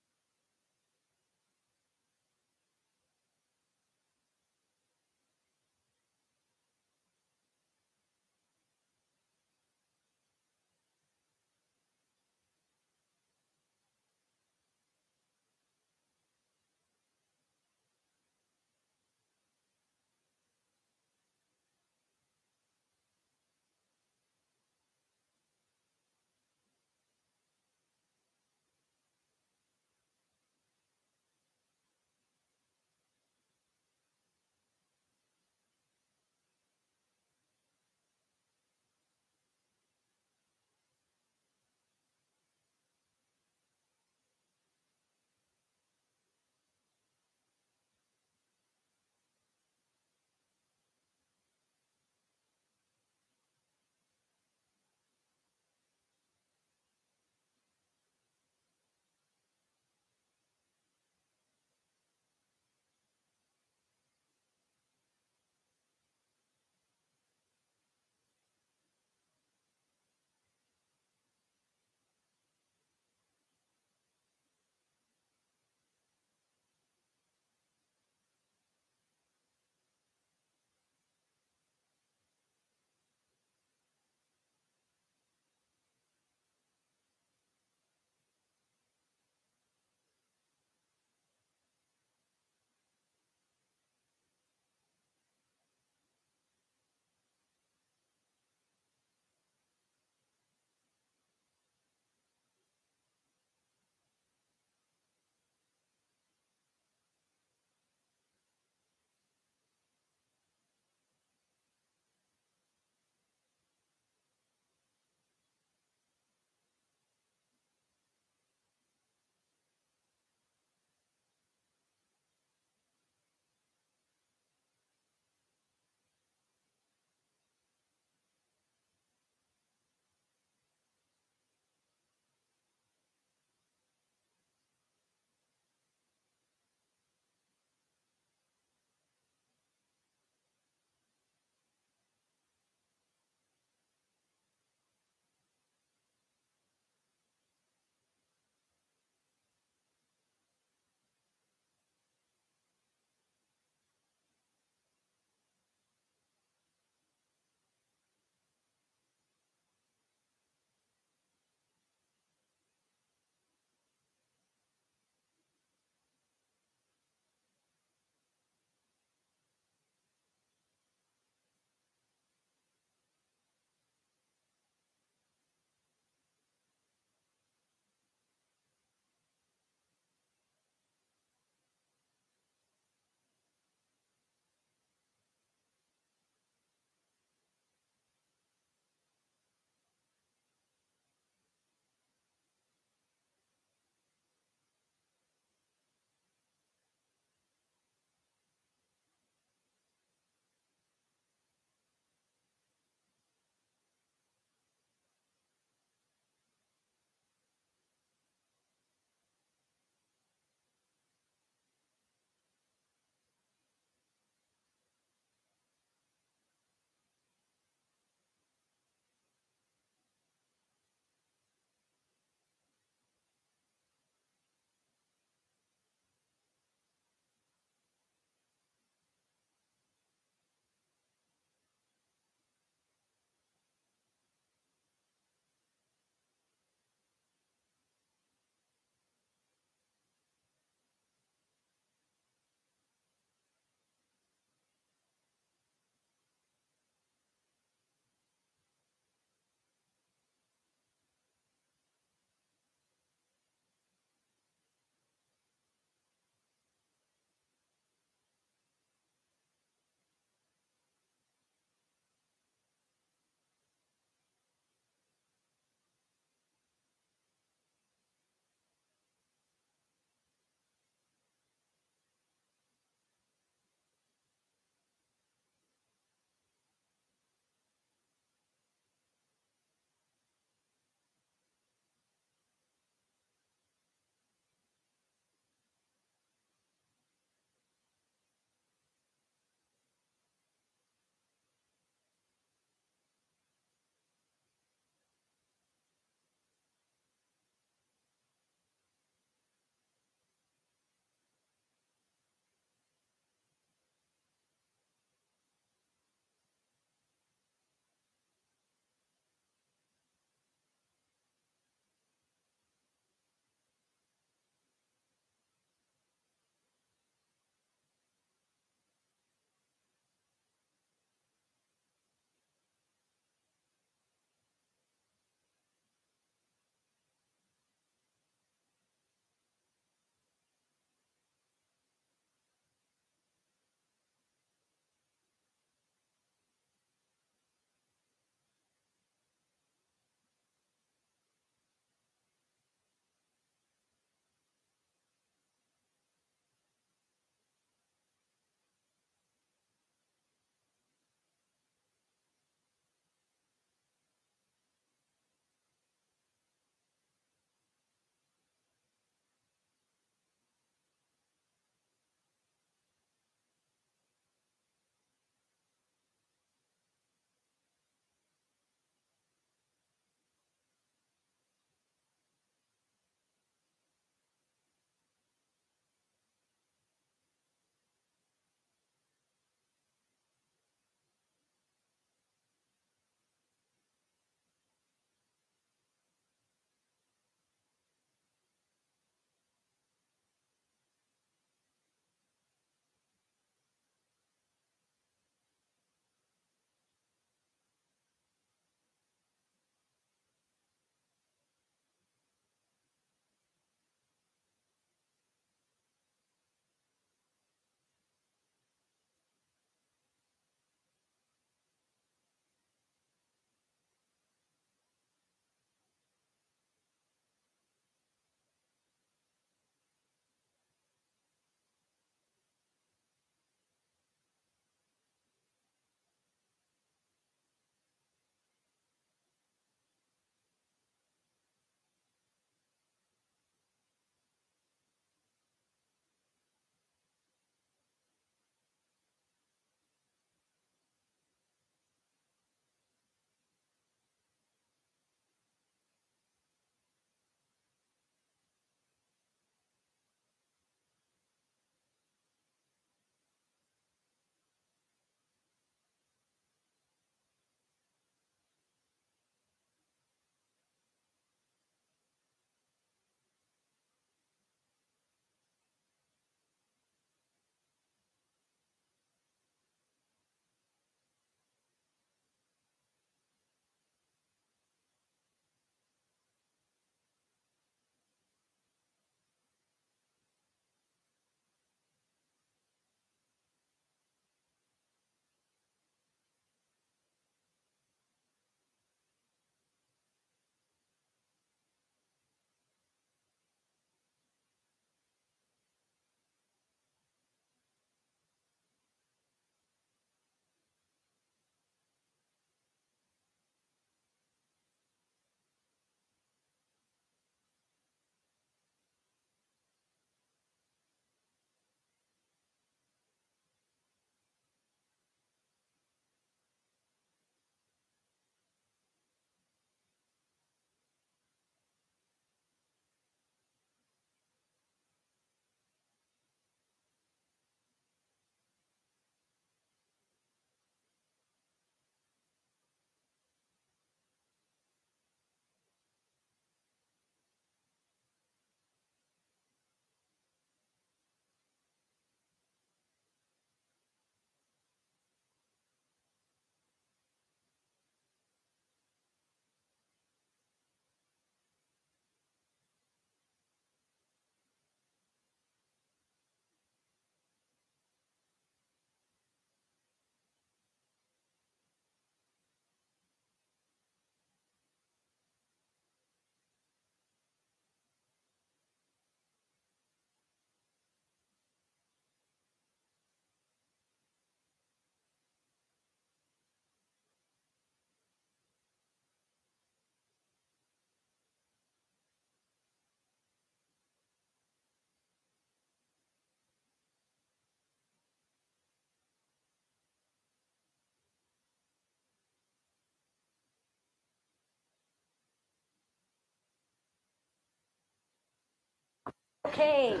Okay.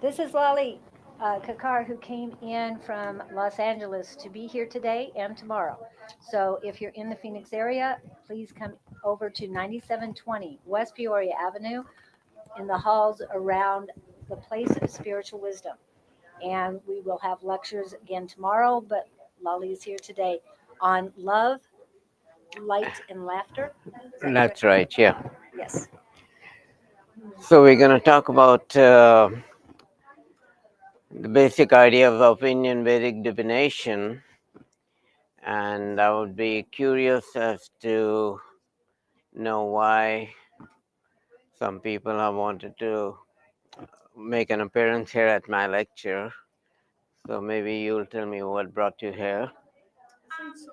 This is Lolly Kakar, who came in from Los Angeles to be here today and tomorrow. So if you're in the Phoenix area, please come over to 9720 West Peoria Avenue in the halls around the Place of Spiritual Wisdom. And we will have lectures again tomorrow, but Lolly is here today on love, light, and laughter. Is that That's correct? right, yeah. Yes. So we're going to talk about the basic idea of Indian Vedic divination, and I would be curious as to know why some people have wanted to make an appearance here at my lecture. So maybe you'll tell me what brought you here. I do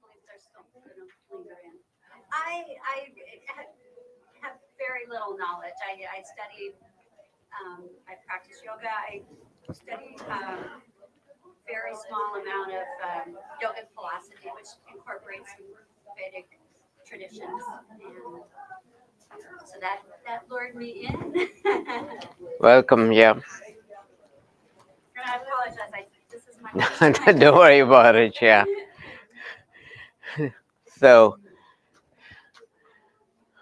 believe they're still going to linger in. I have very little knowledge. I studied, I practice yoga. I studied very small amount of yogic philosophy, which incorporates some Vedic traditions, and so that lured me in. Welcome, yeah. And I apologize. This is my first time. Don't worry about it, yeah. So,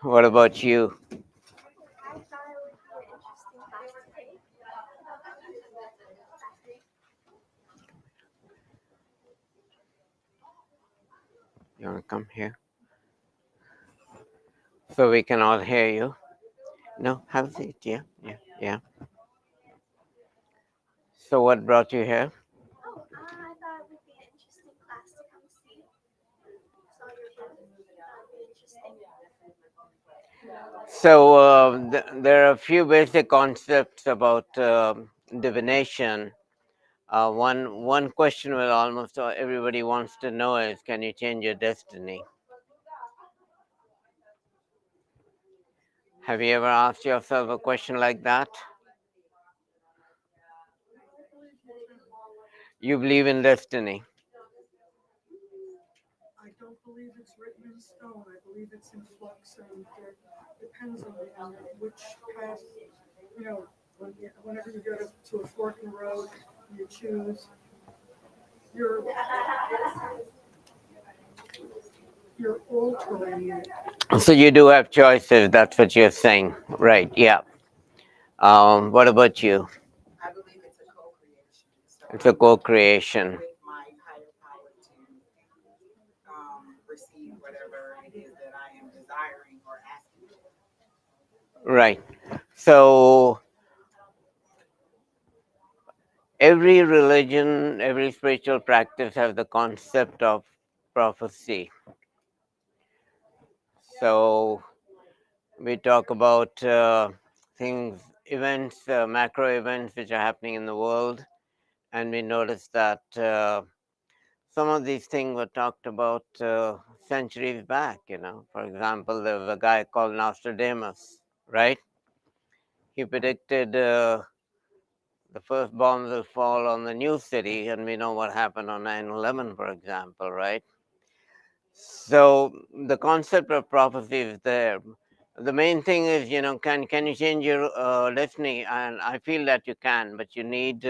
what about you? I thought it would be an interesting class to take. You want to come here? So we can all hear you. No, have a seat, yeah, yeah. So what brought you here? Oh, I thought it would be an interesting class to come see. Saw your booth. Thought it would be interesting. So there are a few basic concepts about divination. One question that almost everybody wants to know is, can you change your destiny? Have you ever asked yourself a question like that? You believe in destiny. I don't believe it's written in stone. I believe it's in flux, and it depends on which path, you know, whenever you go to a fork in the road, you choose, you're, you're altering it. So you do have choices. That's what you're saying, right? Yeah. What about you? I believe it's a co-creation. So It's a co-creation. with my higher power to receive whatever it is that I am desiring or asking for. Right. So every religion, every spiritual practice has the concept of prophecy. So we talk about things, events, macro events which are happening in the world, and we notice that some of these things were talked about centuries back. For example, there was a guy called Nostradamus, right? He predicted the first bombs will fall on the new city, and we know what happened on 9/11, for example, right? So the concept of prophecy is there. The main thing is, can you change your destiny? And I feel that you can, but you need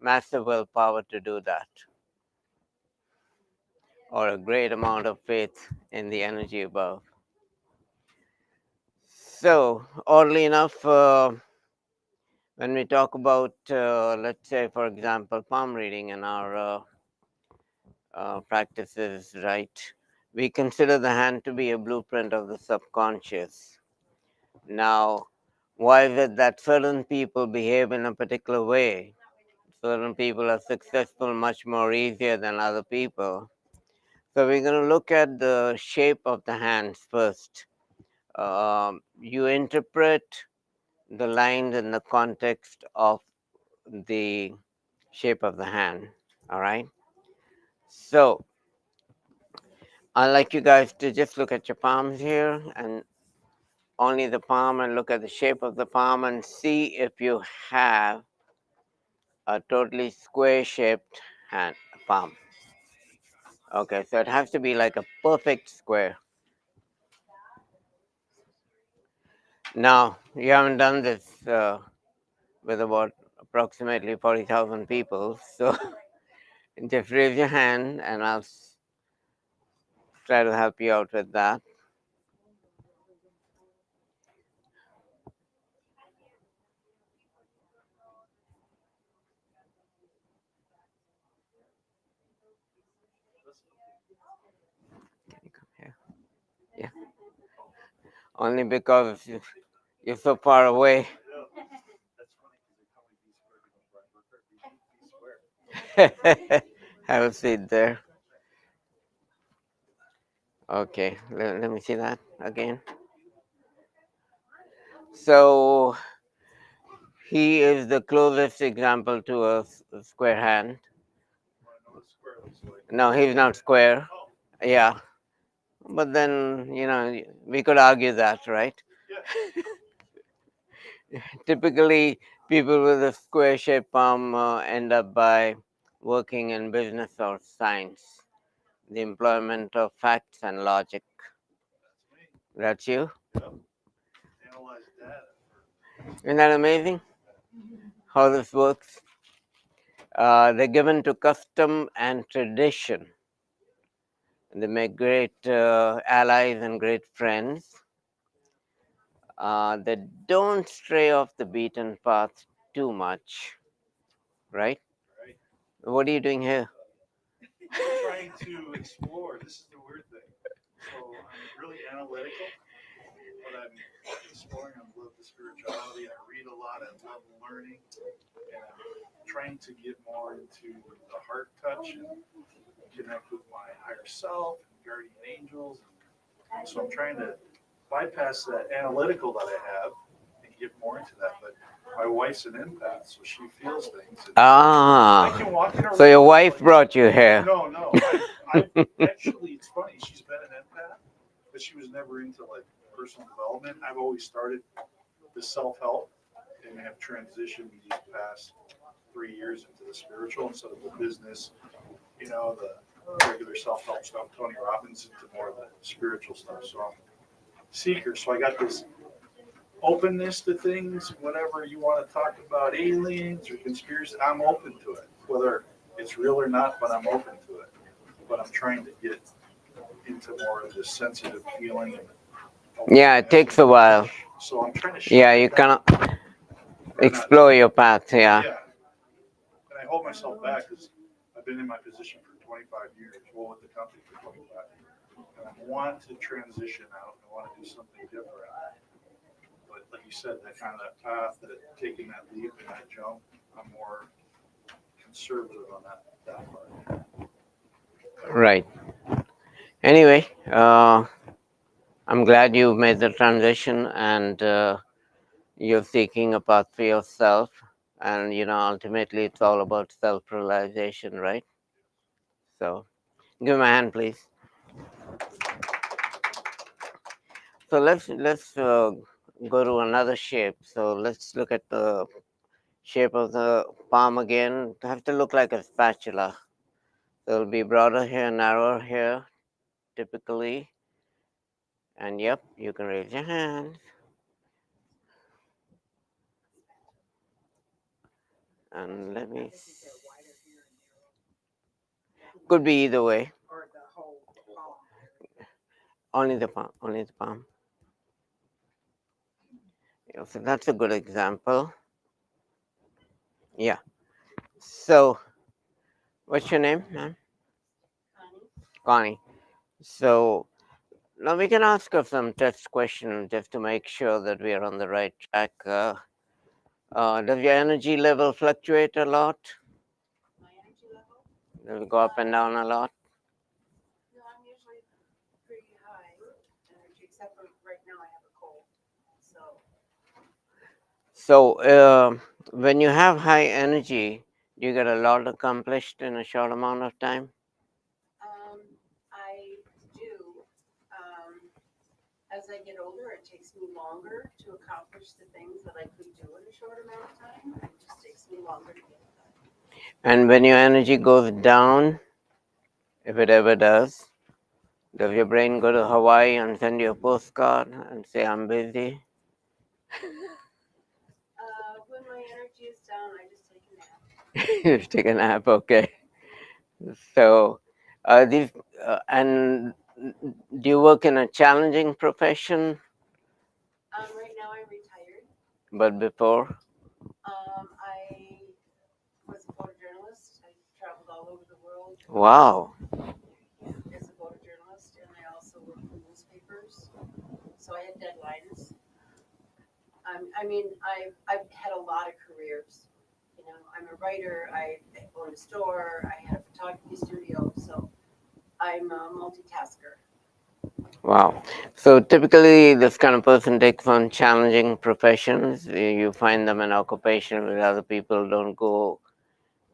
massive willpower to do that, or a great amount of faith in the energy above. So, oddly enough, when we talk about, let's say, for example, palm reading in our practices, right, we consider the hand to be a blueprint of the subconscious. Now, why is it that certain people behave in a particular way? Certain people are successful much more easier than other people. So we're going to look at the shape of the hands first. You interpret the lines in the context of the shape of the hand. All right. So I'd like you guys to just look at your palms here, and only the palm, and look at the shape of the palm and see if you have a totally square shaped hand palm. Okay, so it has to be like a perfect square. Now, you haven't done this with about approximately 40,000 people. So just raise your hand and I'll try to help you out with that. Can you come here? Yeah. Only because you're so far away. Have a seat there. Okay, let me see that again. So he is the closest example to a square hand. No, he's not square. Yeah, but then, we could argue that, right? Typically, people with a square shaped palm end up by working in business or science, the employment of facts and logic. That's you? Isn't that amazing how this works? They're given to custom and tradition. They make great allies and great friends. They don't stray off the beaten path too much, right? What are you doing here? Trying to explore. This is the weird thing. So I'm really analytical, but I'm exploring. I love the spirituality. I read a lot. I love learning, and I'm trying to get more into the heart touch and connect with my higher self and guardian angels. And so I'm trying to bypass that analytical that I have and get more into that. But my wife's an empath, so she feels things. And I can walk in her So your room, wife brought you here. No. I've actually, it's funny. She's been an empath, but she was never into like personal development. I've always started the self-help and have transitioned these past 3 years into the spiritual instead of the business, the regular self-help stuff, Tony Robbins, into more of the spiritual stuff. So I'm a seeker. So I got this openness to things. Whenever you want to talk about aliens or conspiracy, I'm open to it, whether it's real or not, but I'm open to it. But I'm trying to get into more of this sensitive feeling. Yeah, it takes a while. So I'm trying to you cannot explore your path. Yeah. And I hold myself back because I've been in my position for 25 years, well, with the company for 25 years. And I want to transition out. I want to do something different. But like you said, that kind of path, that taking that leap and that jump, I'm more conservative on that part. Right. Anyway, I'm glad you made the transition and you're seeking a path for yourself. And, ultimately it's all about self-realization, right? So give me a hand, please. So let's go to another shape. So let's look at the shape of the palm again. It have to look like a spatula. So it'll be broader here, narrower here, typically. And yep, you can raise your hand. And let me. Could be either way. Only the palm. Only the palm. Yeah, so that's a good example. Yeah. So, what's your name, ma'am? Connie. So now we can ask her some test questions just to make sure that we are on the right track. Does your energy level fluctuate a lot? My energy level? Does it go up and down a lot? No, I'm usually pretty high energy, except for right now I have a cold. So when you have high energy, do you get a lot accomplished in a short amount of time? I do. As I get older, it takes me longer to accomplish the things that I could do in a short amount of time. It just takes me longer to get it done. And when your energy goes down, if it ever does your brain go to Hawaii and send you a postcard and say, I'm busy? When my energy is down, I just take a nap. You just take a nap, okay. So, these and do you work in a challenging profession? Right now I'm retired. But before, I was a photojournalist. I traveled all over the world. wow, As a photojournalist, and I also worked for newspapers. So I had deadlines. I've had a lot of careers. You know, I'm a writer. I owned a store. I had a photography studio. So I'm a multitasker. wow. So typically, this kind of person takes on challenging professions. You find them in occupation where other people don't go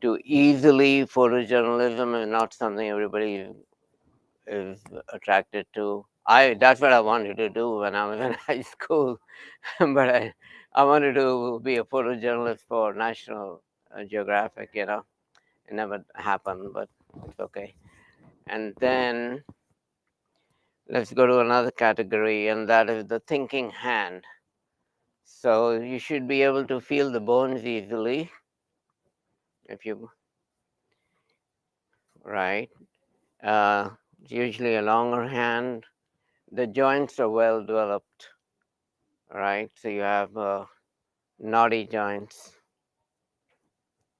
too easily. Photojournalism is not something everybody is attracted to. That's what I wanted to do when I was in high school, but I wanted to be a photojournalist for National Geographic. You know, it never happened, but it's okay. And then let's go to another category, and that is the thinking hand. So you should be able to feel the bones easily if you right. It's usually a longer hand. The joints are well developed, right? So you have knotty joints,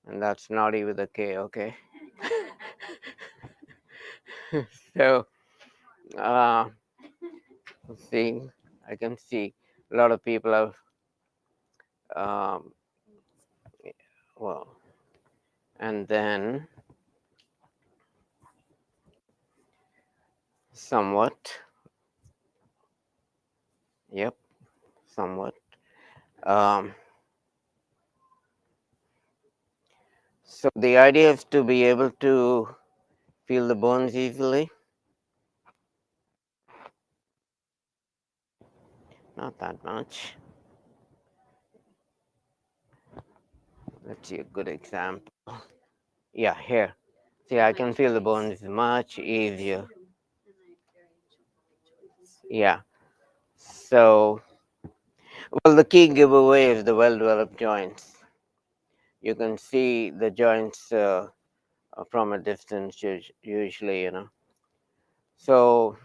and that's naughty with a K, okay? So, uh, see, I can see a lot of people have, um, well, and then somewhat, yep, somewhat. Um, so the idea is to be able to feel the bones easily. Not that much. Let's see a good example. Yeah, here. See, I can feel the bones much easier. Yeah. So, well, the key giveaway is the well-developed joints. You can see the joints from a distance, usually, you know. So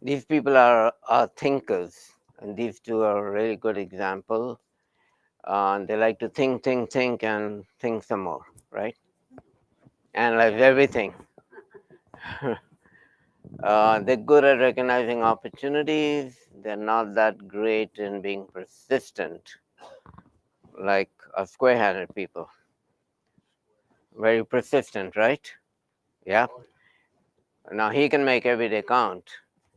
these people are thinkers, and these two are a really good example. They like to think, and think some more, right? Analyze everything. They're good at recognizing opportunities. They're not that great in being persistent, like a square-handed people. Very persistent, right? Yeah. Now he can make every day count.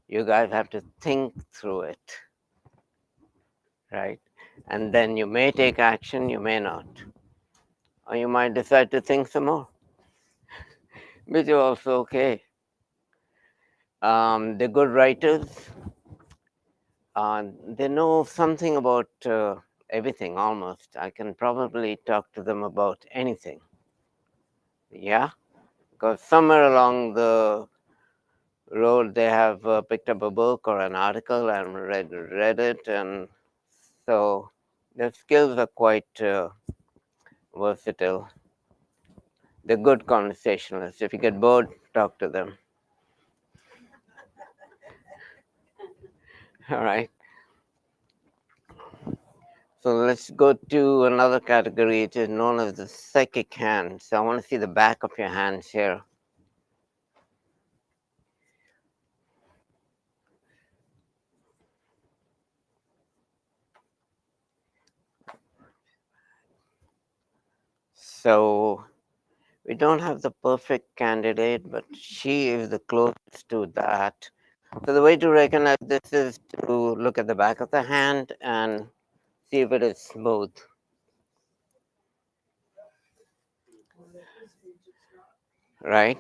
You guys have to think through it, right? And then you may take action, you may not. Or you might decide to think some more, which is also okay. They're good writers. They know something about everything almost. I can probably talk to them about anything. Yeah, because somewhere along the road they have picked up a book or an article and read it, and so their skills are quite versatile. They're good conversationalists. If you get bored, talk to them. All right. So let's go to another category. It is known as the psychic hand. So I want to see the back of your hands here. So we don't have the perfect candidate, but she is the closest to that. So the way to recognize this is to look at the back of the hand and see if it is smooth. Right?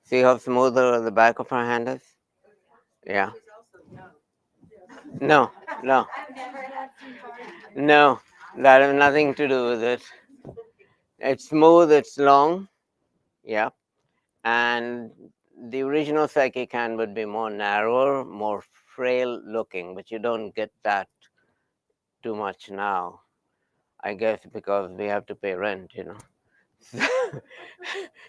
See how smooth the back of her hand is? Yeah. No, no, no. That has nothing to do with it. It's smooth, it's long. Yeah. And the original psychic hand would be more narrower, more frail looking, but you don't get that too much now. I guess because we have to pay rent, you know.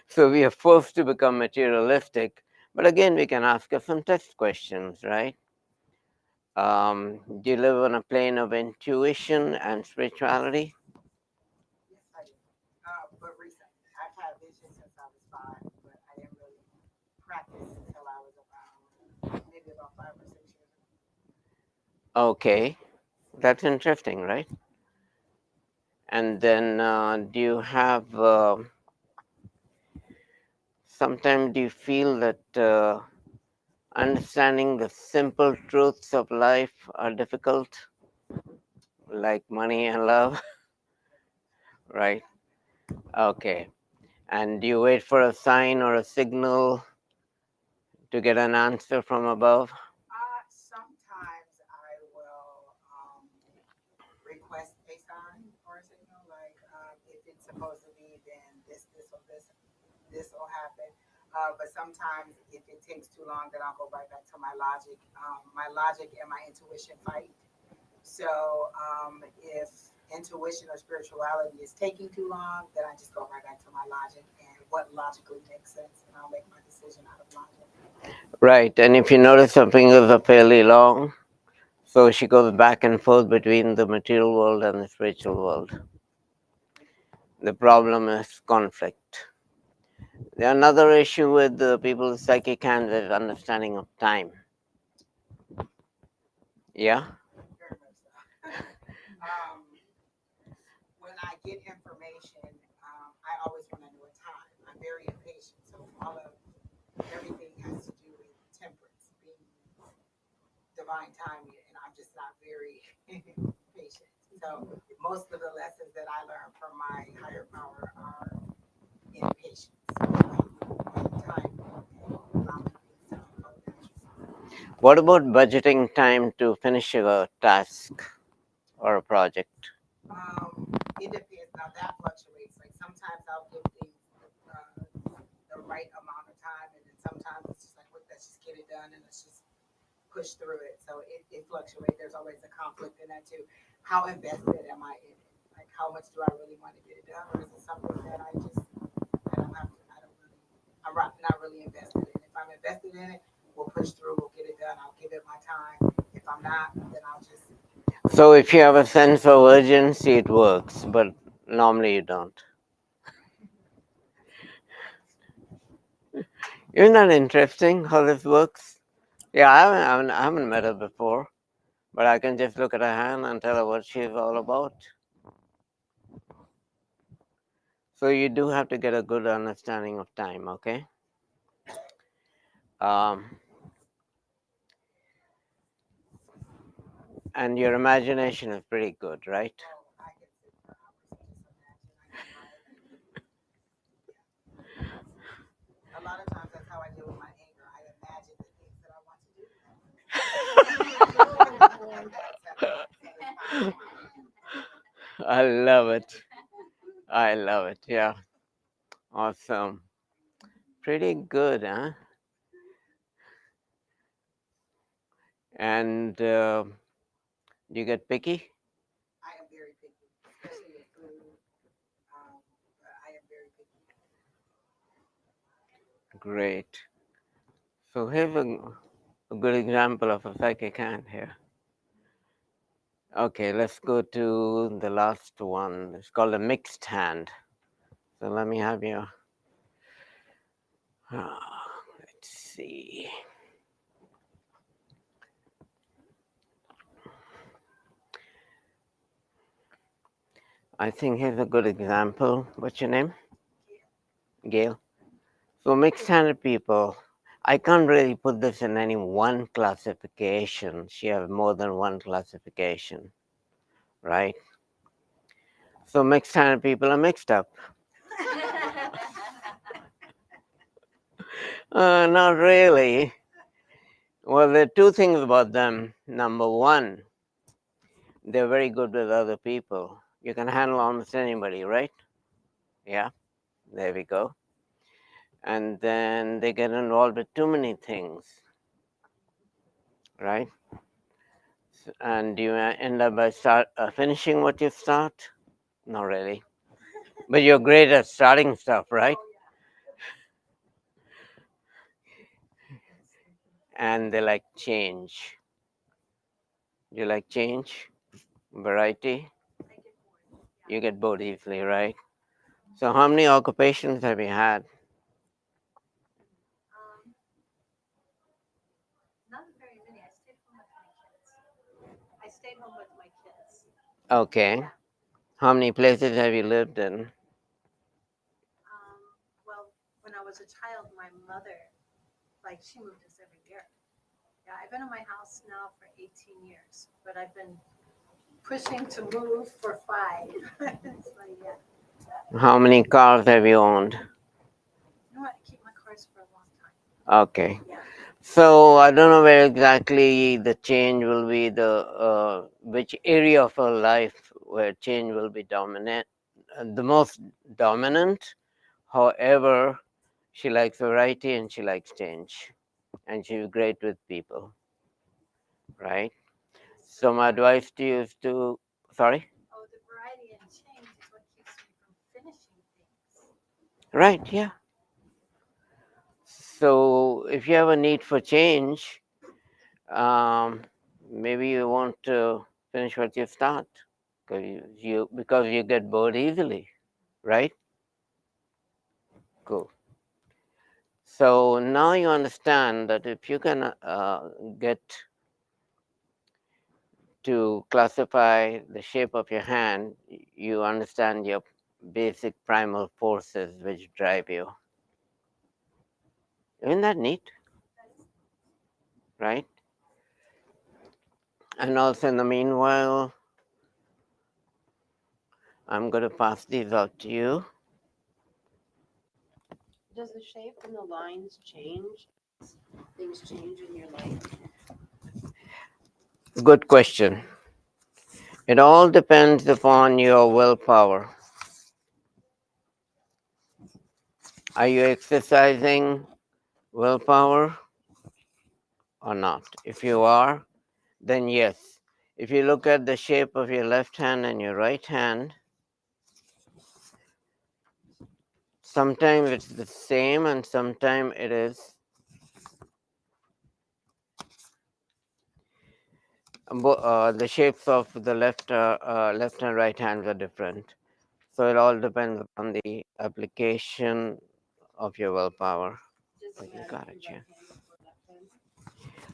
So we are forced to become materialistic. But again, we can ask her some test questions, right? Do you live on a plane of intuition and spirituality? Yes, I do. But recently, I've had vision since I was 5, but I didn't really practice until I was maybe about 5 or 6 years ago. Okay, that's interesting, right? And then do you have, sometimes do you feel that understanding the simple truths of life are difficult, like money and love, right? Okay. And do you wait for a sign or a signal to get an answer from above? Sometimes I will request a sign or a signal, like if it's supposed to be, then this will happen. But sometimes if it takes too long, then I'll go right back to my logic. My logic and my intuition fight. So if intuition or spirituality is taking too long, then I just go right back to my logic and what logically makes sense, and I'll make my decision out of logic. Right. And if you notice her fingers are fairly long, so she goes back and forth between the material world and the spiritual world. The problem is conflict. Another issue with the people with psychic hands is understanding of time. Yeah? Very much so. When I get information, I always want to know a time. I'm very impatient, so everything has to do with temperance, being divine timing, and I'm just not very patient. So most of the lessons that I learn from my higher power are in patience, time, allowing things to unfold naturally. What about budgeting time to finish a task or a project? It depends. Now that fluctuates. Like sometimes I'll give things the right amount of time, and then sometimes it's just like, let's just get it done and let's just push through it. So it fluctuates. There's always a conflict in that too. How invested am I in it? Like how much do I really want to get it done, or is it something that I don't have to, I'm not really invested in. If I'm invested in it, we'll push through. We'll get it done. I'll give it my time. If I'm not, then I'll just. So if you have a sense of urgency, it works, but normally you don't. Isn't that interesting how this works? Yeah, I haven't met her before, but I can just look at her hand and tell her what she's all about. So you do have to get a good understanding of time, okay? And your imagination is pretty good, right? Oh, I can sit for hours and just imagine. A lot of times that's how I deal with my anger. I imagine the things that I want to do. I love it. I love it. Yeah. Awesome. Pretty good, huh? And you get picky? I am very picky, especially with food. I am very picky. Great. So here's a good example of a psychic hand here. Okay, let's go to the last one. It's called a mixed hand. So let me have your. Let's see. I think here's a good example. What's your name? Gail. So mixed-handed people, I can't really put this in any one classification. She has more than one classification, right? So mixed-handed people are mixed up. Not really. Well, there are two things about them. Number one, they're very good with other people. You can handle almost anybody, right? Yeah, there we go. And then they get involved with too many things. right? And you end up by finishing what you start? Not really. But you're great at starting stuff, right? And they like change. You like change, variety. You get bored easily, right? So how many occupations have you had? Not very many. I stayed home with my kids. Okay. How many places have you lived in? Well, when I was a child, my mother, like, she moved us every year. Yeah, I've been in my house now for 18 years, but I've been pushing to move for 5. It's like, yeah. How many cars have you owned? You know what? I keep my cars for a long time. Okay. Yeah. So I don't know where exactly the change will be, which area of her life where change will be dominant, the most dominant. However, she likes variety and she likes change, and she's great with people, right? So my advice to you is to, sorry? Oh, the variety and change is what keeps me from finishing things. Right, yeah. So if you have a need for change, maybe you want to finish what you start because you get bored easily, right? Cool. So now you understand that if you can get to classify the shape of your hand, you understand your basic primal forces which drive you. Isn't that neat? Right? And also in the meanwhile, I'm going to pass these out to you. Does the shape and the lines change? Things change in your life? Good question. It all depends upon your willpower. Are you exercising willpower or not? If you are, then yes. If you look at the shape of your left hand and your right hand, sometimes it's the same and sometimes it is. The shapes of the left and right hands are different. So it all depends on the application of your willpower. But you got it, yeah.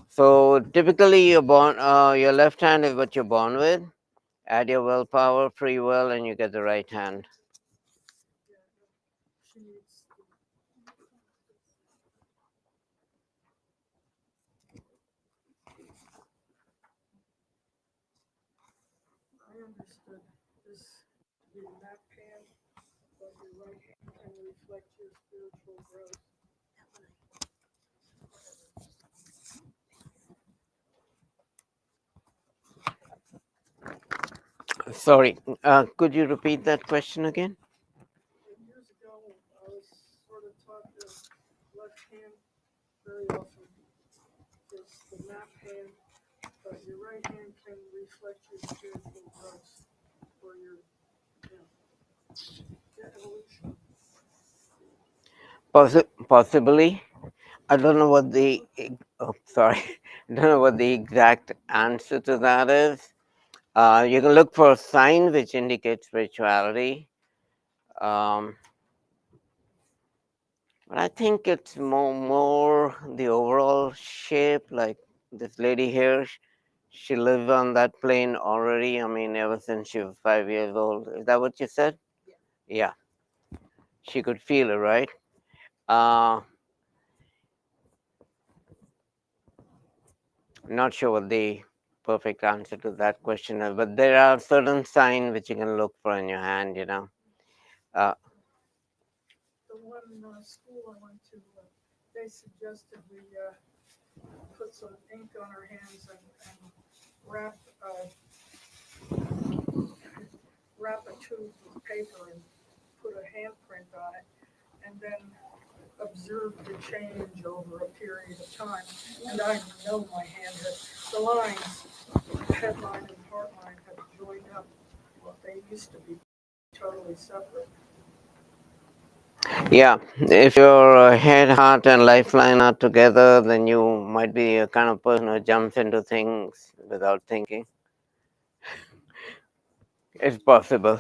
So typically your left hand is what you're born with. Add your willpower, free will, and you get the right hand. I understood this to be the map hand, but your right hand can reflect your spiritual growth. Sorry, could you repeat that question again? Years ago, I was sort of taught the left hand very often is the map hand, but your right hand can reflect your spiritual growth or your evolution. Possibly. I don't know what the sorry, I don't know what the exact answer to that is. You can look for signs which indicate spirituality. But I think it's more the overall shape. Like this lady here, she lives on that plane already. I mean, ever since she was 5 years old. Is that what you said? Yeah. She could feel it, right? Uh, Not sure what the perfect answer to that question is, but there are certain signs which you can look for in your hand, you know. Uh, The one school I went to, they suggested we put some ink on our hands and wrap wrap a tube with paper and put a handprint on it, and then observed the change over a period of time. And I know my hand has, the lines, headline and heartline have joined up. They used to be totally separate. Yeah, if your head, heart, and lifeline are together, then you might be a kind of person who jumps into things without thinking. It's possible.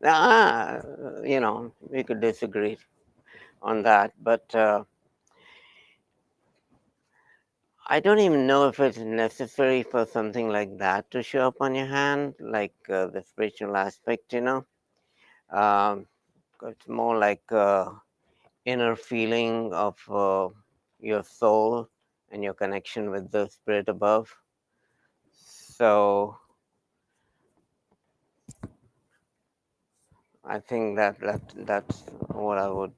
Ah, we could disagree on that, but I don't even know if it's necessary for something like that to show up on your hand, like the spiritual aspect, It's more like inner feeling of your soul and your connection with the spirit above. So I think that's what I would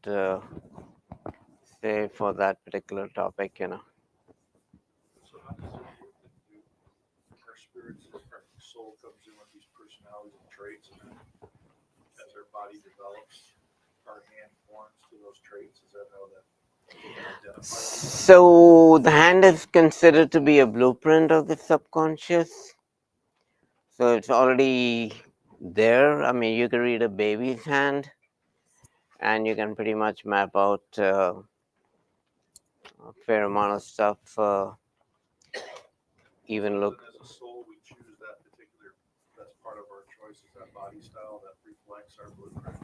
say for that particular topic. So how does it work that our spirits, our soul comes in with these personalities and traits, and then as our body develops, our hand forms to those traits? Is that how that we can identify these? So the hand is considered to be a blueprint of the subconscious. So it's already there. I mean, you can read a baby's hand, and you can pretty much map out a fair amount of stuff. Even look. As a soul, we choose that particular. That's part of our choice. Is that body style that reflects our blueprint?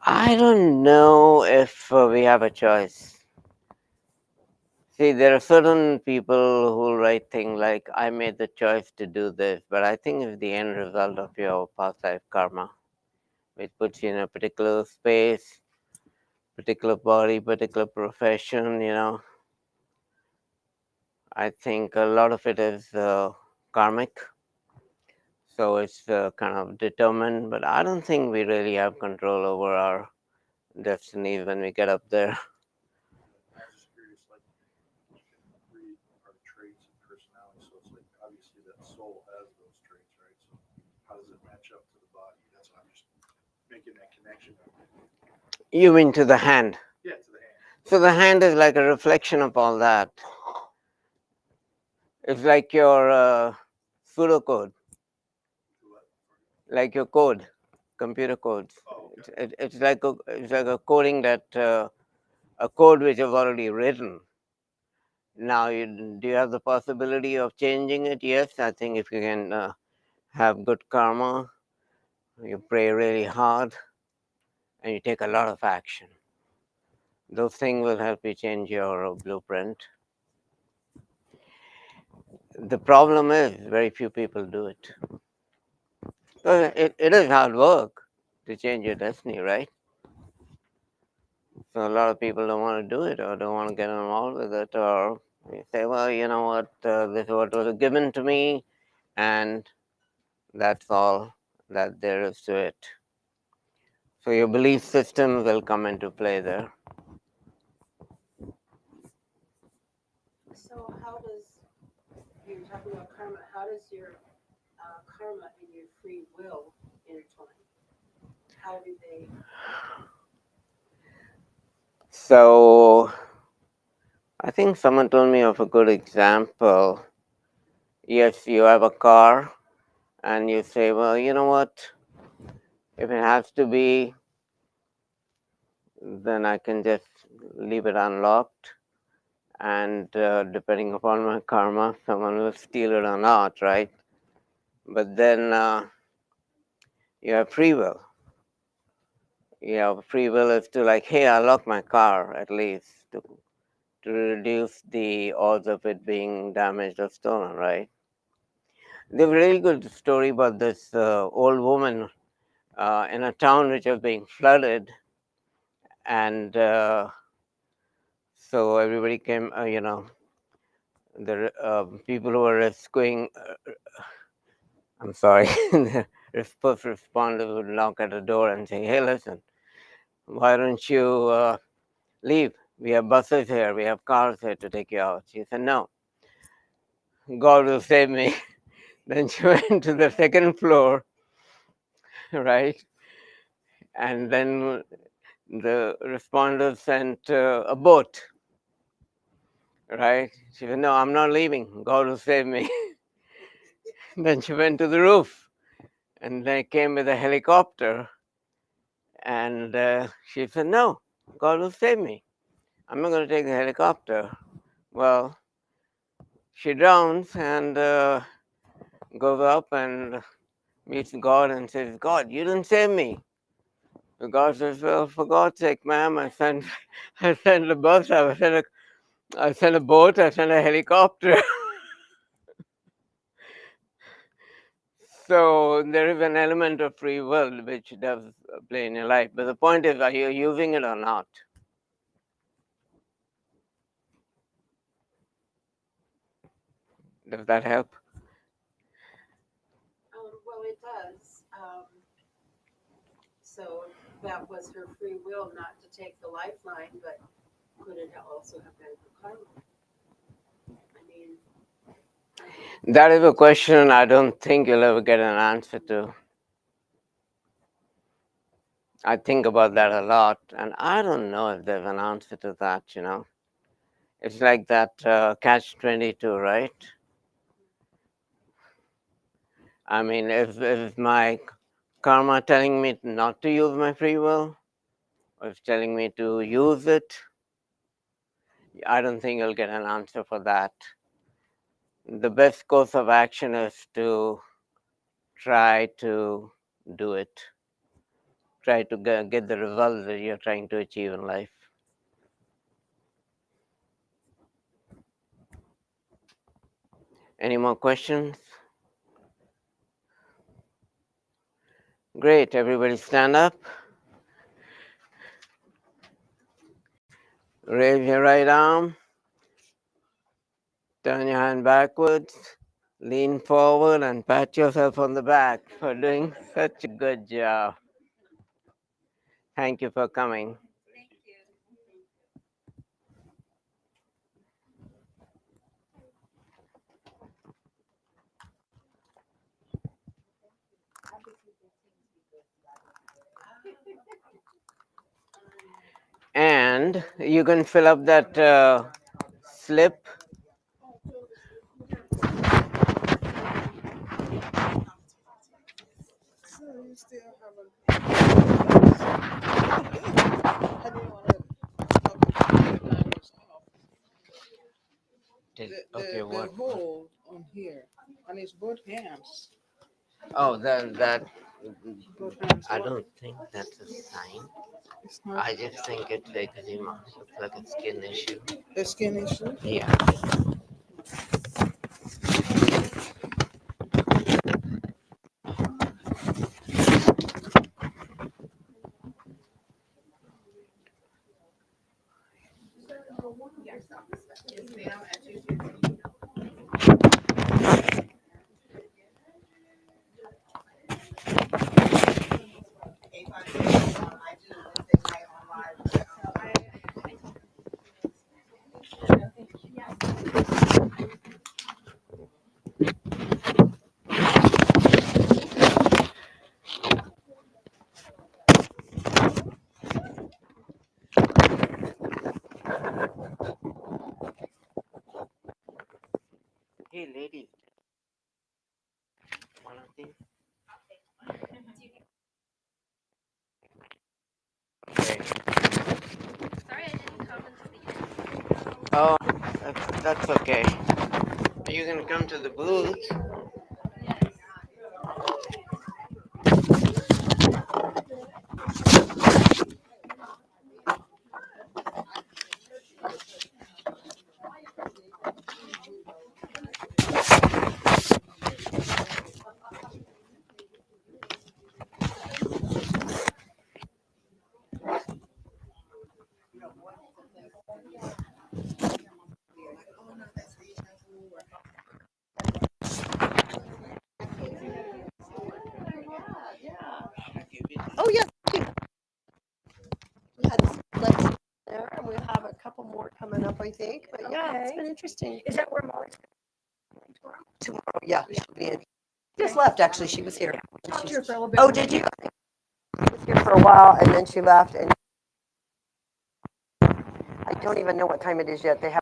I don't know if we have a choice. See, there are certain people who write things like, I made the choice to do this, but I think it's the end result of your past life karma, which puts you in a particular space, particular body, particular profession. I think a lot of it is karmic, so it's kind of determined, but I don't think we really have control over our destinies when we get up there. I was just curious, like you can read our traits and personality, so it's like obviously that soul has those traits, right? So how does it match up to the body? That's what I'm just making that connection. You mean to the hand? Yeah, to the hand. So the hand is like a reflection of all that. It's like your pseudocode, like your code, computer codes. Oh, okay. It's like a coding that a code which is already written. Now, do you have the possibility of changing it? Yes, I think if you can have good karma, you pray really hard, and you take a lot of action. Those things will help you change your blueprint. The problem is very few people do it. So it is hard work to change your destiny, right? So a lot of people don't want to do it or don't want to get involved with it, or they say, well, you know what, this is what was given to me, and that's all that there is to it. So your belief system will come into play there. So how does, you're talking about karma, how does your karma and your free will intertwine? How do they? So I think someone told me of a good example. Yes, you have a car and you say, well, you know what, if it has to be, then I can just leave it unlocked, and depending upon my karma, someone will steal it or not, right? But then you have free will. Free will is to like, hey, I lock my car at least to reduce the odds of it being damaged or stolen, right? There's a really good story about this old woman in a town which was being flooded, and so everybody came, the people who were rescuing, I'm sorry, the first responders would knock at the door and say, hey, listen, why don't you leave? We have buses here, we have cars here to take you out. She said, no, God will save me. Then she went to the second floor, right? And then the responders sent a boat, right? She said, no, I'm not leaving. God will save me. Then she went to the roof, and they came with a helicopter, and she said, no, God will save me. I'm not going to take the helicopter. Well, she drowns and goes up and meets God and says, God, you didn't save me. The God says, well, for God's sake, ma'am, I sent a bus, I sent a boat, I sent a helicopter. So there is an element of free will which does play in your life. But the point is, are you using it or not? Does that help? Well, it does. So that was her free will not to take the lifeline, but could it also have been her karma? I mean, That is a question I don't think you'll ever get an answer to. I think about that a lot, and I don't know if there's an answer to that, you know. It's like that catch-22, right? I mean, if my karma telling me not to use my free will, or it's telling me to use it, I don't think you'll get an answer for that. The best course of action is to try to do it. Try to get the results that you're trying to achieve in life. Any more questions? Great, everybody stand up. Raise your right arm. Turn your hand backwards. Lean forward and pat yourself on the back for doing such a good job. Thank you for coming. And you can fill up that slip. So you still haven't. I didn't want to. Okay, what? The hole on here, and it's both hands. Oh, that. Both hands. I don't think that's a sign. It's not I just think it's eczema. It's like a skin issue. a skin issue. Yeah. Hey, lady. One of these. Okay. Sorry, I didn't come until the end. Oh, that's okay. Are you gonna come to the booth? Oh, yes. We had some lips there, and we'll have a couple more coming up, I think. But yeah, it's been interesting. Is that where Molly's Tomorrow, yeah, she'll be in. She just left, actually. She was here. talked to her for a little bit? Oh, did you? She was here for a while, and then she left, and don't even know what time it is yet. They have.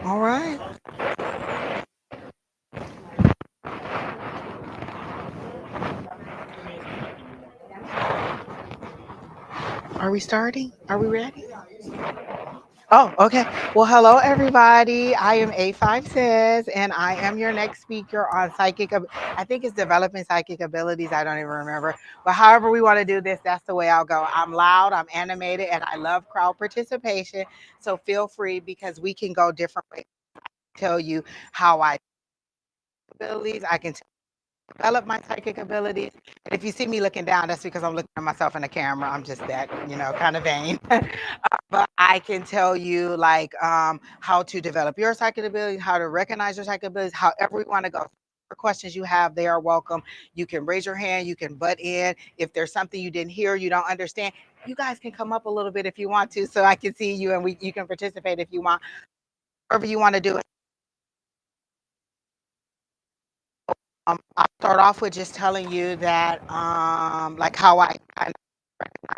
All right. Are we starting? Are we ready? Oh, okay. Well, hello, everybody. I am A5 Says, and I am your next speaker on I think it's developing psychic abilities. I don't even remember. But however we want to do this, that's the way I'll go. I'm loud, I'm animated, and I love crowd participation. So feel free because we can go different ways. Tell you how I abilities. I can develop my psychic abilities. And if you see me looking down, that's because I'm looking at myself in the camera. I'm just that, kind of vain. But I can tell you how to develop your psychic abilities, how to recognize your psychic abilities, however we want to go. For questions you have, they are welcome. You can raise your hand, you can butt in. If there's something you didn't hear, you don't understand, you guys can come up a little bit if you want to, so I can see you and you can participate if you want. Whatever you want to do it. I'll start off with just telling you that, like how I kind of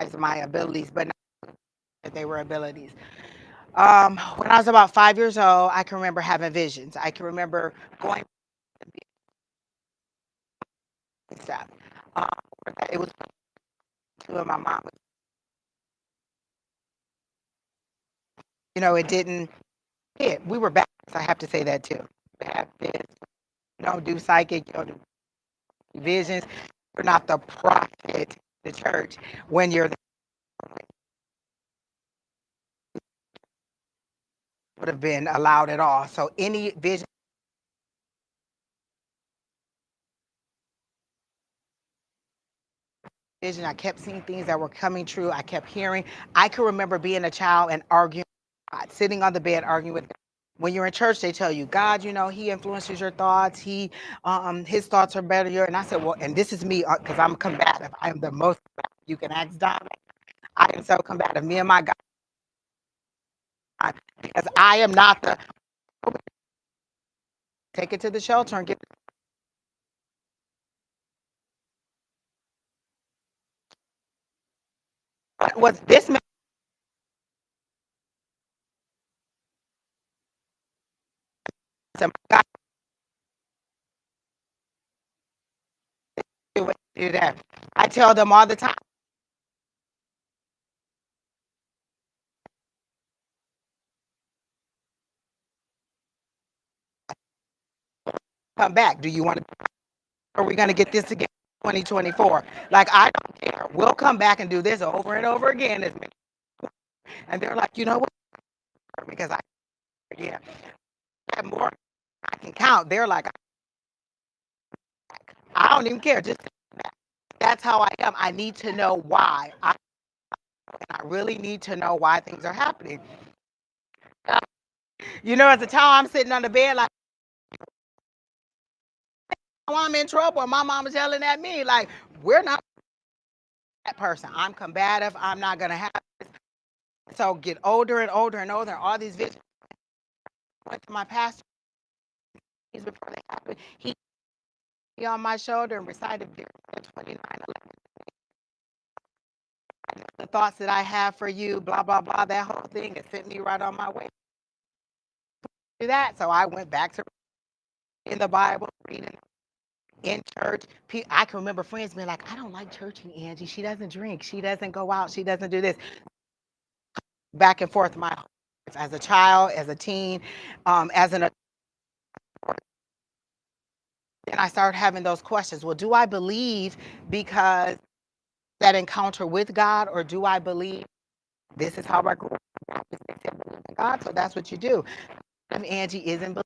recognize my abilities, but not that they were abilities. When I was about 5 years old, I can remember having visions. I can remember going and stuff. Um, it was to my mom. It didn't hit. We were back. I have to say that too. Baptist, you don't do psychic, you don't do visions. You're not the prophet, the church. When you're would have been allowed at all. So any vision, I kept seeing things that were coming true. I kept hearing. I can remember being a child and arguing, sitting on the bed arguing with God. When you're in church, they tell you God, He influences your thoughts. His thoughts are better. And I said, well, and this is me because I'm combative. I am the most. You can ask Don. I am so combative. Me and my God, because I am not the take it to the shelter and get what was this man said, God do that. I tell them all the time, come back. Do you want to? Are we going to get this again? 2024. Like, I don't care. We'll come back and do this over and over again. And they're like, you know what? Because yeah, I have more I can count. They're like, I don't even care. Just that's how I am. I need to know why. I really need to know why things are happening. As a child, I'm sitting on the bed like, oh, I'm in trouble. My mama's yelling at me. Like, we're not that person. I'm combative. I'm not going to have this. So get older and older and older. All these visions went to my pastor before they happened. He on my shoulder and recited Jeremiah 29:11. The thoughts that I have for you, blah, blah, blah, that whole thing, it sent me right on my way to that. So I went back to in the Bible, reading in church. I can remember friends being like, I don't like church and Angie. She doesn't drink. She doesn't go out. She doesn't do this. Back and forth my as a child, as a teen, as an adult. And I started having those questions. Well, do I believe because that encounter with God, or do I believe this is how I grew up? They said believe in God, so that's what you do. If Angie isn't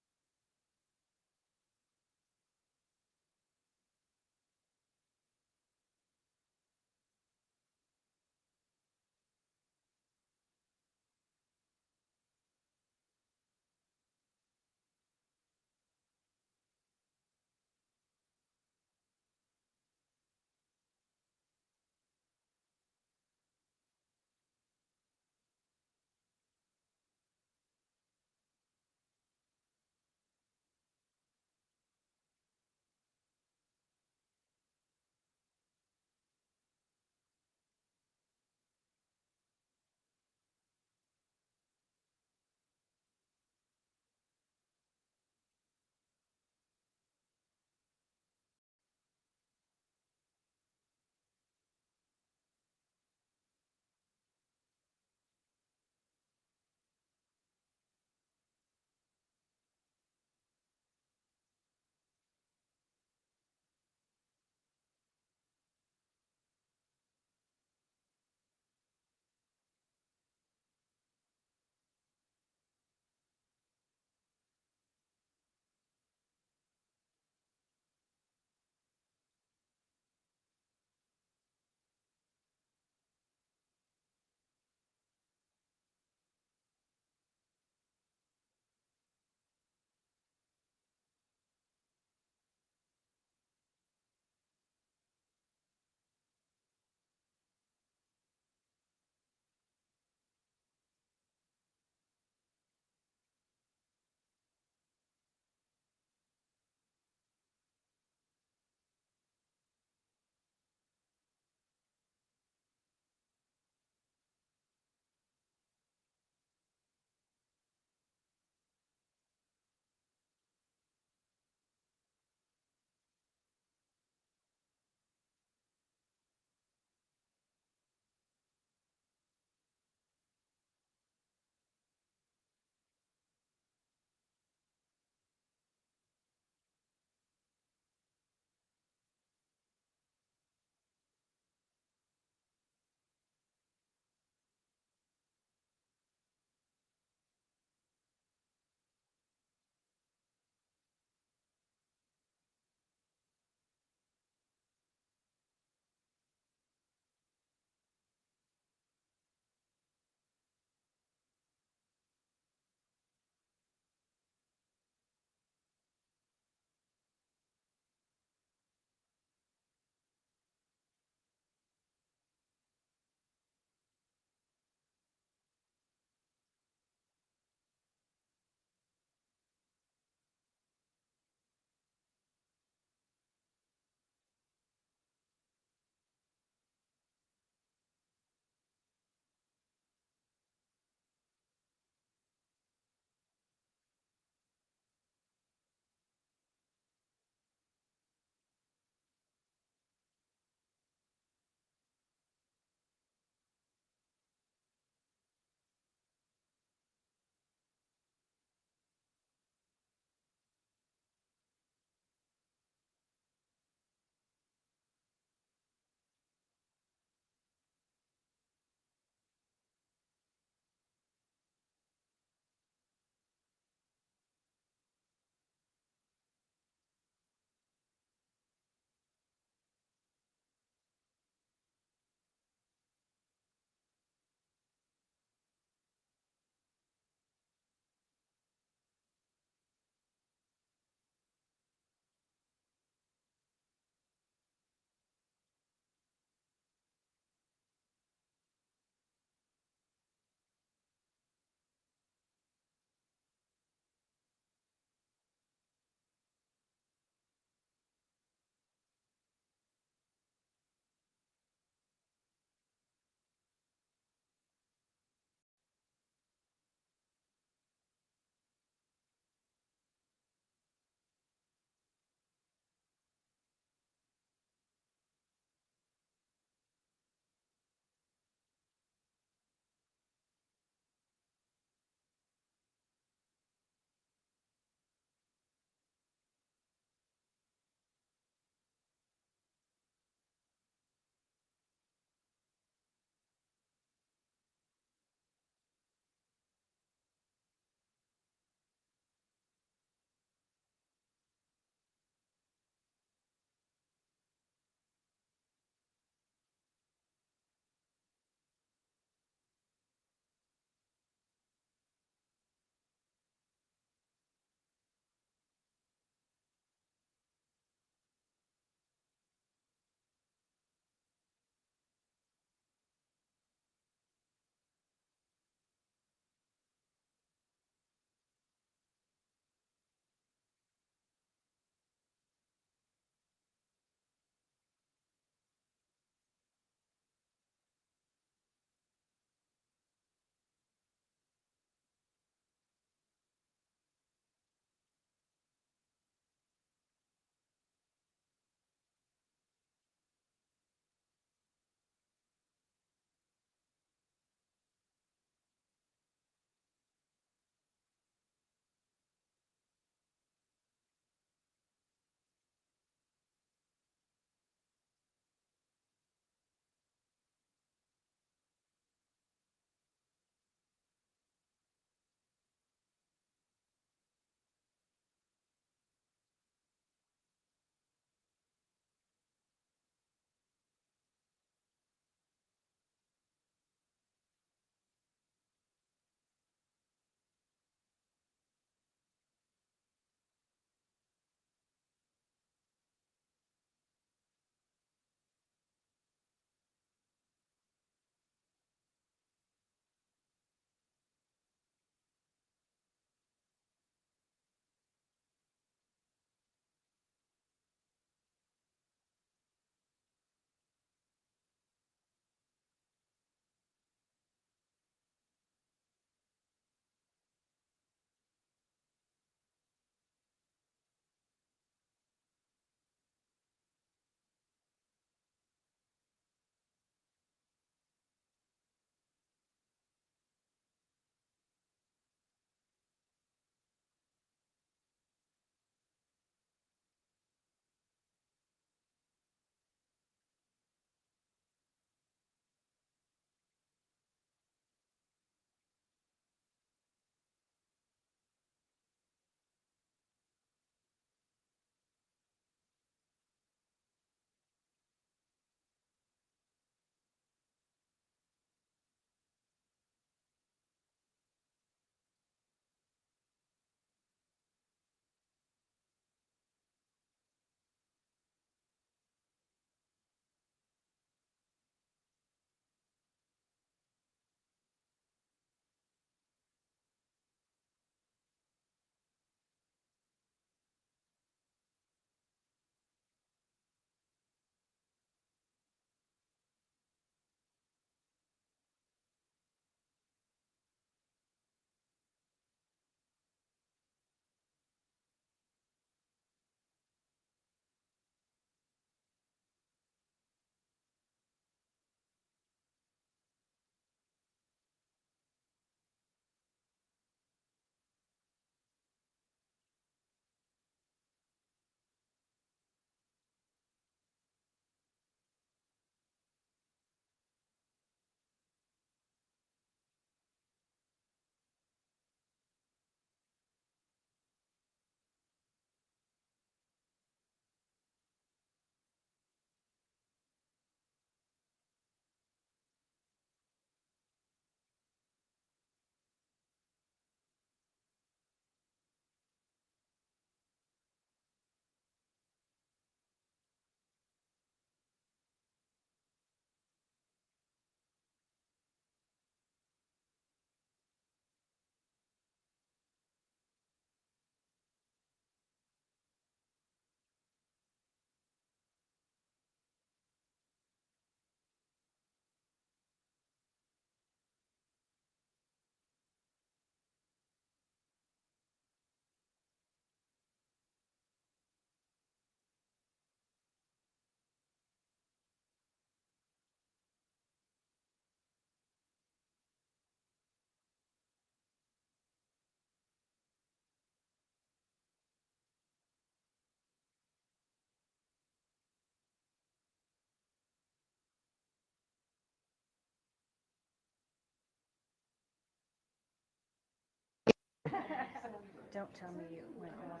Don't tell me you went off.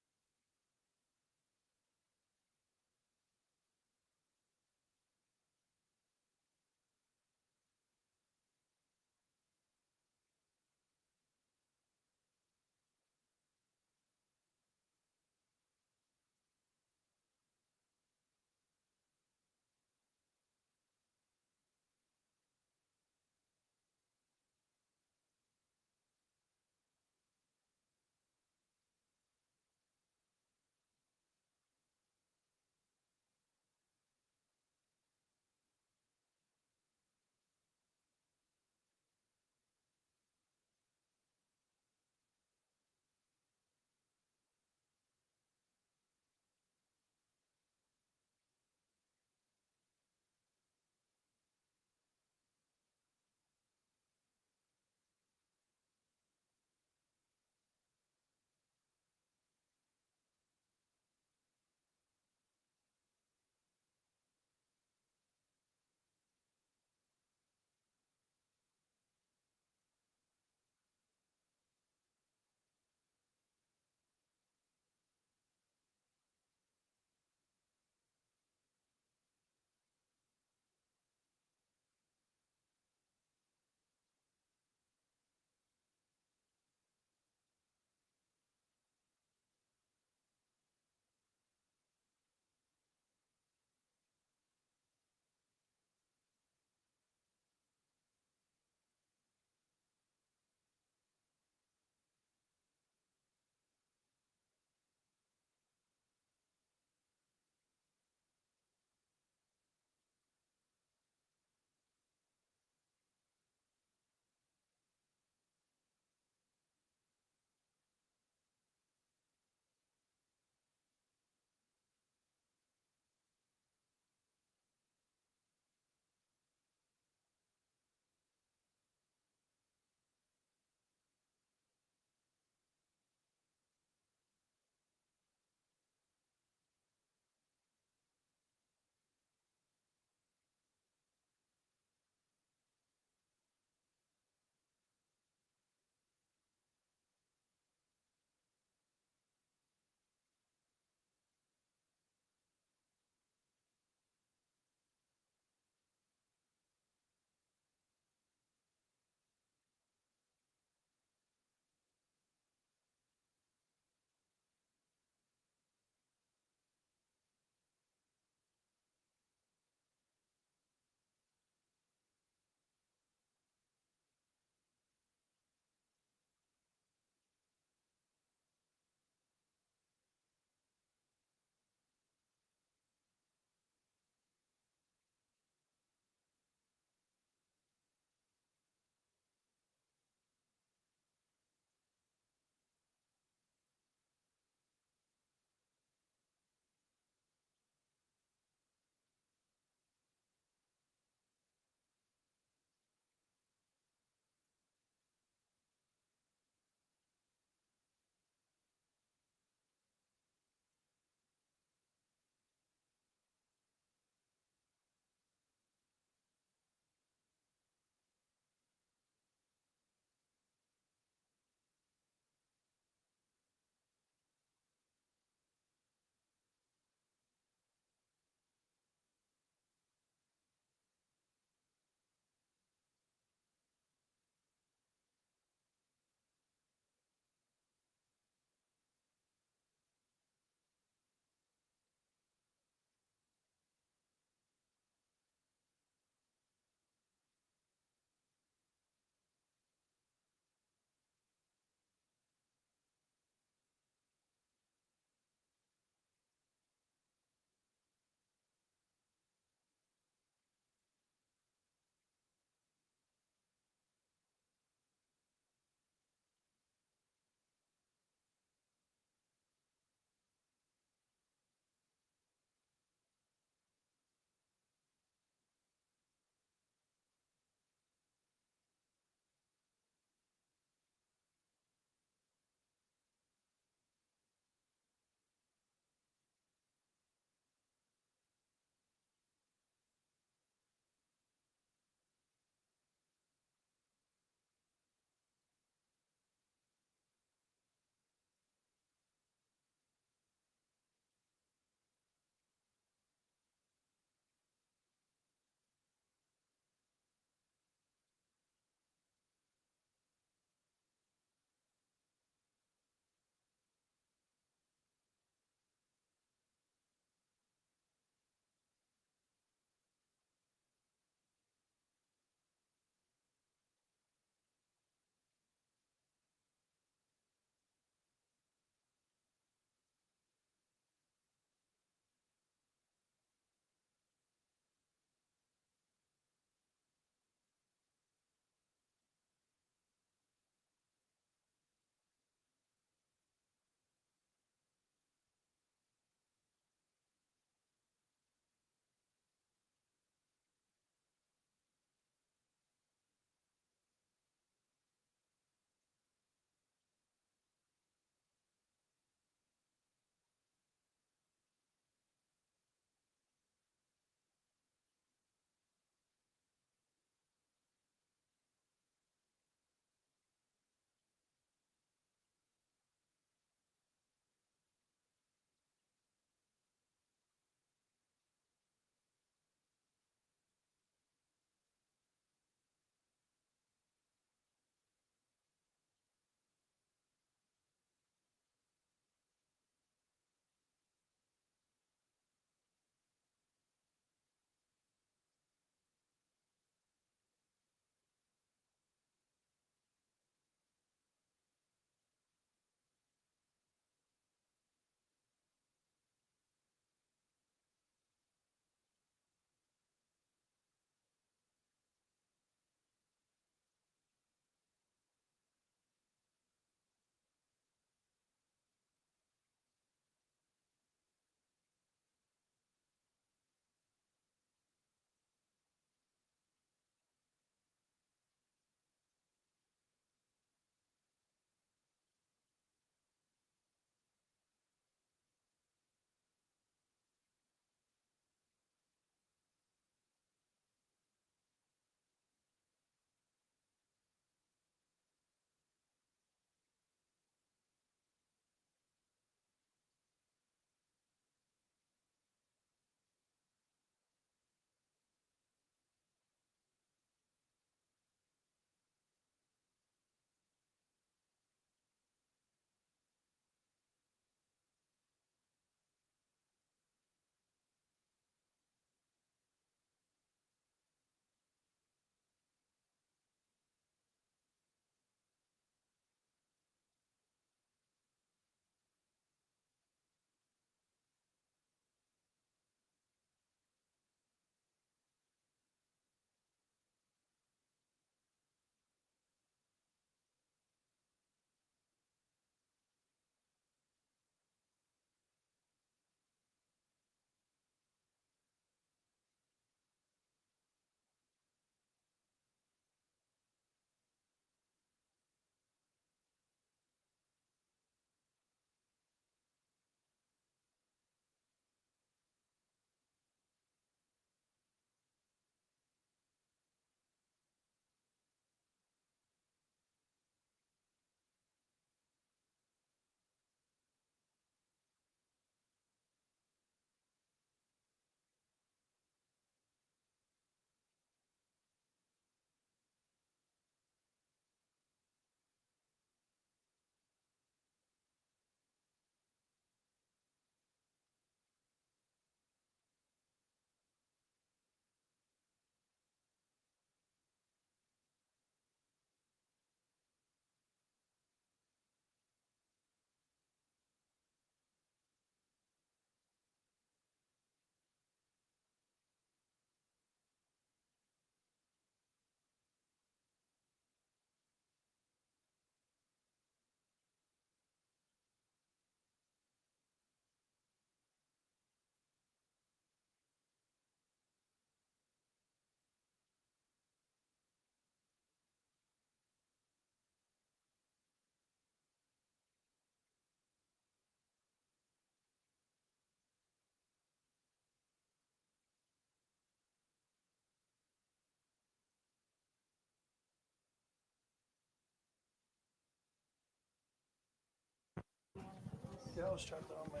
I was strapped on my.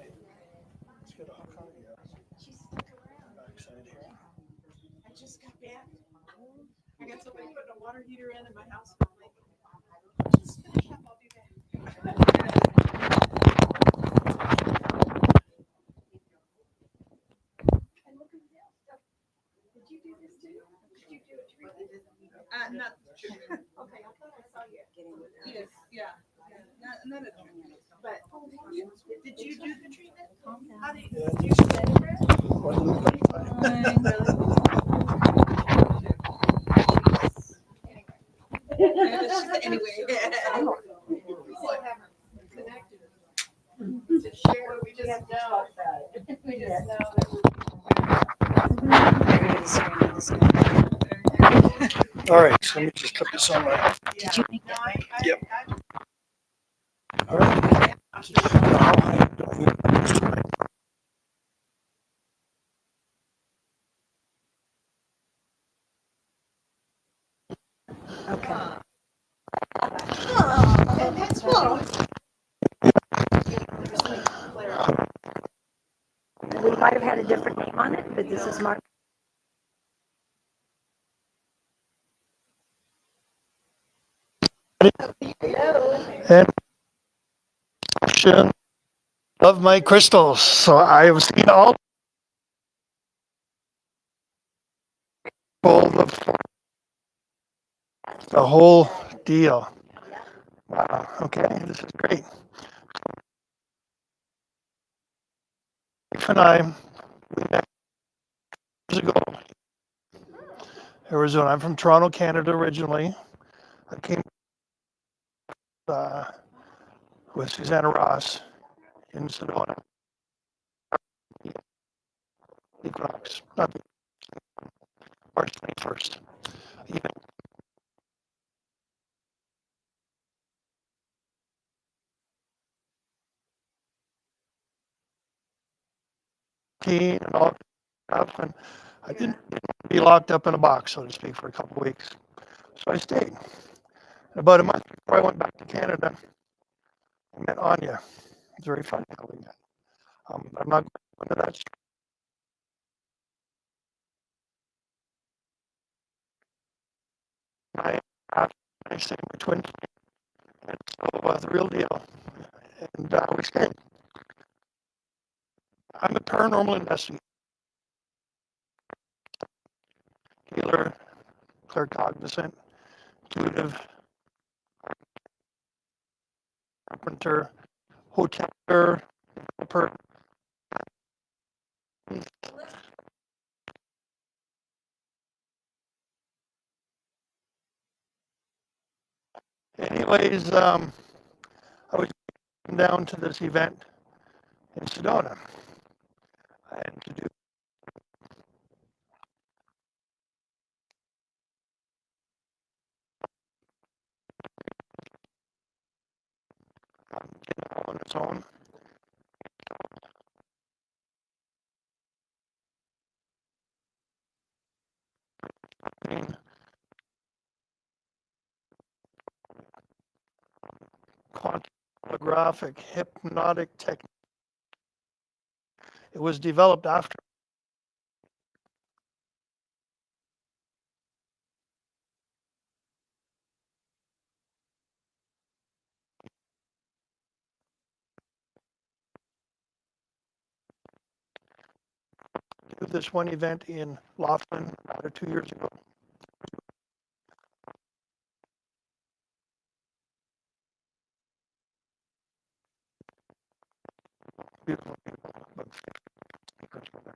It's got a hook on it. Yeah. Backside here. I just got back. I got somebody putting a water heater in my house. And I'm like, just finish up. I'll be back. Did you do this too? Did you do a treatment? Not treatment. Okay, I thought I saw you. Yes, yeah. Not a treatment. But did you do the treatment? How did you do it? Anyway. To share, we just know. We just know that. All right, so let me just put this on my. Did you make that right? Yep. All right. Now I'm doing this to my. And that's cool. We might have had a different name on it, but this is Mark. And of my crystals. So I have seen all the whole deal. Wow. Okay, this is great. Wife and I, we met years ago, Arizona. I'm from Toronto, Canada originally. I came uh, with Susanna Ross in Sedona. Equinox, not March 21st. Even teen and all that stuff, and I didn't be locked up in a box, so to speak, for a couple of weeks. So I stayed. And about a month before I went back to Canada, I met Anya. It's very funny how we met. I'm not going into that story. I say my twin, and so the real deal. And we stayed. I'm a paranormal investigator, healer, claircognizant, intuitive, carpenter, hoteler, developer. Anyways, I was down to this event in Sedona, and to do on its own. Quantum holographic hypnotic technique. It was developed after this one event in Laughlin about 2 years ago. Beautiful people, but speakers were there.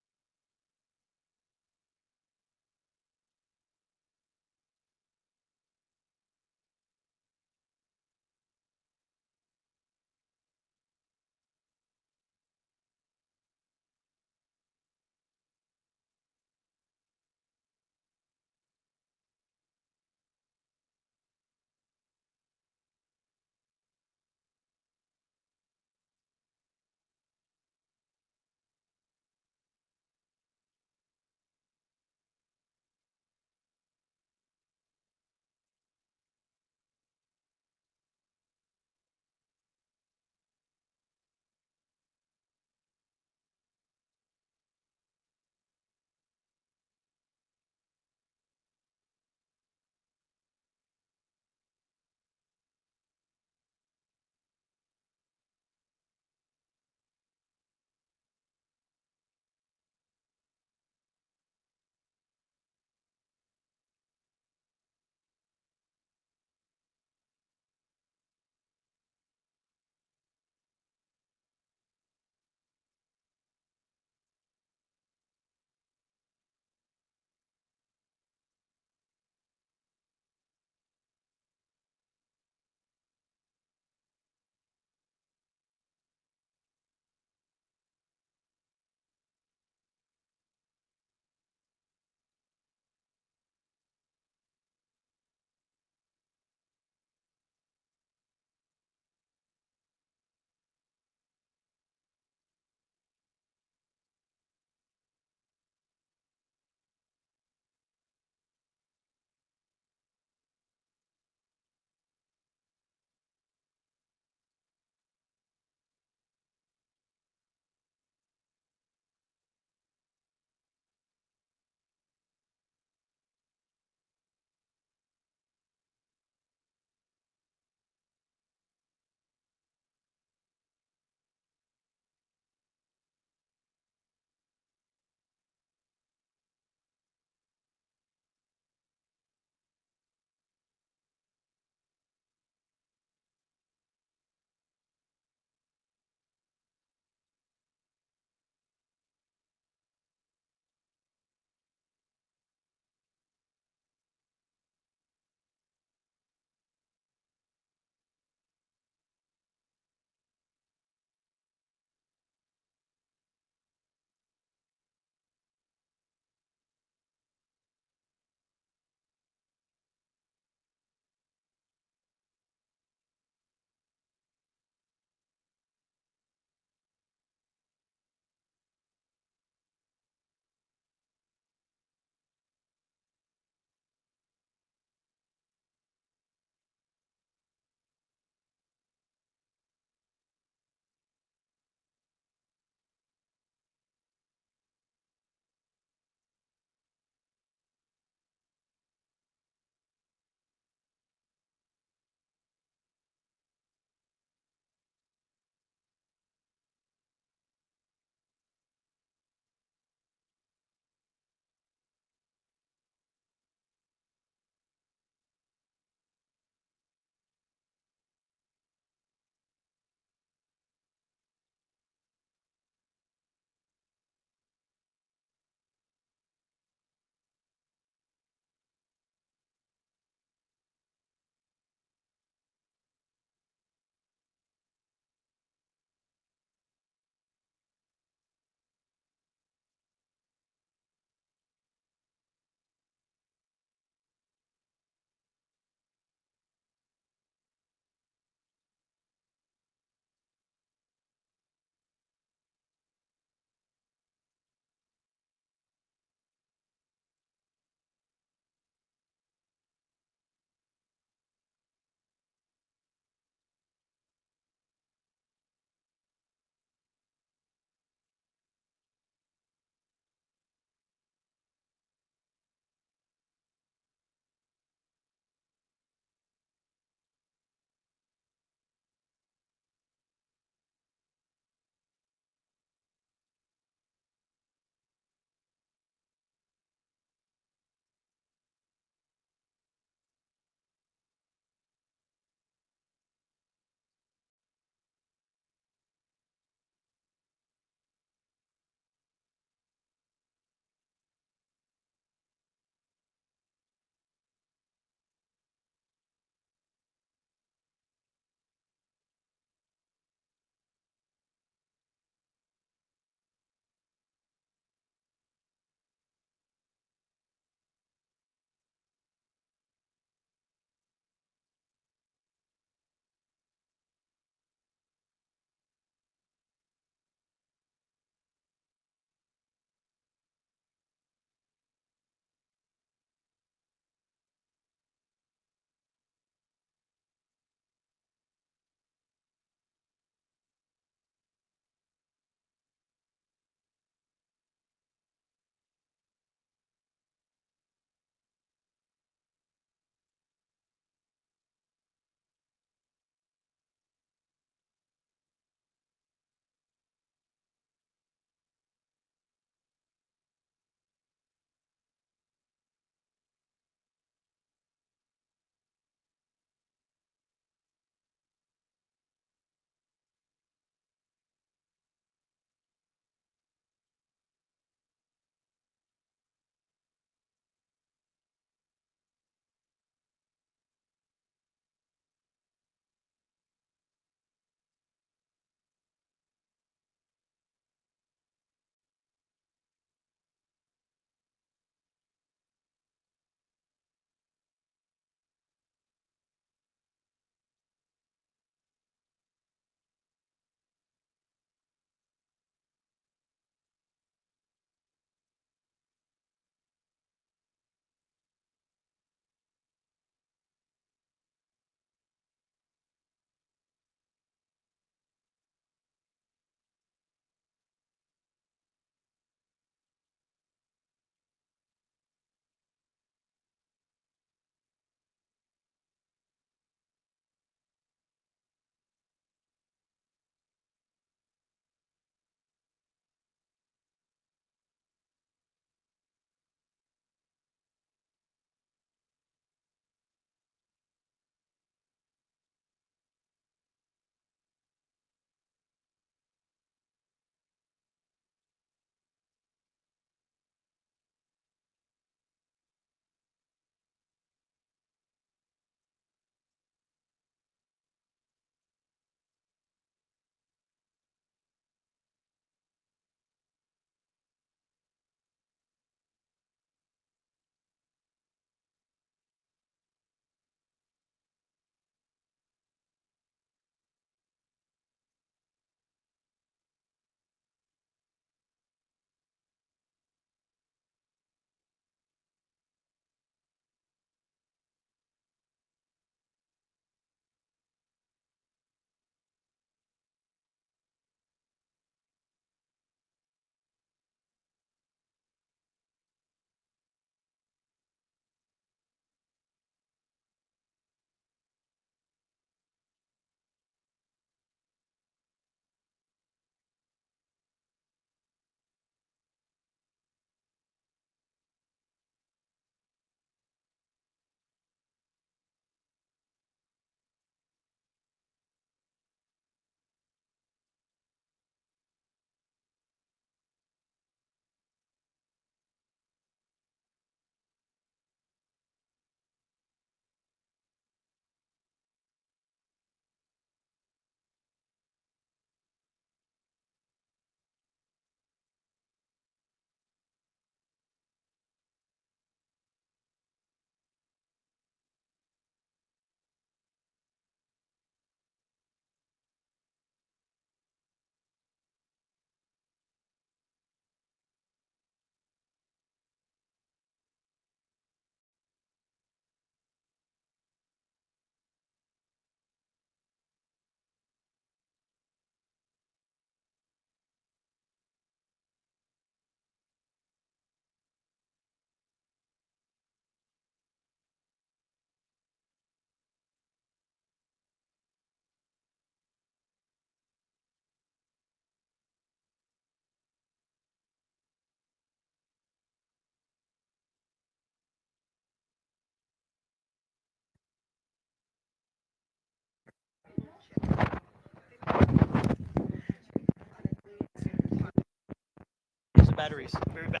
batteries. Very bad.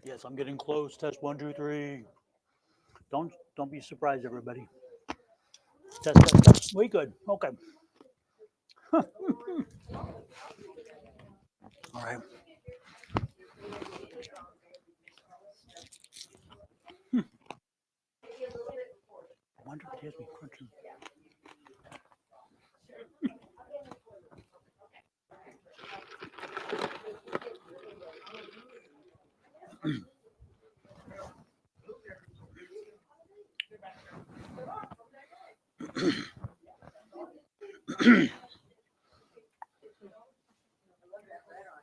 Yes, I'm getting close. Test 1, 2, 3. Don't be surprised, everybody. Test. We good. Okay. All right. I wonder if it has me crunching.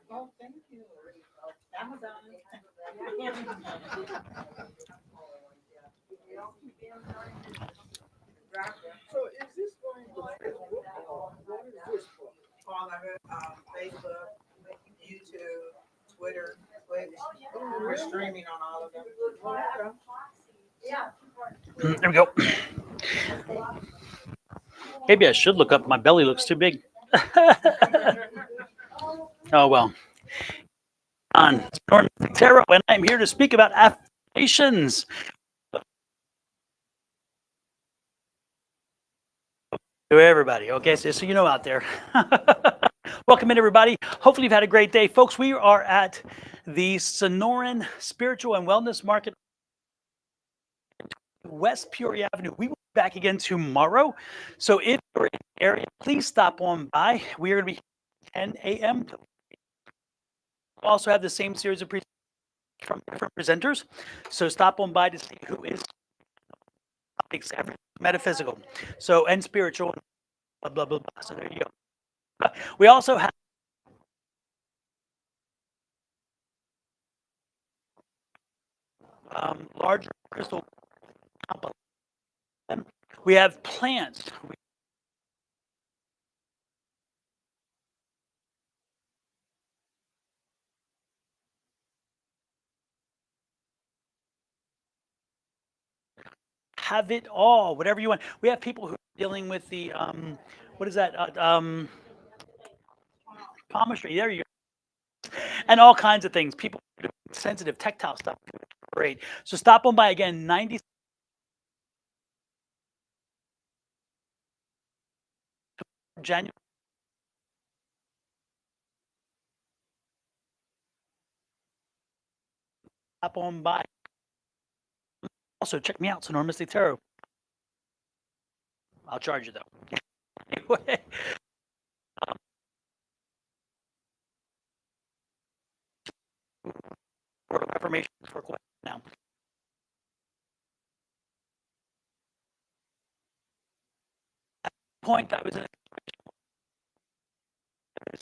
Oh, thank you. Amazon. So is this going to Facebook or what is this for? All of it, Facebook, YouTube, Twitter, Twitch. We're streaming on all of them. Yeah. There we go. Maybe I should look up. My belly looks too big. Oh, well. On Sonoran Mystic Tarot, and I'm here to speak about affirmations. To everybody, okay, so you know out there. Welcome in, everybody. Hopefully you've had a great day. Folks, we are at the Sonoran Spiritual and Wellness Market, West Peoria Avenue. We will be back again tomorrow. So if you're in the area, please stop on by. We are going to be 10 a.m. We also have the same series of presentations from different presenters. So stop on by to see who is metaphysical, so and spiritual, blah, blah, blah, blah. So there you go. We also have larger crystal complex. We have plants. have it all, whatever you want. We have people who are dealing with the what is that? Palmistry. There you go. And all kinds of things. People doing sensitive tactile stuff. Great. So stop on by again. 90 January. Stop on by. Also, check me out, Sonoran Mystic Tarot. I'll charge you though. Anyway, affirmations for quite now. At the point I was in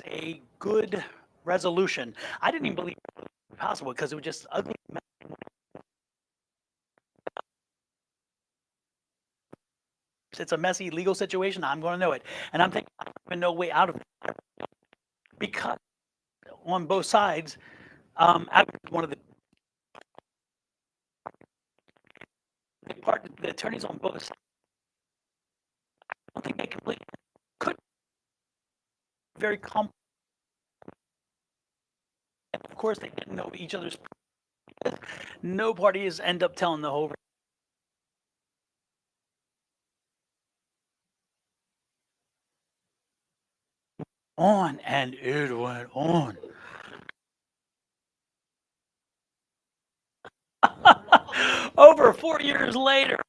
a good resolution. I didn't even believe it was possible because it was just ugly. It's a messy legal situation. I'm going to know it, and I'm thinking I don't even know a way out of it because on both sides, I was one of the the attorneys on both sides. I don't think they completely could. Very complex. Of course, they didn't know each other's. No parties end up telling the whole. On and it went on. Over 4 years later.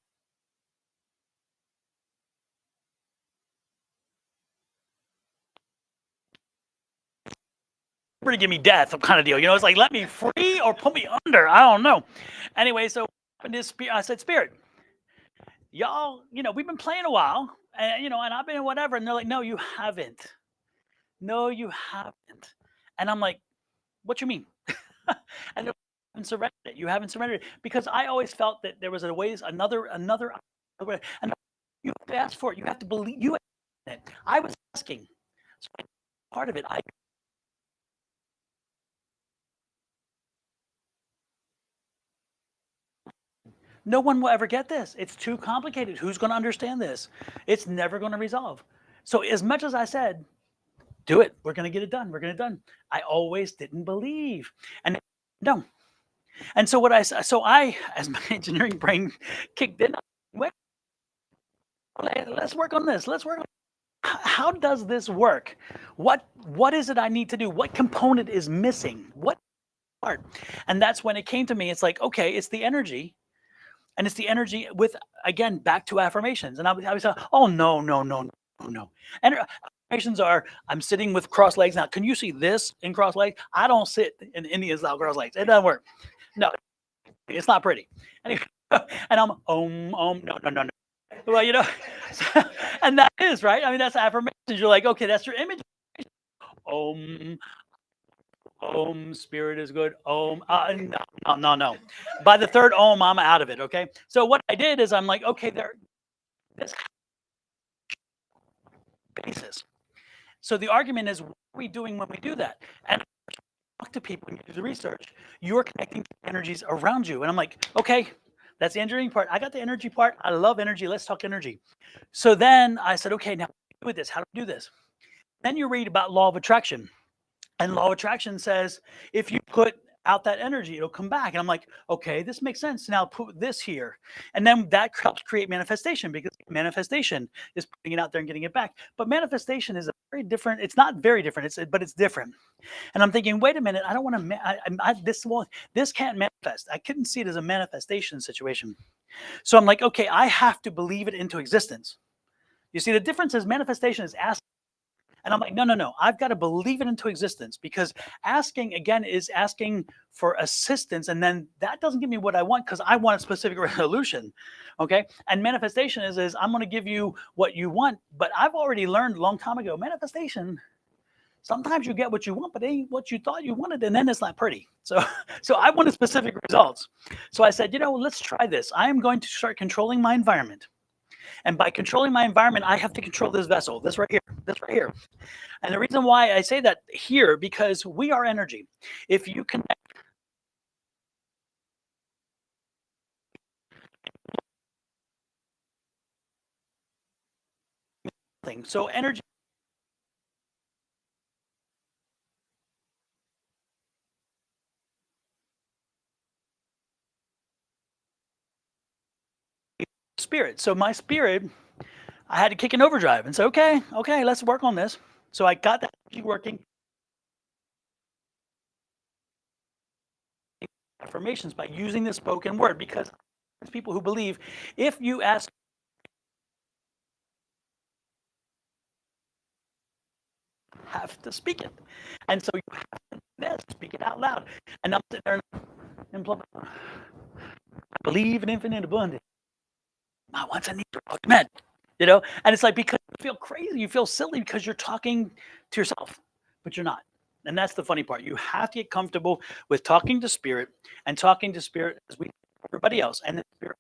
To give me death kind of deal. You know, it's like, let me free or put me under. I don't know. Anyway, so I said, Spirit, y'all, you know, we've been playing a while, and you know, and I've been whatever. And they're like, no, you haven't. No, you haven't. And I'm like, what you mean? And you haven't surrendered it. You haven't surrendered it. Because I always felt that there was a ways another and you have to ask for it. You have to believe you. It. I was asking. So part of it, no one will ever get this. It's too complicated. Who's going to understand this? It's never going to resolve. So as much as I said, do it. We're going to get it done. We're going to get it done. I always didn't believe. And no. And so I, as my engineering brain kicked in, wait, let's work on this. Let's work on how does this work? What is it I need to do? What component is missing? What part? And that's when it came to me. It's like, okay, it's the energy. And it's the energy with, again, back to affirmations. And I was like, oh, no. And affirmations are, I'm sitting with crossed legs. Now, can you see this in crossed legs? I don't sit in Indian style crossed legs. It doesn't work. No, it's not pretty. Anyway, and I'm, no. Well, you know, and that is, right? I mean, that's affirmations. You're like, okay, that's your image. Spirit is good. No. By the third I'm out of it, okay? So what I did is I'm like, okay, this basis. So the argument is, what are we doing when we do that? And talk to people and you do the research. You're connecting to energies around you. And I'm like, okay, that's the engineering part. I got the energy part. I love energy. Let's talk energy. So then I said, okay, now with this, how do we do this? Then you read about law of attraction. And law of attraction says, if you put out that energy, it'll come back. And I'm like, okay, this makes sense. Now put this here. And then that helps create manifestation, because manifestation is putting it out there and getting it back. But manifestation is a very different, it's not very different, but it's different. And I'm thinking, wait a minute, I don't want to, this can't manifest. I couldn't see it as a manifestation situation. So I'm like, okay, I have to believe it into existence. You see, the difference is manifestation is asking. And I'm like, no. I've got to believe it into existence, because asking, again, is asking for assistance. And then that doesn't give me what I want, because I want a specific resolution. Okay. And manifestation is I'm going to give you what you want. But I've already learned a long time ago, manifestation, sometimes you get what you want, but it ain't what you thought you wanted. And then it's not pretty. So I wanted specific results. So I said, let's try this. I am going to start controlling my environment. And by controlling my environment, I have to control this vessel, this right here. And the reason why I say that here, because we are energy. If you connect, thing. So energy spirit. So my spirit, I had to kick in overdrive and say, okay, let's work on this. So I got that energy working. Affirmations by using the spoken word, because there's people who believe if you ask, have to speak it, and so you have to speak it out loud. And I'm sitting there and I believe in infinite abundance. My wants and needs are met, you know. And it's like, because you feel crazy, you feel silly because you're talking to yourself, but you're not. And that's the funny part. You have to get comfortable with talking to spirit, and talking to spirit as we everybody else, and the spirit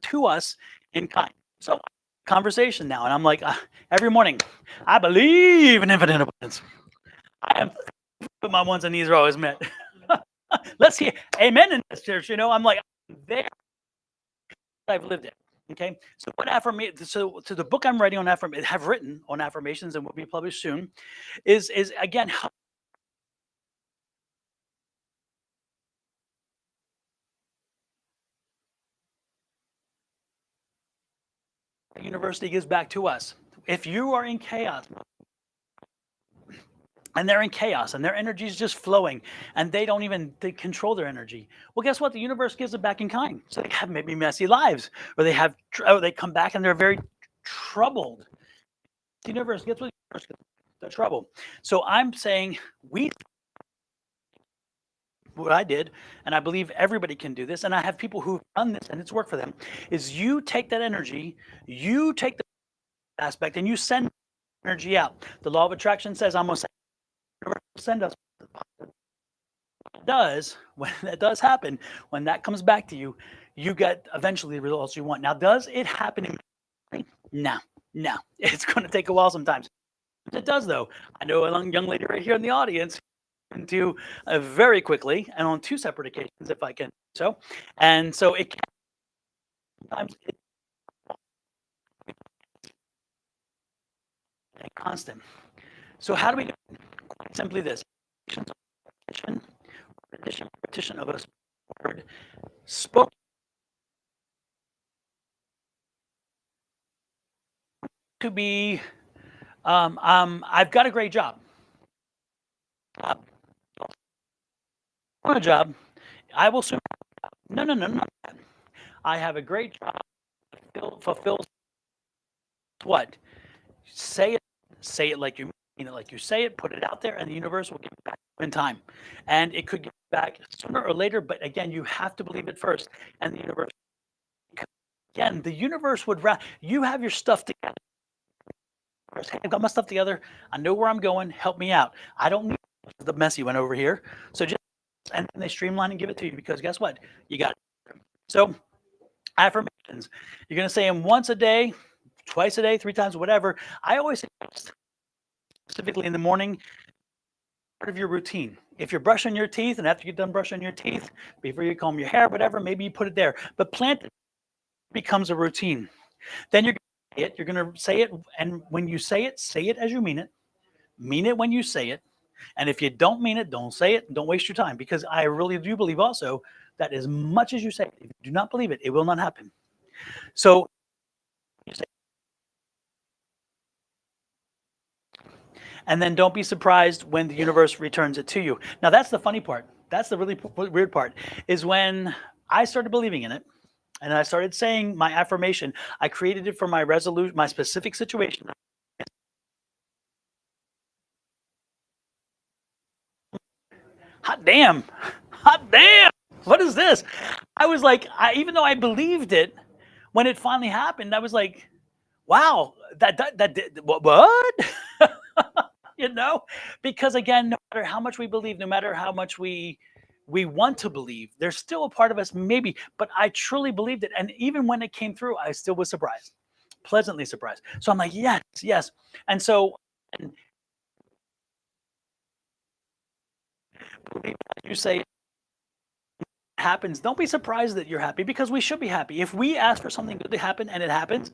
to us in kind. So conversation now, and I'm like, every morning, I believe in infinite abundance. I am, but my wants and needs are always met. Let's hear amen in this church. You know, I'm like, there, I've lived it. Okay, so what affirmation? So the book I'm writing on have written on affirmations and will be published soon, is again how the university gives back to us. If you are in chaos, and they're in chaos, and their energy is just flowing, and they control their energy, well, guess what? The universe gives it back in kind. So they have maybe messy lives, or they come back and they're very troubled. The universe gets what the universe gets, the trouble. So I'm saying what I did, and I believe everybody can do this, and I have people who've done this and it's worked for them, is you take that energy, you take the aspect, and you send energy out. The law of attraction says, I'm going to send us. When that does happen, when that comes back to you, you get eventually the results you want. Now, does it happen immediately? No. It's going to take a while sometimes. It does, though. I know a young lady right here in the audience can do very quickly, and on 2 separate occasions, if I can. So, and so it can sometimes constant. So how do we do it? Quite simply this: repetition of a word spoken to be. I've got a great job. On a job, I will soon. No. I have a great job. Fulfills what? Say it like you mean it, like you say it. Put it out there, and the universe will give it back in time. And it could get back sooner or later, but again, you have to believe it first. And the universe, again, the universe would rather you have your stuff together. Hey, I've got my stuff together. I know where I'm going. Help me out. I don't need the messy one over here. So just and they streamline and give it to you, because guess what? You got it. So affirmations. You're gonna say them once a day, twice a day, 3 times, whatever. I always say specifically in the morning, part of your routine. If you're brushing your teeth, and after you're done brushing your teeth, before you comb your hair, whatever, maybe you put it there. But plant it becomes a routine. Then you're gonna say it. You're gonna say it, and when you say it as you mean it. Mean it when you say it. And if you don't mean it, don't say it. Don't waste your time, because I really do believe also that as much as you say it, if you do not believe it, it will not happen. So you say, and then don't be surprised when the universe returns it to you. Now that's the funny part. That's the really weird part, is when I started believing in it and I started saying my affirmation, I created it for my resolution, my specific situation. Hot damn. What is this? I was like, even though I believed it, when it finally happened, I was like, wow, that did what? You know, because again, no matter how much we believe, no matter how much we want to believe, there's still a part of us maybe, but I truly believed it. And even when it came through, I still was surprised, pleasantly surprised. So I'm like, yes. And so, and you say it happens, don't be surprised that you're happy, because we should be happy. If we ask for something good to happen and it happens,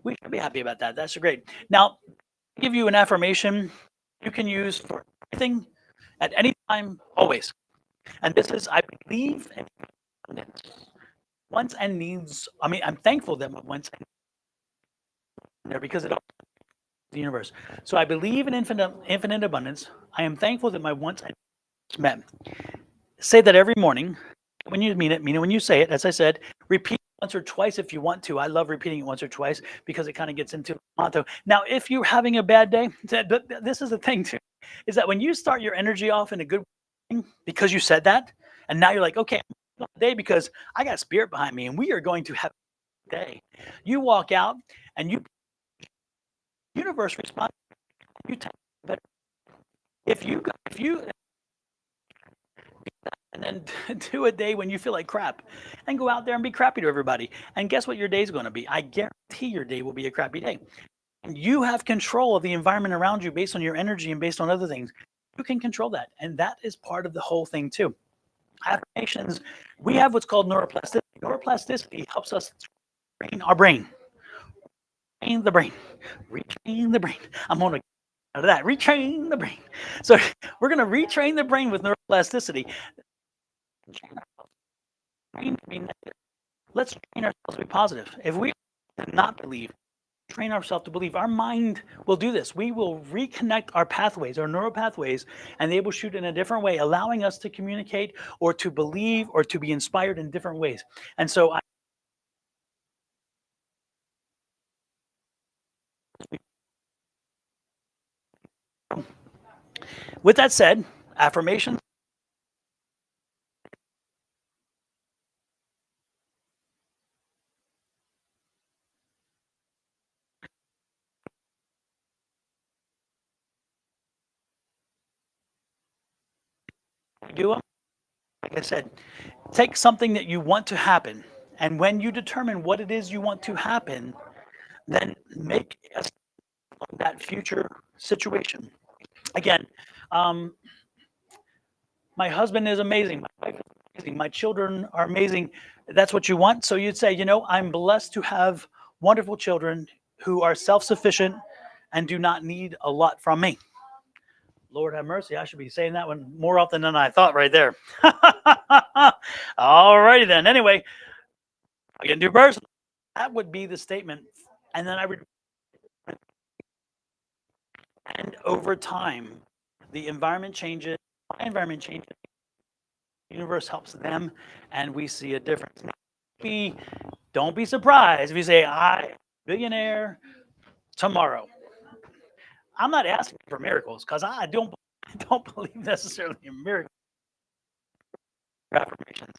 we should be happy about that. That's great. Now, give you an affirmation you can use for everything at any time, always. And this is, I believe in abundance. Wants and needs. I mean, I'm thankful that my wants and needs are there because it opens the universe. So I believe in infinite abundance. I am thankful that my wants and needs are met. Say that every morning when you mean it when you say it. As I said, repeat once or twice if you want to. I love repeating it once or twice because it kind of gets into motto. Now, if you're having a bad day, this is the thing too, is that when you start your energy off in a good way because you said that, and now you're like, okay, I'm on the day because I got spirit behind me, and we are going to have a day. You walk out, and universe responds. You take better. If you and then do a day when you feel like crap and go out there and be crappy to everybody. And guess what your day's going to be? I guarantee your day will be a crappy day. And you have control of the environment around you based on your energy and based on other things. You can control that. And that is part of the whole thing too. Affirmations, we have what's called neuroplasticity. Neuroplasticity helps us train our brain. Train the brain. Retrain the brain. I'm going to out of that. Retrain the brain. So we're going to retrain the brain with neuroplasticity. Let's train ourselves to be positive. If we not believe, train ourselves to believe, our mind will do this. We will reconnect our pathways, our neural pathways, and they will shoot in a different way, allowing us to communicate or to believe or to be inspired in different ways. And so with that said, affirmations. Do them. Like I said, take something that you want to happen, and when you determine what it is you want to happen, then make that future situation. Again, my husband is amazing. My wife is amazing. My children are amazing. That's what you want. So you'd say, I'm blessed to have wonderful children who are self-sufficient and do not need a lot from me. Lord have mercy. I should be saying that one more often than I thought right there. All righty then. Anyway, I can do personal. That would be the statement. And then I would, and over time, the environment changes, my environment changes, the universe helps them, and we see a difference. Don't be surprised if you say, I billionaire tomorrow. I'm not asking for miracles because I don't believe necessarily in miracles. Affirmations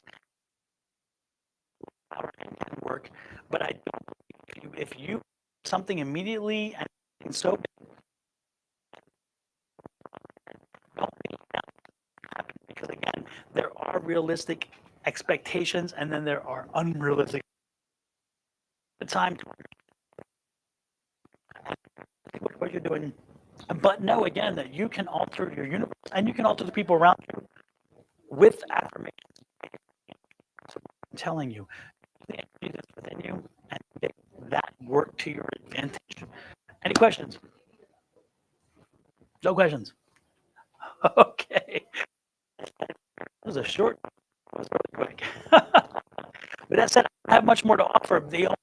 can work, but I don't believe if you something immediately and so don't think that happen, because again, there are realistic expectations and then there are unrealistic. The time to what you're doing, but know again that you can alter your universe and you can alter the people around you with affirmations. So I'm telling you, the energy that's within you and make that work to your advantage. Any questions? No questions. Okay. That was a short. It was really quick. With that said, I don't have much more to offer. The only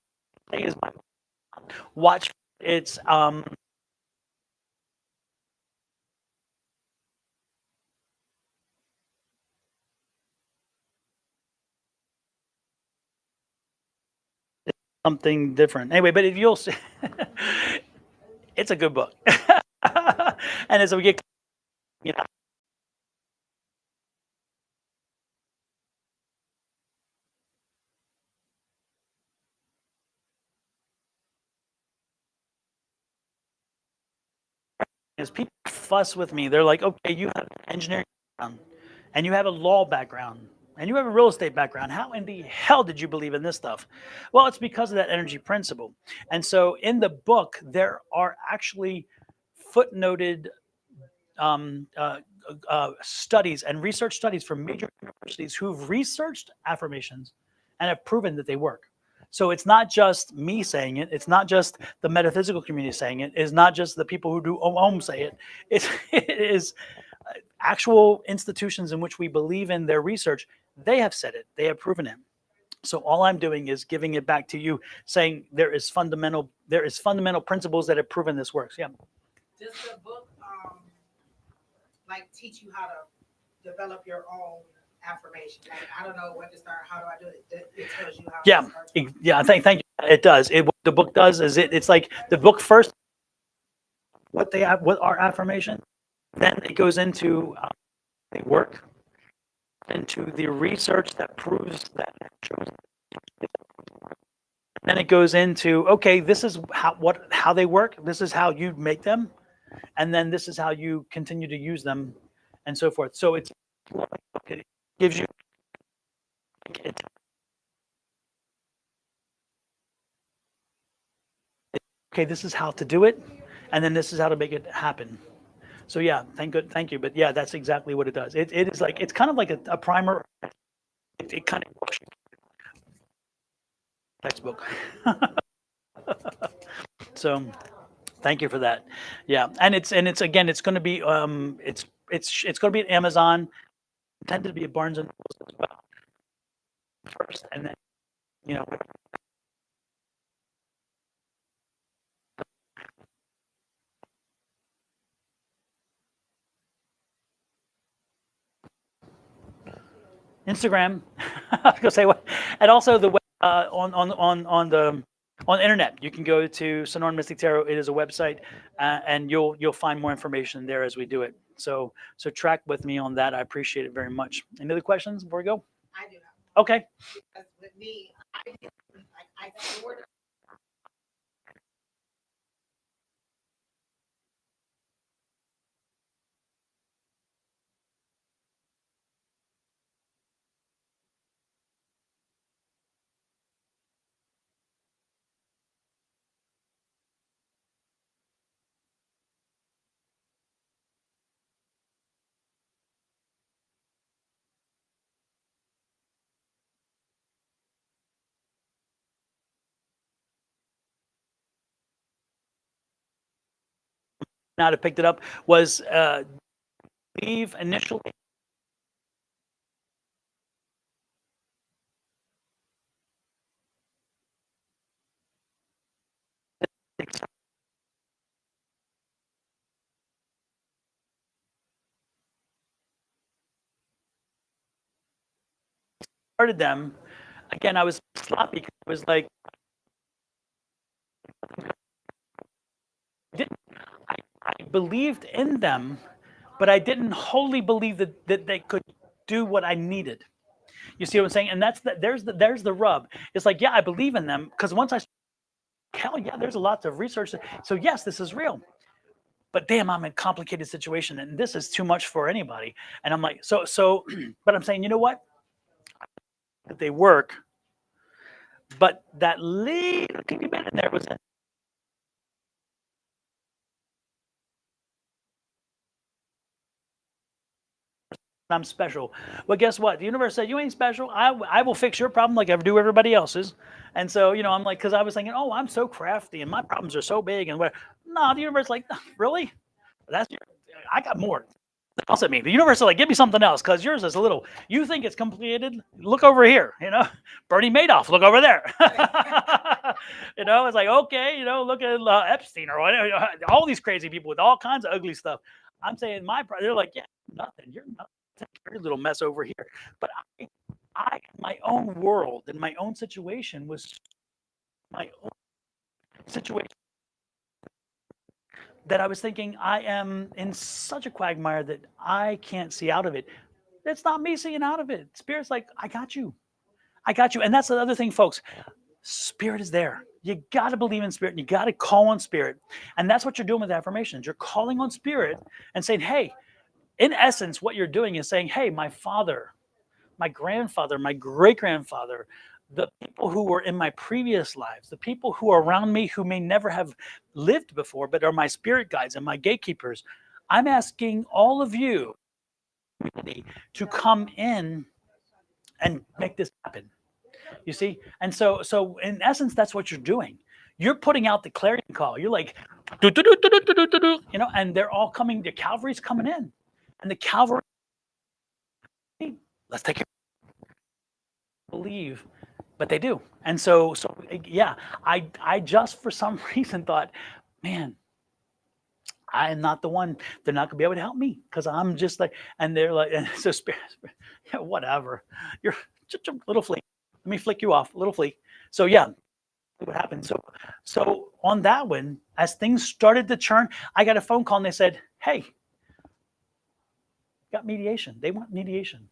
thing is my watch. It's something different. Anyway, but if you'll see, it's a good book. And as we get, as people fuss with me, they're like, okay, you have an engineering background and you have a law background and you have a real estate background. How in the hell did you believe in this stuff? Well, it's because of that energy principle. And so in the book, there are actually footnoted studies and research studies from major universities who've researched affirmations and have proven that they work. So it's not just me saying it. It's not just the metaphysical community saying it. It's not just the people who do Om say it. It is actual institutions in which we believe in their research. They have said it. They have proven it. So all I'm doing is giving it back to you, saying there is fundamental principles that have proven this works. Yeah. Does the book like teach you how to develop your own affirmation? Like, I don't know when to start. How do I do it? It tells you how. Yeah. To start. Yeah. Thank you. It does. What the book does is it's like the book first. What our affirmation, then it goes into they work, into the research that proves that. Then it goes into, okay, this is how they work. This is how you make them, and then this is how you continue to use them, and so forth. So it gives you. Okay, this is how to do it, and then this is how to make it happen. So yeah, thank you. But yeah, that's exactly what it does. It is like, it's kind of like a primer. It kind of textbook. So thank you for that. Yeah, and it's again, it's going to be it's going to be at Amazon. Intended to be at Barnes and Noble as well first, and then you know. Instagram. I was gonna say what, and also the web, on the internet. You can go to Sonoran Mystic Tarot. It is a website, and you'll find more information there as we do it. So track with me on that. I appreciate it very much. Any other questions before we go? I do. Okay. Because with me, I sort of. Not have picked it up was leave initially. Started them again. I was sloppy. I was like, I believed in them, but I didn't wholly believe that they could do what I needed. You see what I'm saying? And there's the rub. It's like, yeah, I believe in them because once I, hell yeah, there's a lot of research. So yes, this is real. But damn, I'm in a complicated situation, and this is too much for anybody. And I'm like, so, but I'm saying, you know what? That they work, but that little teeny bit in there was. I'm special. Well, guess what? The universe said, you ain't special. I will fix your problem like I do everybody else's. And so, I'm like, because I was thinking, oh, I'm so crafty and my problems are so big and what. No, the universe like, really? I got more. Else at me. The universe is like, give me something else because yours is a little. You think it's completed? Look over here. Bernie Madoff. Look over there. It's like, okay. Look at Epstein or whatever. All these crazy people with all kinds of ugly stuff. I'm saying they're like, yeah, nothing. You're nothing. Very little mess over here. But my own world and my own situation was my own situation that I was thinking I am in such a quagmire that I can't see out of it. It's not me seeing out of it. Spirit's like, I got you. I got you. And that's the other thing, folks. Spirit is there. You got to believe in spirit. And you got to call on spirit. And that's what you're doing with affirmations. You're calling on spirit and saying, hey, in essence, what you're doing is saying, hey, my father, my grandfather, my great-grandfather, the people who were in my previous lives, the people who are around me who may never have lived before, but are my spirit guides and my gatekeepers. I'm asking all of you to come in and make this happen. You see? And so in essence, that's what you're doing. You're putting out the clarion call. You're like, "Do, do, do, do, do, do, do, do," you know, and they're all coming. The cavalry's coming in, and the cavalry, let's take it. Believe, but they do. And so yeah, I just for some reason thought, man, I am not the one. They're not gonna be able to help me because I'm just like, and they're like, and so spirit, yeah, whatever. You're just a little flea. Let me flick you off, little flea. So yeah, what happened? So on that one, as things started to churn, I got a phone call and they said, "Hey, got mediation. They want mediation."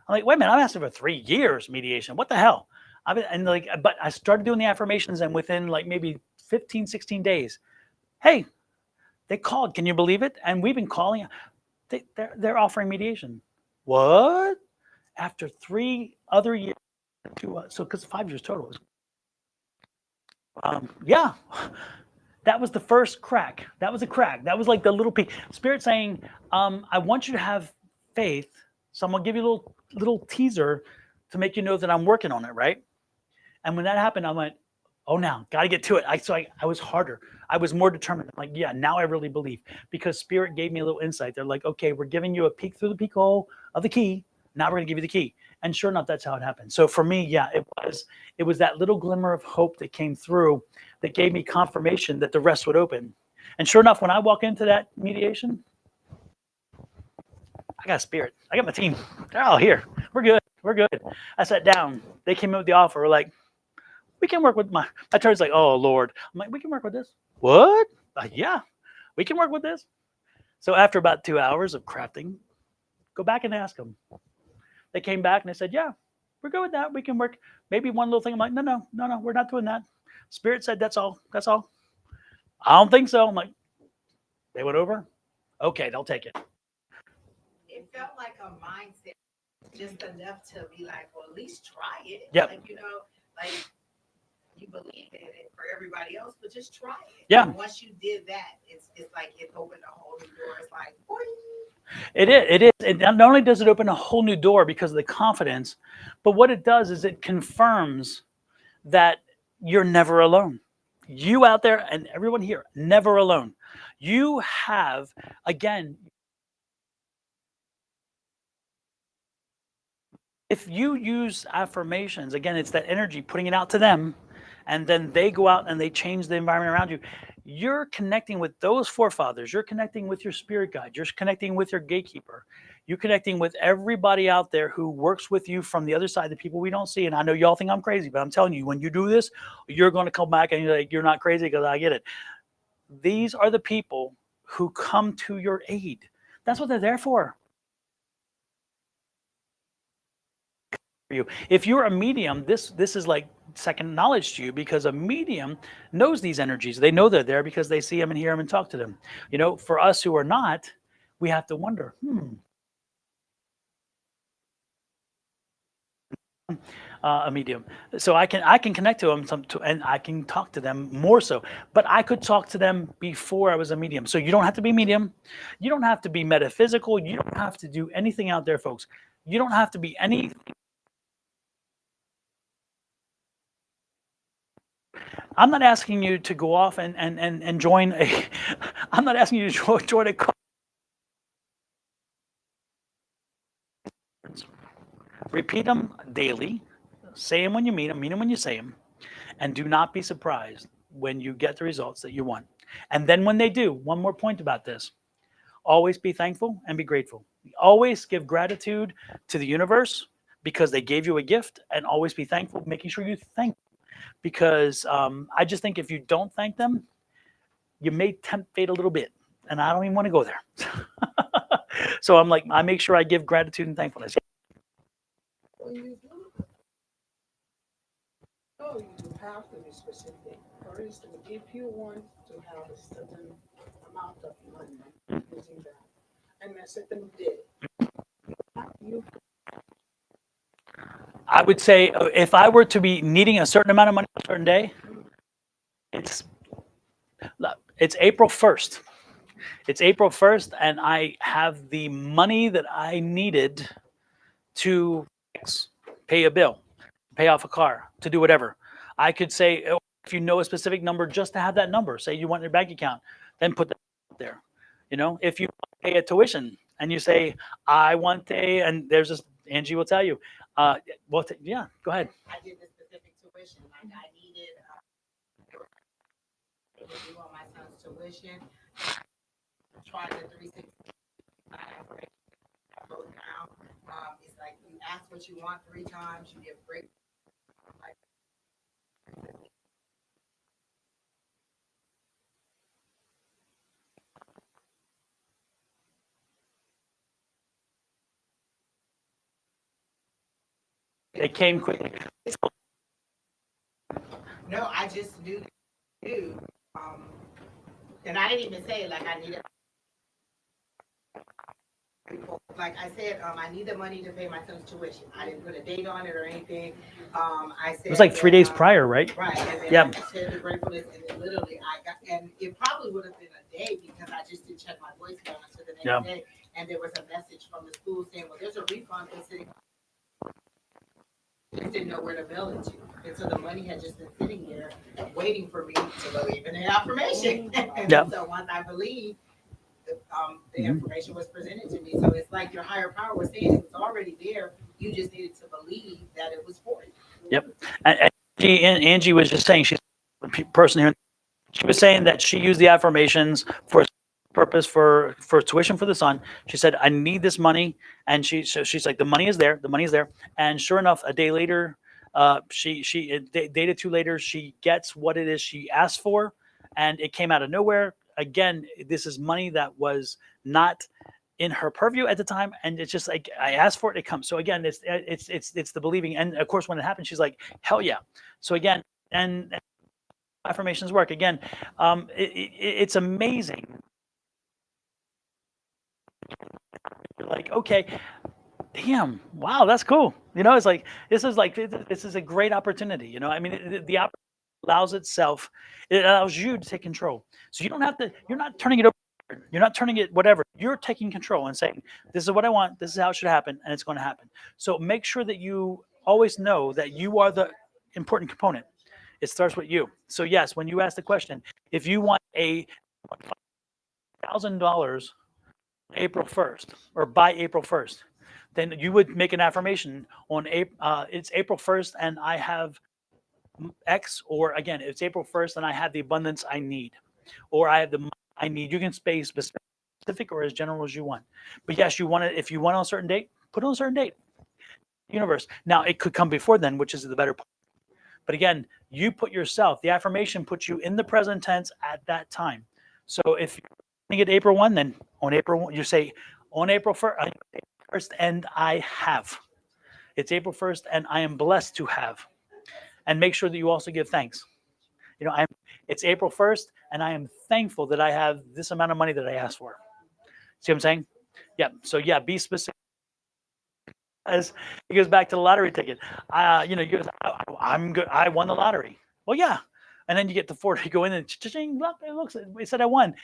I'm like, "Wait a minute! I'm asking for 3 years mediation. What the hell?" And like, but I started doing the affirmations, and within like maybe 15, 16 days, hey, they called. Can you believe it? And we've been calling. They're offering mediation. What? After 3 other years, so because 5 years total. Yeah, that was the first crack. That was a crack. That was like the little peak. Spirit saying, I want you to have faith. So I'm gonna give you a little teaser to make you know that I'm working on it, right? And when that happened, I went, oh, now gotta get to it. I was harder. I was more determined. I'm like, yeah, now I really believe because Spirit gave me a little insight. They're like, okay, we're giving you a peek through the peek hole of the key. Now we're gonna give you the key. And sure enough, that's how it happened. So for me, yeah, it was that little glimmer of hope that came through that gave me confirmation that the rest would open. And sure enough, when I walk into that mediation, I got Spirit. I got my team. They're all here. We're good. We're good. I sat down. They came in with the offer. We're like, we can work with my attorney's like, oh Lord. I'm like, we can work with this. What? Yeah, we can work with this. So after about 2 hours of crafting, go back and ask them. They came back and they said, yeah, we're good with that. We can work. Maybe one little thing. I'm like, no, we're not doing that. Spirit said that's all. That's all. I don't think so. I'm like, they went over. Okay, they'll take it. It felt like a mindset, just enough to be like, well, at least try it. Yep. Like, you know, like you believe in it for everybody else, but just try it. Yeah. And once you did that, it's like it opened a whole new door. It's like, boing. It is. It not only does it open a whole new door because of the confidence, but what it does is it confirms that you're never alone. You out there and everyone here, never alone. You have, again, if you use affirmations, again, it's that energy putting it out to them, and then they go out and they change the environment around you. You're connecting with those forefathers. You're connecting with your spirit guide. You're connecting with your gatekeeper. You're connecting with everybody out there who works with you from the other side, the people we don't see. And I know y'all think I'm crazy, but I'm telling you, when you do this, you're going to come back and you're like, you're not crazy because I get it. These are the people who come to your aid. That's what they're there for. You. If you're a medium, this is like second knowledge to you because a medium knows these energies. They know they're there because they see them and hear them and talk to them. You know, for us who are not, we have to wonder, a medium. So I can connect to them and I can talk to them more so. But I could talk to them before I was a medium. So you don't have to be medium. You don't have to be metaphysical. You don't have to do anything out there, folks. You don't have to be any. I'm not asking you to go off and join a. I'm not asking you to join a. Repeat them daily. Say them when you mean them. Mean them when you say them. And do not be surprised when you get the results that you want. And then when they do, one more point about this. Always be thankful and be grateful. Always give gratitude to the universe because they gave you a gift, and always be thankful, making sure you thank them. Because I just think if you don't thank them, you may tempt fate a little bit. And I don't even want to go there. So I'm like, I make sure I give gratitude and thankfulness. When you do, no, you have to be specific. For instance, if you want to have a certain amount of money using that, and a certain day, you I would say if I were to be needing a certain amount of money on a certain day, it's April 1st. It's April 1st, and I have the money that I needed to pay a bill. pay off a car, to do whatever. I could say, if you know a specific number, just to have that number. Say you want your bank account, then put that there. If you pay a tuition and you say, I want and there's this, Angie will tell you, yeah, go ahead. I did the specific tuition, like I needed, to do on my son's tuition. Try the 360. Both down. It's like you ask what you want 3 times, you get break. It came quickly. No, I just knew. And I didn't even say it like I needed. Like I said, I need the money to pay my son's tuition. I didn't put a date on it or anything. I said it was like 3 days prior, right? Right. And then Yeah. I said the gratefulness, and then literally I got, and it probably would have been a day because I just didn't check my voicemail until the next day, and there was a message from the school saying, "Well, there's a refund that's sitting." Just didn't know where to mail it to, and so the money had just been sitting there waiting for me to believe in the affirmation. And so once I believed, the information was presented to me. So it's like your higher power was saying it was already there. You just needed to believe that it was for you. Yep. And Angie was just saying, she's a person here. She was saying that she used the affirmations for purpose for tuition for the son. She said, I need this money. And she's like, the money is there. The money is there. And sure enough, a day later, a day or two later, she gets what it is she asked for. And it came out of nowhere. Again, this is money that was not in her purview at the time, and it's just like I asked for it, it comes. So again, it's the believing, and of course when it happened, she's like, hell yeah. So again, and affirmations work again. It's amazing. You're like, okay, damn, wow, that's cool. It's like this is a great opportunity. I mean, the opportunity allows itself. It allows you to take control. So you don't have to. You're not turning it over. You're not turning it whatever. You're taking control and saying, this is what I want. This is how it should happen, and it's going to happen. So make sure that you always know that you are the important component. It starts with you. So yes, when you ask the question, if you want a $1,000 April 1st or by April 1st, then you would make an affirmation on it's April 1st and I have X, or again, it's April 1st and I have the abundance I need, or I have the money I need. You can stay specific or as general as you want. But yes, you want it. If you want on a certain date, put on a certain date. Universe. Now it could come before then, which is the better part. But again, you put yourself, the affirmation puts you in the present tense at that time. So if you're at April 1, then on April 1, you say on April 1st, and I have. It's April 1st, and I am blessed to have. And make sure that you also give thanks. It's April 1st, and I am thankful that I have this amount of money that I asked for. See what I'm saying? Yeah. So yeah, be specific. As it goes back to the lottery ticket. I'm good. I won the lottery. Well, yeah. And then you get the $4. You go in and it said I won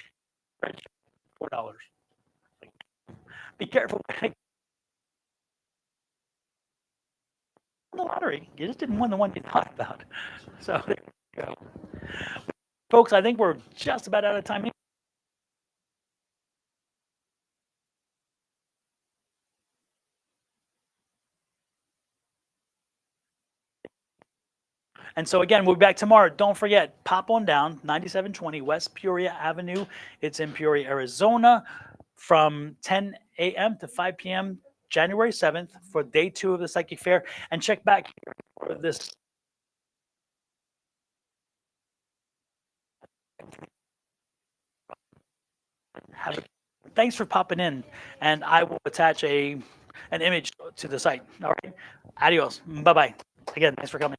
$4. Be careful. The lottery. You just didn't win the one you thought about. So there you go. Folks, I think we're just about out of time here. And so again, we'll be back tomorrow. Don't forget, pop on down 9720 West Peoria Avenue. It's in Peoria, Arizona, from 10 a.m. to 5 p.m. January 7th for day 2 of the Psychic Fair. And check back here for this. Thanks for popping in, and I will attach an image to the site. All right. Adios. Bye-bye. Again, thanks for coming.